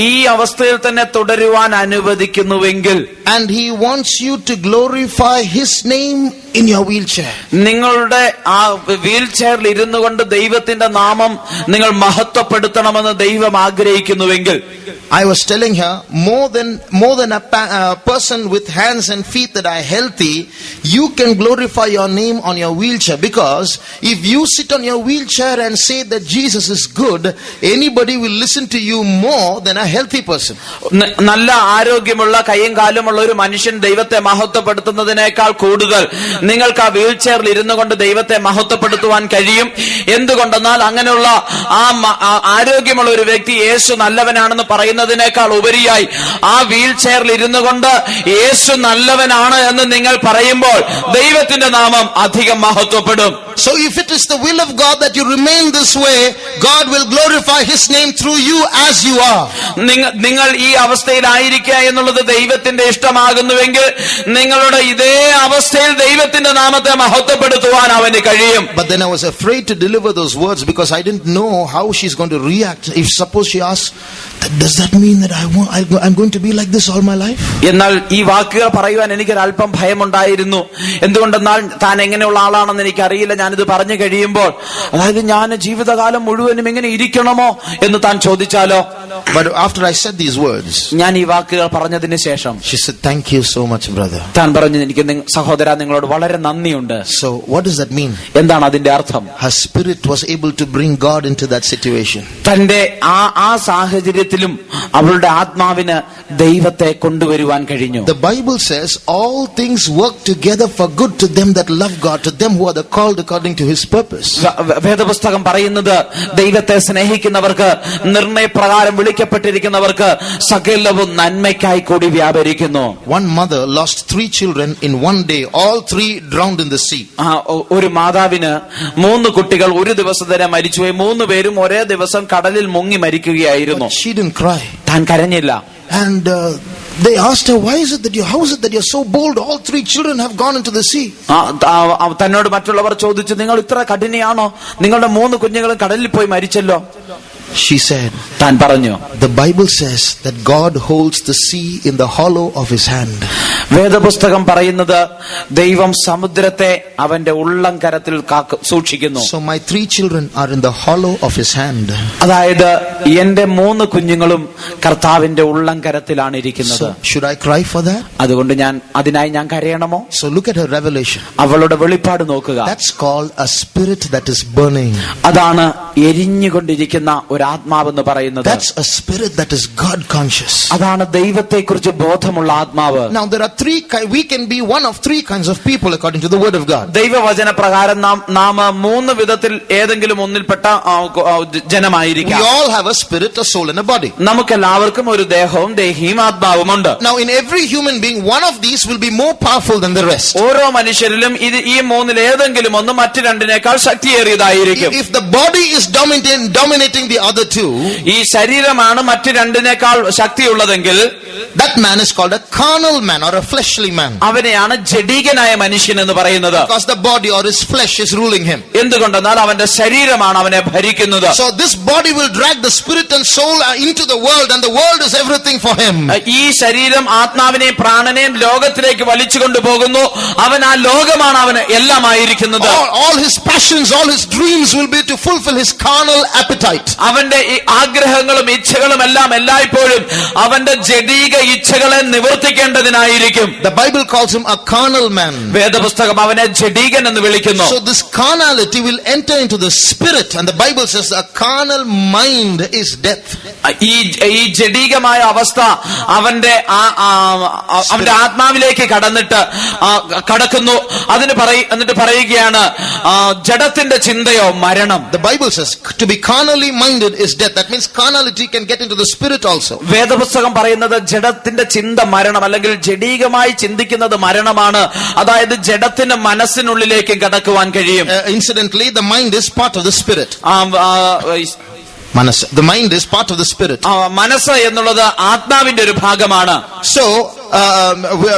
ഈ അവസ്ഥയിൽ തന്നെ തുടരുവാൻ അനുവദിക്കുന്നുവെങ്കിൽ, and he wants you to glorify his name in your wheelchair. നിങ്ങളുടെ ആ വീൽ ചെയറിൽ ഇരുന്നു കൊണ്ട് ദൈവത്തിന്റെ നാമം നിങ്ങൾ മഹത്വപ്പെടുത്തണമെന്ന് ദൈവം ആഗ്രഹിക്കുന്നുവെങ്കിൽ, I was telling her, more than a person with hands and feet that are healthy, you can glorify your name on your wheelchair, because if you sit on your wheelchair and say that Jesus is good, anybody will listen to you more than a healthy person. നല്ല ആരോഗ്യമുള്ള കൈയും കാലുമുള്ള ഒരു മനുഷ്യൻ ദൈവത്തെ മഹത്വപ്പെടുത്തുന്നതിനേക്കാൾ കൂടുതൽ നിങ്ങൾക്ക് ആ wheel ചെയറിൽ ഇരുന്നു കൊണ്ട് ദൈവത്തെ മഹത്വപ്പെടുത്തുവാൻ കഴിയും. എന്തുകൊണ്ടെന്നാൽ അങ്ങനെയുള്ള ആ ആരോഗ്യമുള്ള ഒരു വ്യക്തി യേശു നല്ലവനാണെന്ന് പറയുന്നതിനേക്കാൾ ഉപരിയായി ആ വീൽ ചെയറിൽ ഇരുന്നു കൊണ്ട് യേശു നല്ലവനാണ് എന്ന് നിങ്ങൾ പറയുമ്പോൾ ദൈവത്തിന്റെ നാമം അധികം മഹത്വപ്പെടും. So if it is the will of God that you remain this way, God will glorify his name through you as you are. നിങ്ങൾ ഈ അവസ്ഥയിലായിരിക്കുക എന്നുള്ളത് ദൈവത്തിന്റെ ഇഷ്ടമാകുന്നുവെങ്കിൽ നിങ്ങളുടെ ഇതേ അവസ്ഥയിൽ ദൈവത്തിന്റെ നാമത്തെ മഹത്വപ്പെടുത്തുവാൻ അവന് കഴിയും. But then I was afraid to deliver those words because I didn't know how she's going to react. If suppose she asks, does that mean that I'm going to be like this all my life? എന്നാൽ ഈ വാക്കുകൾ പറയുവാൻ എനിക്കൊരല്പം ഭയമുണ്ടായിരുന്നു. എന്തുകൊണ്ടെന്നാൽ താൻ എങ്ങനെയുള്ള ആളാണെന്ന് എനിക്കറിയില്ല. ഞാനിത് പറഞ്ഞു കഴിയുമ്പോൾ, അതായത് ഞാൻ ജീവിതകാലം മുഴുവനും ഇങ്ങനെ ഇരിക്കണമോ എന്ന് താൻ ചോദിച്ചാലോ? But after I said these words, ഞാൻ ഈ വാക്കുകൾ പറഞ്ഞതിന് ശേഷം she said, thank you so much, brother. താൻ പറഞ്ഞു, എനിക്ക് സഹോദര നിങ്ങളോട് വളരെ നന്ദിയുണ്ട്. So what does that mean? എന്താണ് അതിന്റെ അർത്ഥം? Her spirit was able to bring God into that situation. തന്റെ ആ സാഹചര്യത്തിലും അവളുടെ ആത്മാവിന് ദൈവത്തെ കൊണ്ടുവരുവാൻ കഴിഞ്ഞു. The Bible says all things work together for good to them that love God, to them who are the called according according to his purpose. വേദപുസ്തകം പറയുന്നത് ദൈവത്തെ സ്നേഹിക്കുന്നവർക്ക്, നിർണയപ്രകാരം വിളിക്കപ്പെട്ടിരിക്കുന്നവർക്ക് സകലവും നന്മയ്ക്കായി കൂടി വ്യാപരിക്കുന്നു. One mother lost 3 children in one day, all 3 drowned in the sea. ഒരു മാതാവിന് 3 കുട്ടികൾ ഒരു ദിവസം തന്നെ മരിച്ചുപോയി. 3 പേരും ഒരേ ദിവസം കടലിൽ മുങ്ങി മരിക്കുകയായിരുന്നു. But she didn't cry. താൻ കരഞ്ഞില്ല. And they asked her, how is it that you're so bold? All 3 children have gone into the sea. തന്നോട് മറ്റുള്ളവർ ചോദിച്ചു, നിങ്ങൾ ഇത്ര കഠിനയാണോ? നിങ്ങളുടെ 3 കുഞ്ഞുങ്ങളും കടലിൽ പോയി മരിച്ചല്ലോ. She said, താൻ പറഞ്ഞു, the Bible says that God holds the sea in the hollow of his hand. വേദപുസ്തകം പറയുന്നത് ദൈവം സമുദ്രത്തെ അവന്റെ ഉള്ളം കരത്തിൽ സൂക്ഷിക്കുന്നു. So my 3 children are in the hollow of his hand. അതായത് എന്റെ 3 കുഞ്ഞുങ്ങളും കർത്താവിന്റെ ഉള്ളം കരത്തിലാണ് ഇരിക്കുന്നത്. So should I cry for that? അതുകൊണ്ട് അതിനായി ഞാൻ കരയണമോ? So look at her revelation. അവളുടെ വെളിപ്പാട് നോക്കുക. That's called a spirit that is burning. അതാണ് എരിഞ്ഞുകൊണ്ടിരിക്കുന്ന ഒരു ആത്മാവെന്ന് പറയുന്നത്. That's a spirit that is God conscious. അതാണ് ദൈവത്തെക്കുറിച്ച് ബോധമുള്ള ആത്മാവ്. Now there are 3 we can be one of 3 kinds of people according to the word of God. ദൈവവചന പ്രകാരം നാം 3 വിധത്തിൽ ഏതെങ്കിലും ഒന്നിൽപ്പെട്ട ജനമായിരിക്കാം. We all have a spirit, a soul and a body. നമുക്കെല്ലാവർക്കും ഒരു ദേഹവും ദേഹിയും ആത്മാവുമുണ്ട്. Now in every human being, one of these will be more powerful than the rest. ഓരോ മനുഷ്യരിലും ഈ 3-ൽ ഏതെങ്കിലും ഒന്ന് മറ്റു 2-നേക്കാൾ ശക്തിയേറിയതായിരിക്കും. If the body is dominating the other 2, ഈ ശരീരമാണ് മറ്റു 2-നേക്കാൾ ശക്തിയുള്ളതെങ്കിൽ that man is called a carnal man or a fleshly man. അവനെയാണ് ജഡികനായ മനുഷ്യൻ എന്ന് പറയുന്നത്. Because the body or his flesh is ruling him. എന്തുകൊണ്ടെന്നാൽ അവന്റെ ശരീരമാണ് അവനെ ഭരിക്കുന്നത്. So this body will drag the spirit and soul into the world, and the world is everything for him. ഈ ശരീരം ആത്മാവിനെയും പ്രാണനെയും ലോകത്തിലേക്ക് വലിച്ചുകൊണ്ടു പോകുന്നു. അവൻ ആ ലോകമാണ് അവന് എല്ലാമായിരിക്കുന്നത്. All his passions, all his dreams will be to fulfill his carnal appetite. അവന്റെ ഈ ആഗ്രഹങ്ങളും ഇച്ഛകളും എല്ലാം എല്ലായ്പ്പോഴും അവന്റെ ജഡീക ഇച്ഛകളെ നിവർത്തിക്കേണ്ടതിനായിരിക്കും. The Bible calls him a carnal man. വേദപുസ്തകം അവനെ ജഡീകൻ എന്ന് വിളിക്കുന്നു. So this carnality will enter into the spirit, and the Bible says a carnal mind is death. ഈ ജഡീകമായ അവസ്ഥ അവന്റെ ആത്മാവിലേക്ക് കടക്കുന്നു. എന്നിട്ട് പറയുകയാണ്, ജഡത്തിന്റെ ചിന്തയോ മരണം. The Bible says to be carnally minded is death. That means carnality can get into the spirit also. വേദപുസ്തകം പറയുന്നത് ജഡത്തിന്റെ ചിന്ത മരണം, അല്ലെങ്കിൽ ജഡീകമായി ചിന്തിക്കുന്നത് മരണമാണ്. അതായത് ജഡത്തിന് മനസ്സിനുള്ളിലേക്ക് കടക്കുവാൻ കഴിയും. Incidentally, the mind is part of the spirit. The mind is part of the spirit. മനസ്സ് എന്നുള്ളത് ആത്മാവിന്റെ ഒരു ഭാഗമാണ്. So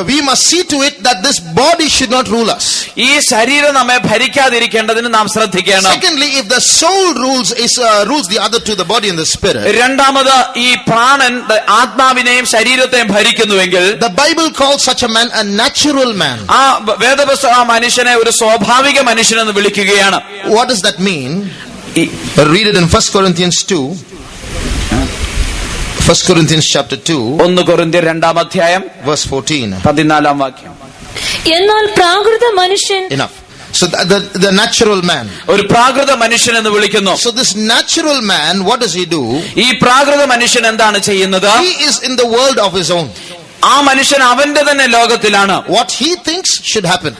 we must see to it that this body should not rule us. ഈ ശരീരം നമ്മെ ഭരിക്കാതിരിക്കേണ്ടതിന് നാം ശ്രദ്ധിക്കണം. Secondly, if the soul rules the other two, the body and the spirit. രണ്ടാമത് ഈ പ്രാണൻ ആത്മാവിനെയും ശരീരത്തെയും ഭരിക്കുന്നുവെങ്കിൽ the Bible calls such a man a natural man. ആ വേദപുസ്തകം ആ മനുഷ്യനെ ഒരു സ്വാഭാവിക മനുഷ്യനെന്ന് വിളിക്കുകയാണ്. What does that mean? Read it in 1 Corinthians 2. 1 Corinthians chapter 2. 1 കൊരിന്ത്യർ 2-ാം അധ്യായം verse 14. 14-ാം വാക്യം. എന്നാൽ പ്രാകൃത മനുഷ്യൻ. Enough. So the natural man. ഒരു പ്രാകൃത മനുഷ്യൻ എന്ന് വിളിക്കുന്നു. So this natural man, what does he do? ഈ പ്രാകൃത മനുഷ്യൻ എന്താണ് ചെയ്യുന്നത്? He is in the world of his own. ആ മനുഷ്യൻ അവന്റെ തന്നെ ലോകത്തിലാണ്. What he thinks should happen.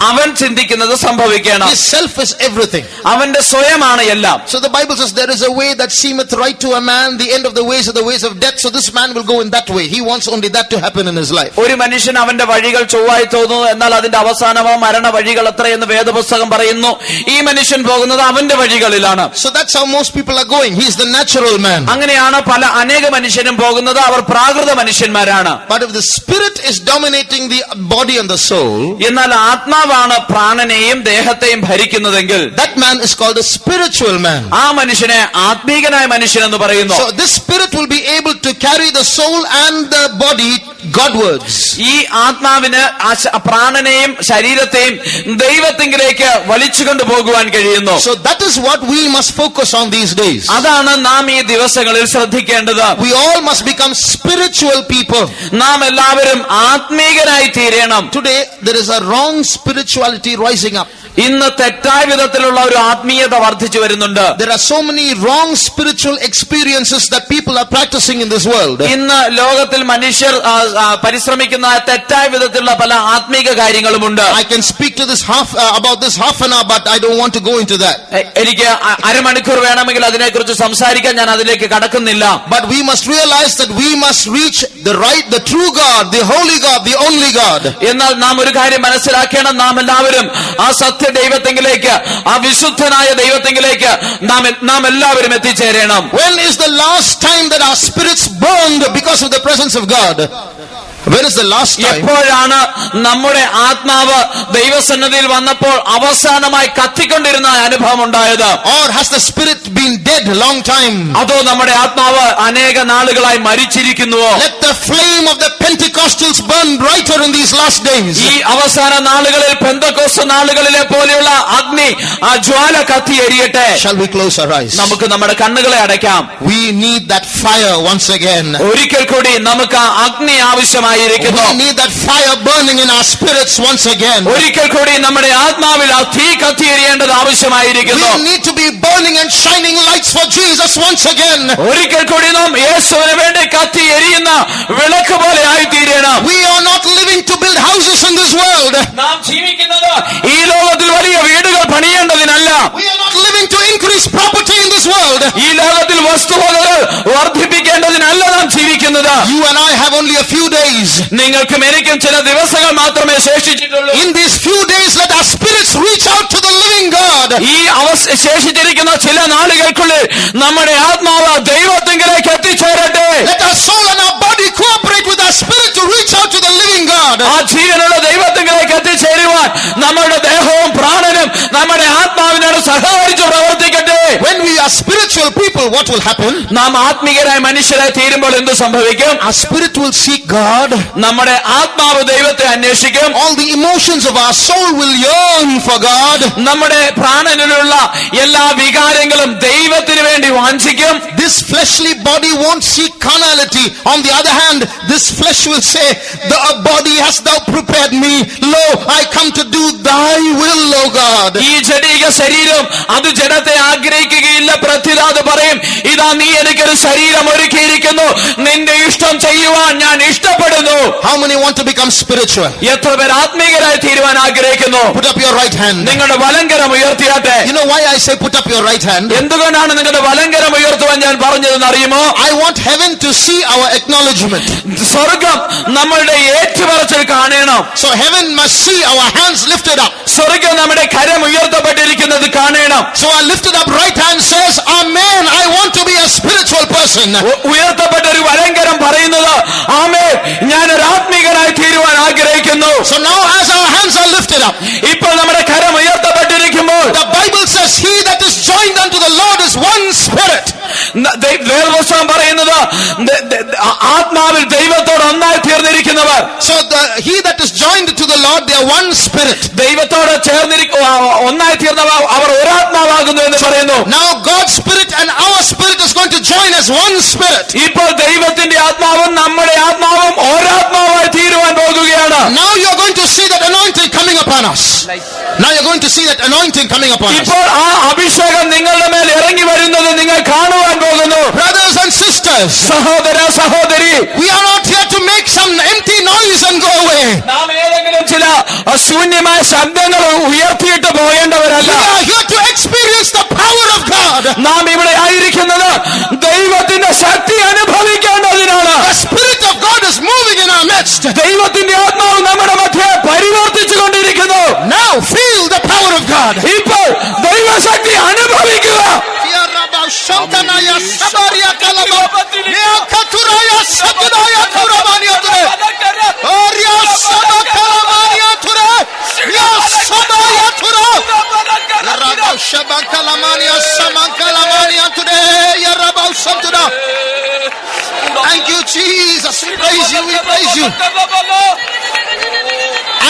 അവൻ ചിന്തിക്കുന്നത് സംഭവിക്കണം. His self is everything. അവന്റെ സ്വയമാണ് എല്ലാം. So the Bible says there is a way that seemeth right to a man, the end of the ways are the ways of death. So this man will go in that way. He wants only that to happen in his life. ഒരു മനുഷ്യൻ അവന്റെ വഴികൾ ചൊവ്വായി തോന്നുന്നു, എന്നാൽ അതിന്റെ അവസാനമോ മരണ വഴികൾ എത്രയെന്ന് വേദപുസ്തകം പറയുന്നു. ഈ മനുഷ്യൻ പോകുന്നത് അവന്റെ വഴികളിലാണ്. So that's how most people are going. He is the natural man. അങ്ങനെയാണ് അനേക മനുഷ്യരും പോകുന്നത്. അവർ പ്രാകൃത മനുഷ്യന്മാരാണ്. But if the spirit is dominating the body and the soul, എന്നാൽ ആത്മാവാണ് പ്രാണനെയും ദേഹത്തെയും ഭരിക്കുന്നതെങ്കിൽ that man is called a spiritual man. ആ മനുഷ്യനെ ആത്മീകനായ മനുഷ്യൻ എന്ന് പറയുന്നു. So this spirit will be able to carry the soul and the body Godwards. ഈ ആത്മാവിന് പ്രാണനെയും ശരീരത്തെയും ദൈവത്തിങ്കിലേക്ക് വലിച്ചുകൊണ്ട് പോകുവാൻ കഴിയുന്നു. So that is what we must focus on these days. അതാണ് നാം ഈ ദിവസങ്ങളിൽ ശ്രദ്ധിക്കേണ്ടത്. We all must become spiritual people. നാം എല്ലാവരും ആത്മീകരായി തീരണം. Today there is a wrong spirituality rising up. ഇന്ന് തെറ്റായ വിധത്തിലുള്ള ഒരു ആത്മീയത വർദ്ധിച്ചു വരുന്നുണ്ട്. There are so many wrong spiritual experiences that people are practicing in this world. ഇന്ന് ലോകത്തിൽ മനുഷ്യർ പരിശ്രമിക്കുന്ന തെറ്റായ വിധത്തിലുള്ള പല ആത്മീക കാര്യങ്ങളുമുണ്ട്. I can speak to this about this half an hour, but I don't want to go into that. എനിക്ക് അരമണിക്കൂർ വേണമെങ്കിൽ അതിനെക്കുറിച്ച് സംസാരിക്കാൻ, ഞാൻ അതിലേക്ക് കടക്കുന്നില്ല. But we must realize that we must reach the true God, the holy God, the only God. എന്നാൽ നാം ഒരു കാര്യം മനസ്സിലാക്കണം, നാം എല്ലാവരും ആ സത്യ ദൈവത്തെങ്കിലേക്ക്, ആ വിശുദ്ധനായ ദൈവത്തെങ്കിലേക്ക് നാം എല്ലാവരും എത്തിച്ചേരണം. When is the last time that our spirits burned because of the presence of God? When is the last time? എപ്പോഴാണ് നമ്മുടെ ആത്മാവ് ദൈവസന്നിധിയിൽ വന്നപ്പോൾ അവസാനമായി കത്തിക്കൊണ്ടിരുന്ന അനുഭവം ഉണ്ടായത്? Or has the spirit been dead a long time? അതോ നമ്മുടെ ആത്മാവ് അനേക നാളുകളായി മരിച്ചിരിക്കുന്നുവോ? Let the flame of the Pentecostals burn brighter in these last days. ഈ അവസാന നാളുകളിൽ പെന്തക്കോസ്ത് നാളുകളിലെ പോലെയുള്ള അഗ്നി, ആ ജ്വാല കത്തി എരിയട്ടെ. Shall we close our eyes? നമുക്ക് നമ്മുടെ കണ്ണുകളെ അടയ്ക്കാം. We need that fire once again. ഒരിക്കൽ കൂടി നമുക്ക് ആ അഗ്നി ആവശ്യമായി. We need that fire burning in our spirits once again. ഒരിക്കൽ കൂടി നമ്മുടെ ആത്മാവിൽ ആ തീ കത്തിയെരിയേണ്ടത് ആവശ്യമായിരിക്കുന്നു. We need to be burning and shining lights for Jesus once again. ഒരിക്കൽ കൂടി നാം യേശുവിന് വേണ്ടി കത്തി എരിയുന്ന വിളക്ക് പോലെ ആയിത്തീരണം. We are not living to build houses in this world. നാം ജീവിക്കുന്നത് ഈ ലോകത്തിൽ വലിയ വീടുകൾ പണിയേണ്ടതിനല്ല. We are not living to increase property in this world. ഈ ലോകത്തിൽ വസ്തുവകകൾ വർദ്ധിപ്പിക്കേണ്ടതിനല്ല നാം ജീവിക്കുന്നത്. You and I have only a few days. നിങ്ങൾക്കും എനിക്കും ചില ദിവസങ്ങൾ മാത്രമേ ശേഷിച്ചിട്ടുള്ളൂ. In these few days, let our spirits reach out to the living God. ഈ ശേഷിച്ചിരിക്കുന്ന ചില നാളുകൾക്കുള്ളിൽ നമ്മുടെ ആത്മാവ് ദൈവത്തിങ്കിലേക്ക് എത്തിച്ചേരട്ടെ. Let our soul and our body cooperate with our spirit to reach out to the living God. ആ ജീവനുള്ള ദൈവത്തിങ്കിലേക്ക് എത്തിച്ചേരുവാൻ നമ്മുടെ ദേഹവും പ്രാണനും നമ്മുടെ ആത്മാവിനോട് സഹകരിച്ച് പ്രവർത്തിക്കട്ടെ. When we are spiritual people, what will happen? നാം ആത്മീയരായ മനുഷ്യരായി തീരുമ്പോൾ എന്ത് സംഭവിക്കും? Our spirit will seek God. നമ്മുടെ ആത്മാവ് ദൈവത്തെ അന്വേഷിക്കും. All the emotions of our soul will yearn for God. നമ്മുടെ പ്രാണനിലുള്ള എല്ലാ വികാരങ്ങളും ദൈവത്തിന് വേണ്ടി വാഞ്ചിക്കും. This fleshly body won't seek carnality. On the other hand, this flesh will say, the body hast thou prepared me. Lo, I come to do thy will, O God. ഈ ജഡിക ശരീരം അത് ജഡത്തെ ആഗ്രഹിക്കുകയില്ല, പ്രത്യുതാത് പറയും, ഇതാ നീ എനിക്കൊരു ശരീരം ഒരുക്കിയിരിക്കുന്നു, നിന്റെ ഇഷ്ടം ചെയ്യുവാൻ ഞാൻ ഇഷ്ടപ്പെടുന്നു. How many want to become spiritual? എത്ര പേർ ആത്മീയരായി തീരുവാൻ ആഗ്രഹിക്കുന്നു? Put up your right hand. നിങ്ങളുടെ വലങ്കരം ഉയർത്തിയാട്ടെ. You know why I say put up your right hand? എന്തുകൊണ്ടാണ് നിങ്ങളുടെ വലങ്കരം ഉയർത്തുവാൻ ഞാൻ പറഞ്ഞതെന്ന് അറിയുമോ? I want heaven to see our acknowledgement. സ്വർഗം നമ്മളുടെ ഏറ്റുപറച്ചിൽ കാണണം. So heaven must see our hands lifted up. സ്വർഗം നമ്മുടെ കരം ഉയർത്തപ്പെട്ടിരിക്കുന്നത് കാണണം. So our lifted up right hand says, Amen, I want to be a spiritual person. ഉയർത്തപ്പെട്ട ഒരു വലങ്കരം പറയുന്നത്, ആമേൻ, ഞാൻ ഒരു ആത്മീകനായി തീരുവാൻ ആഗ്രഹിക്കുന്നു. So now as our hands are lifted up, ഇപ്പോൾ നമ്മുടെ കരം ഉയർത്തപ്പെട്ടിരിക്കുമ്പോൾ the Bible says, he that is joined unto the Lord is one spirit. വേദപുസ്തകം പറയുന്നത് ആത്മാവിൽ ദൈവത്തോട് ഒന്നായി തീർന്നിരിക്കുന്നവർ. So he that is joined to the Lord, they are one spirit. ദൈവത്തോട് ഒന്നായി തീർന്നവർ അവർ ഒരാത്മാവാകുന്നു എന്ന് പറയുന്നു. Now God's spirit and our spirit is going to join as one spirit. ഇപ്പോൾ ദൈവത്തിന്റെ ആത്മാവും നമ്മുടെ ആത്മാവും ഒരാത്മാവായി തീരുവാൻ പോകുകയാണ്. Now you are going to see that anointing coming upon us. Now you're going to see that anointing coming upon us. ഇപ്പോൾ ആ അഭിഷേകം നിങ്ങളുടെ മേൽ ഇറങ്ങി വരുന്നത് നിങ്ങൾ കാണുവാൻ പോകുന്നു. Brothers and sisters, സഹോദര സഹോദരി, we are not here to make some empty noise and go away. നാം ഏതെങ്കിലും ചില ശൂന്യമായ ശബ്ദങ്ങൾ ഉയർത്തിയിട്ട് പോകേണ്ടവരല്ല. We are here to experience the power of God. നാം ഇവിടെ ആയിരിക്കുന്നത് ദൈവത്തിന്റെ ശക്തി അനുഭവിക്കേണ്ടതിനാണ്. The Spirit of God is moving in our midst. ദൈവത്തിന്റെ ആത്മാവ് നമ്മുടെ മധ്യേ പരിവർത്തിച്ചു കൊണ്ടിരിക്കുന്നു. Now feel the power of God. ഇപ്പോൾ ദൈവശക്തി അനുഭവിക്കുക. Thank you, Jesus. We praise you. We praise you.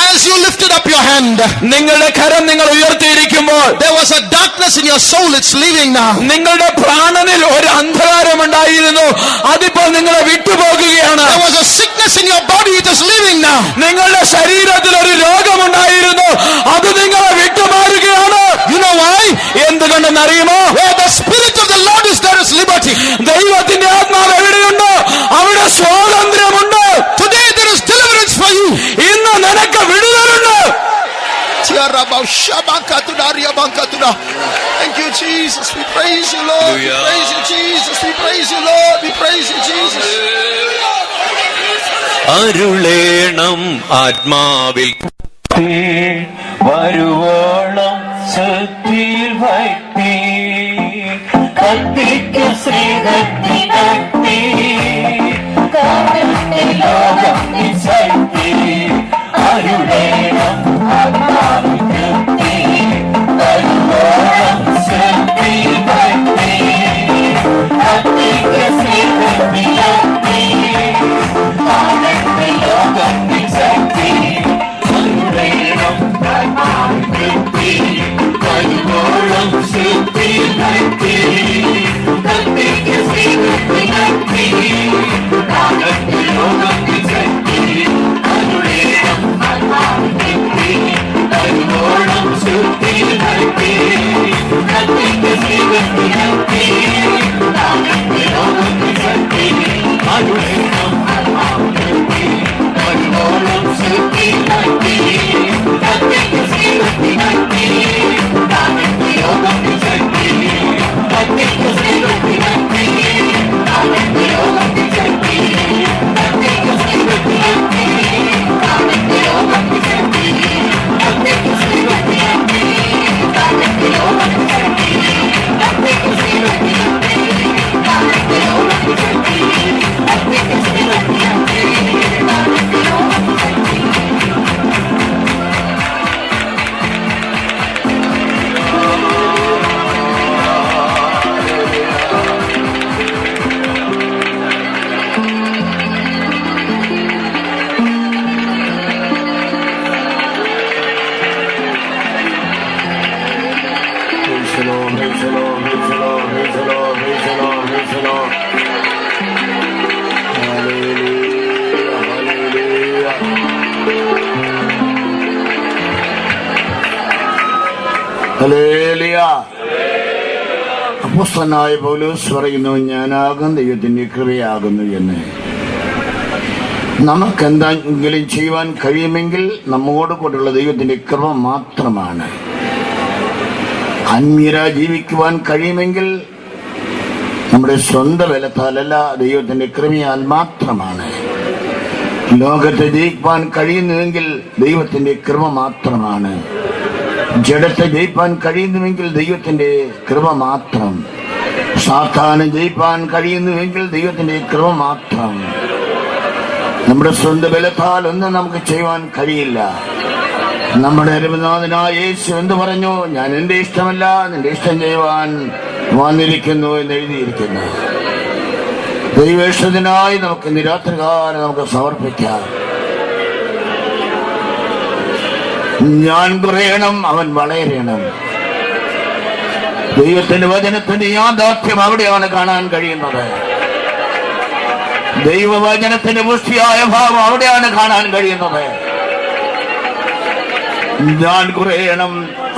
As you lifted up your hand, നിങ്ങളുടെ കരം നിങ്ങൾ ഉയർത്തിയിരിക്കുമ്പോൾ there was a darkness in your soul. It's leaving now. നിങ്ങളുടെ പ്രാണനിൽ ഒരു അന്ധകാരം ഉണ്ടായിരുന്നു, അതിപ്പോൾ നിങ്ങളെ വിട്ടുപോകുകയാണ്. There was a sickness in your body. It is leaving now. നിങ്ങളുടെ ശരീരത്തിൽ ഒരു രോഗമുണ്ടായിരുന്നു, അത് നിങ്ങളെ വിട്ടുമാറുകയാണ്. You know why? എന്തുകൊണ്ടെന്ന് അറിയുമോ? Where the Spirit of the Lord is, there is liberty. ദൈവത്തിന്റെ ആത്മാവ് എവിടെയുണ്ടോ അവിടെ സ്വാതന്ത്ര്യമുണ്ട്. Today there is deliverance for you. ഇന്ന് നിനക്ക് വിടുതലുണ്ട്. Thank you, Jesus. We praise you, Lord. We praise you, Jesus. We praise you, Lord. We praise you, Jesus. അരുളേണം ആത്മാവിൽ വരുവോളം ശക്തിയിൽ ഭക്തി കത്തിക്ക് ശ്രീകത്തി ഭക്തി ലോകത്തിൽ ശക്തി അരുളേണം ആത്മാവിൽ ഭക്തി വരുവോളം ശക്തിയിൽ ഭക്തി കത്തിക്ക് ശ്രീകത്തി ഭക്തി ലോകത്തിൽ ശക്തി അരുളേണം ആത്മാവിൽ ഭക്തി വരുവോളം ശക്തിയിൽ ഭക്തി കത്തിക്ക് ശ്രീകത്തി ഭക്തി ലോകത്തിൽ ശക്തി അരുളേണം ആത്മാവിൽ ഭക്തി വരുവോളം ശക്തിയിൽ ഭക്തി കത്തിക്ക് ശ്രീകത്തി ഭക്തി ലോകത്തിൽ ശക്തി അരുളേണം ആത്മാവിൽ ഭക്തി വരുവോളം ശക്തിയിൽ ഭക്തി കത്തിക്ക് ശ്രീകത്തി ഭക്തി ലോകത്തിൽ ശക്തി കത്തിക്ക് ശ്രീകത്തി ഭക്തി ലോകത്തിൽ ശക്തി കത്തിക്ക് ശ്രീകത്തി ഭക്തി ലോകത്തിൽ ശക്തി കത്തിക്ക് ശ്രീകത്തി ഭക്തി ലോകത്തിൽ ശക്തി കത്തിക്ക് ശ്രീകത്തി ഭക്തി ലോകത്തിൽ ശക്തി കത്തിക്ക് ശ്രീകത്തി ഭക്തി ലോകത്തിൽ ശക്തി. അപ്പോസ്തലനായ പൗലോസ് പറയുന്നു, ഞാനാകും ദൈവത്തിന്റെ കൃപയാകുന്നു എന്ന്. നമുക്കെന്തെങ്കിലും ചെയ്യുവാൻ കഴിയുമെങ്കിൽ നമ്മോട് കൂടെയുള്ള ദൈവത്തിന്റെ കൃപ മാത്രമാണ്. ആത്മീയരായി ജീവിക്കുവാൻ കഴിയുമെങ്കിൽ നമ്മുടെ സ്വന്തം ബലത്താലല്ല, ദൈവത്തിന്റെ കൃപയാൽ മാത്രമാണ്. ലോകത്തെ ജയിക്കാൻ കഴിയുന്നുവെങ്കിൽ ദൈവത്തിന്റെ കൃപ മാത്രമാണ്. ജഡത്തെ ജയിപ്പാൻ കഴിയുന്നുവെങ്കിൽ ദൈവത്തിന്റെ കൃപ മാത്രം. സാത്താനെ ജയിപ്പാൻ കഴിയുന്നുവെങ്കിൽ ദൈവത്തിന്റെ കൃപ മാത്രം. നമ്മുടെ സ്വന്തം ബലത്താൽ ഒന്നും നമുക്ക് ചെയ്യുവാൻ കഴിയില്ല. നമ്മുടെ അരുമനാഥനായ യേശു എന്ത് പറഞ്ഞു? ഞാൻ എന്റെ ഇഷ്ടമല്ല നിന്റെ ഇഷ്ടം ചെയ്യുവാൻ വന്നിരിക്കുന്നു എന്ന് എഴുതിയിരിക്കുന്നു. ദൈവേഷ്ടത്തിനായി നമുക്ക് നിരാത്രികാലം നമുക്ക് സമർപ്പിക്കാം. ഞാൻ കുറയണം, അവൻ വളരണം. ദൈവത്തിന്റെ വചനത്തിന്റെ യാഥാർത്ഥ്യം അവിടെയാണ് കാണാൻ കഴിയുന്നത്. ദൈവവചനത്തിന്റെ പുഷ്ടിയായ ഭാവം അവിടെയാണ് കാണാൻ കഴിയുന്നത്. ഞാൻ കുറയണം,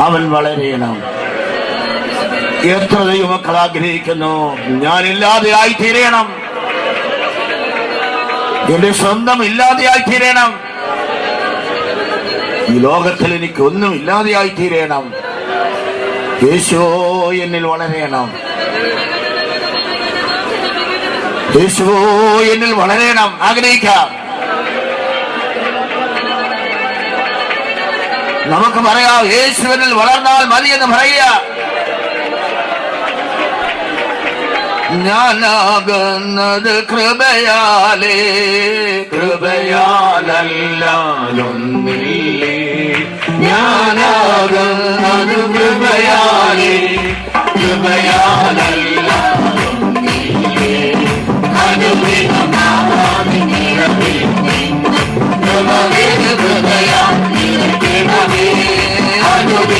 അവൻ വളരണം. എത്ര ദൈവമക്കൾ ആഗ്രഹിക്കുന്നു ഞാനില്ലാതെ ആയിത്തീരണം, എന്റെ സ്വന്തം ഇല്ലാതെയായി തീരണം, ഈ ലോകത്തിൽ എനിക്കൊന്നും ഇല്ലാതെയായി തീരണം. യേശോ എന്നിൽ വളരണം, യേശോ എന്നിൽ വളരണം ആഗ്രഹിക്കാം. നമുക്ക് പറയാം, യേശുവിനിൽ വളർന്നാൽ മതിയെന്ന് പറയുക. ഞാനാകുന്നത് കൃപയാലേ, കൃപയാലല്ലാതൊന്നില്ലേ. ഞാനാകുന്നത് കൃപയാലേ, കൃപയാലല്ലാതൊന്നില്ലേ. അനുദിനം കൃപയാ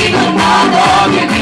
ദൈവനാഥാവിനെ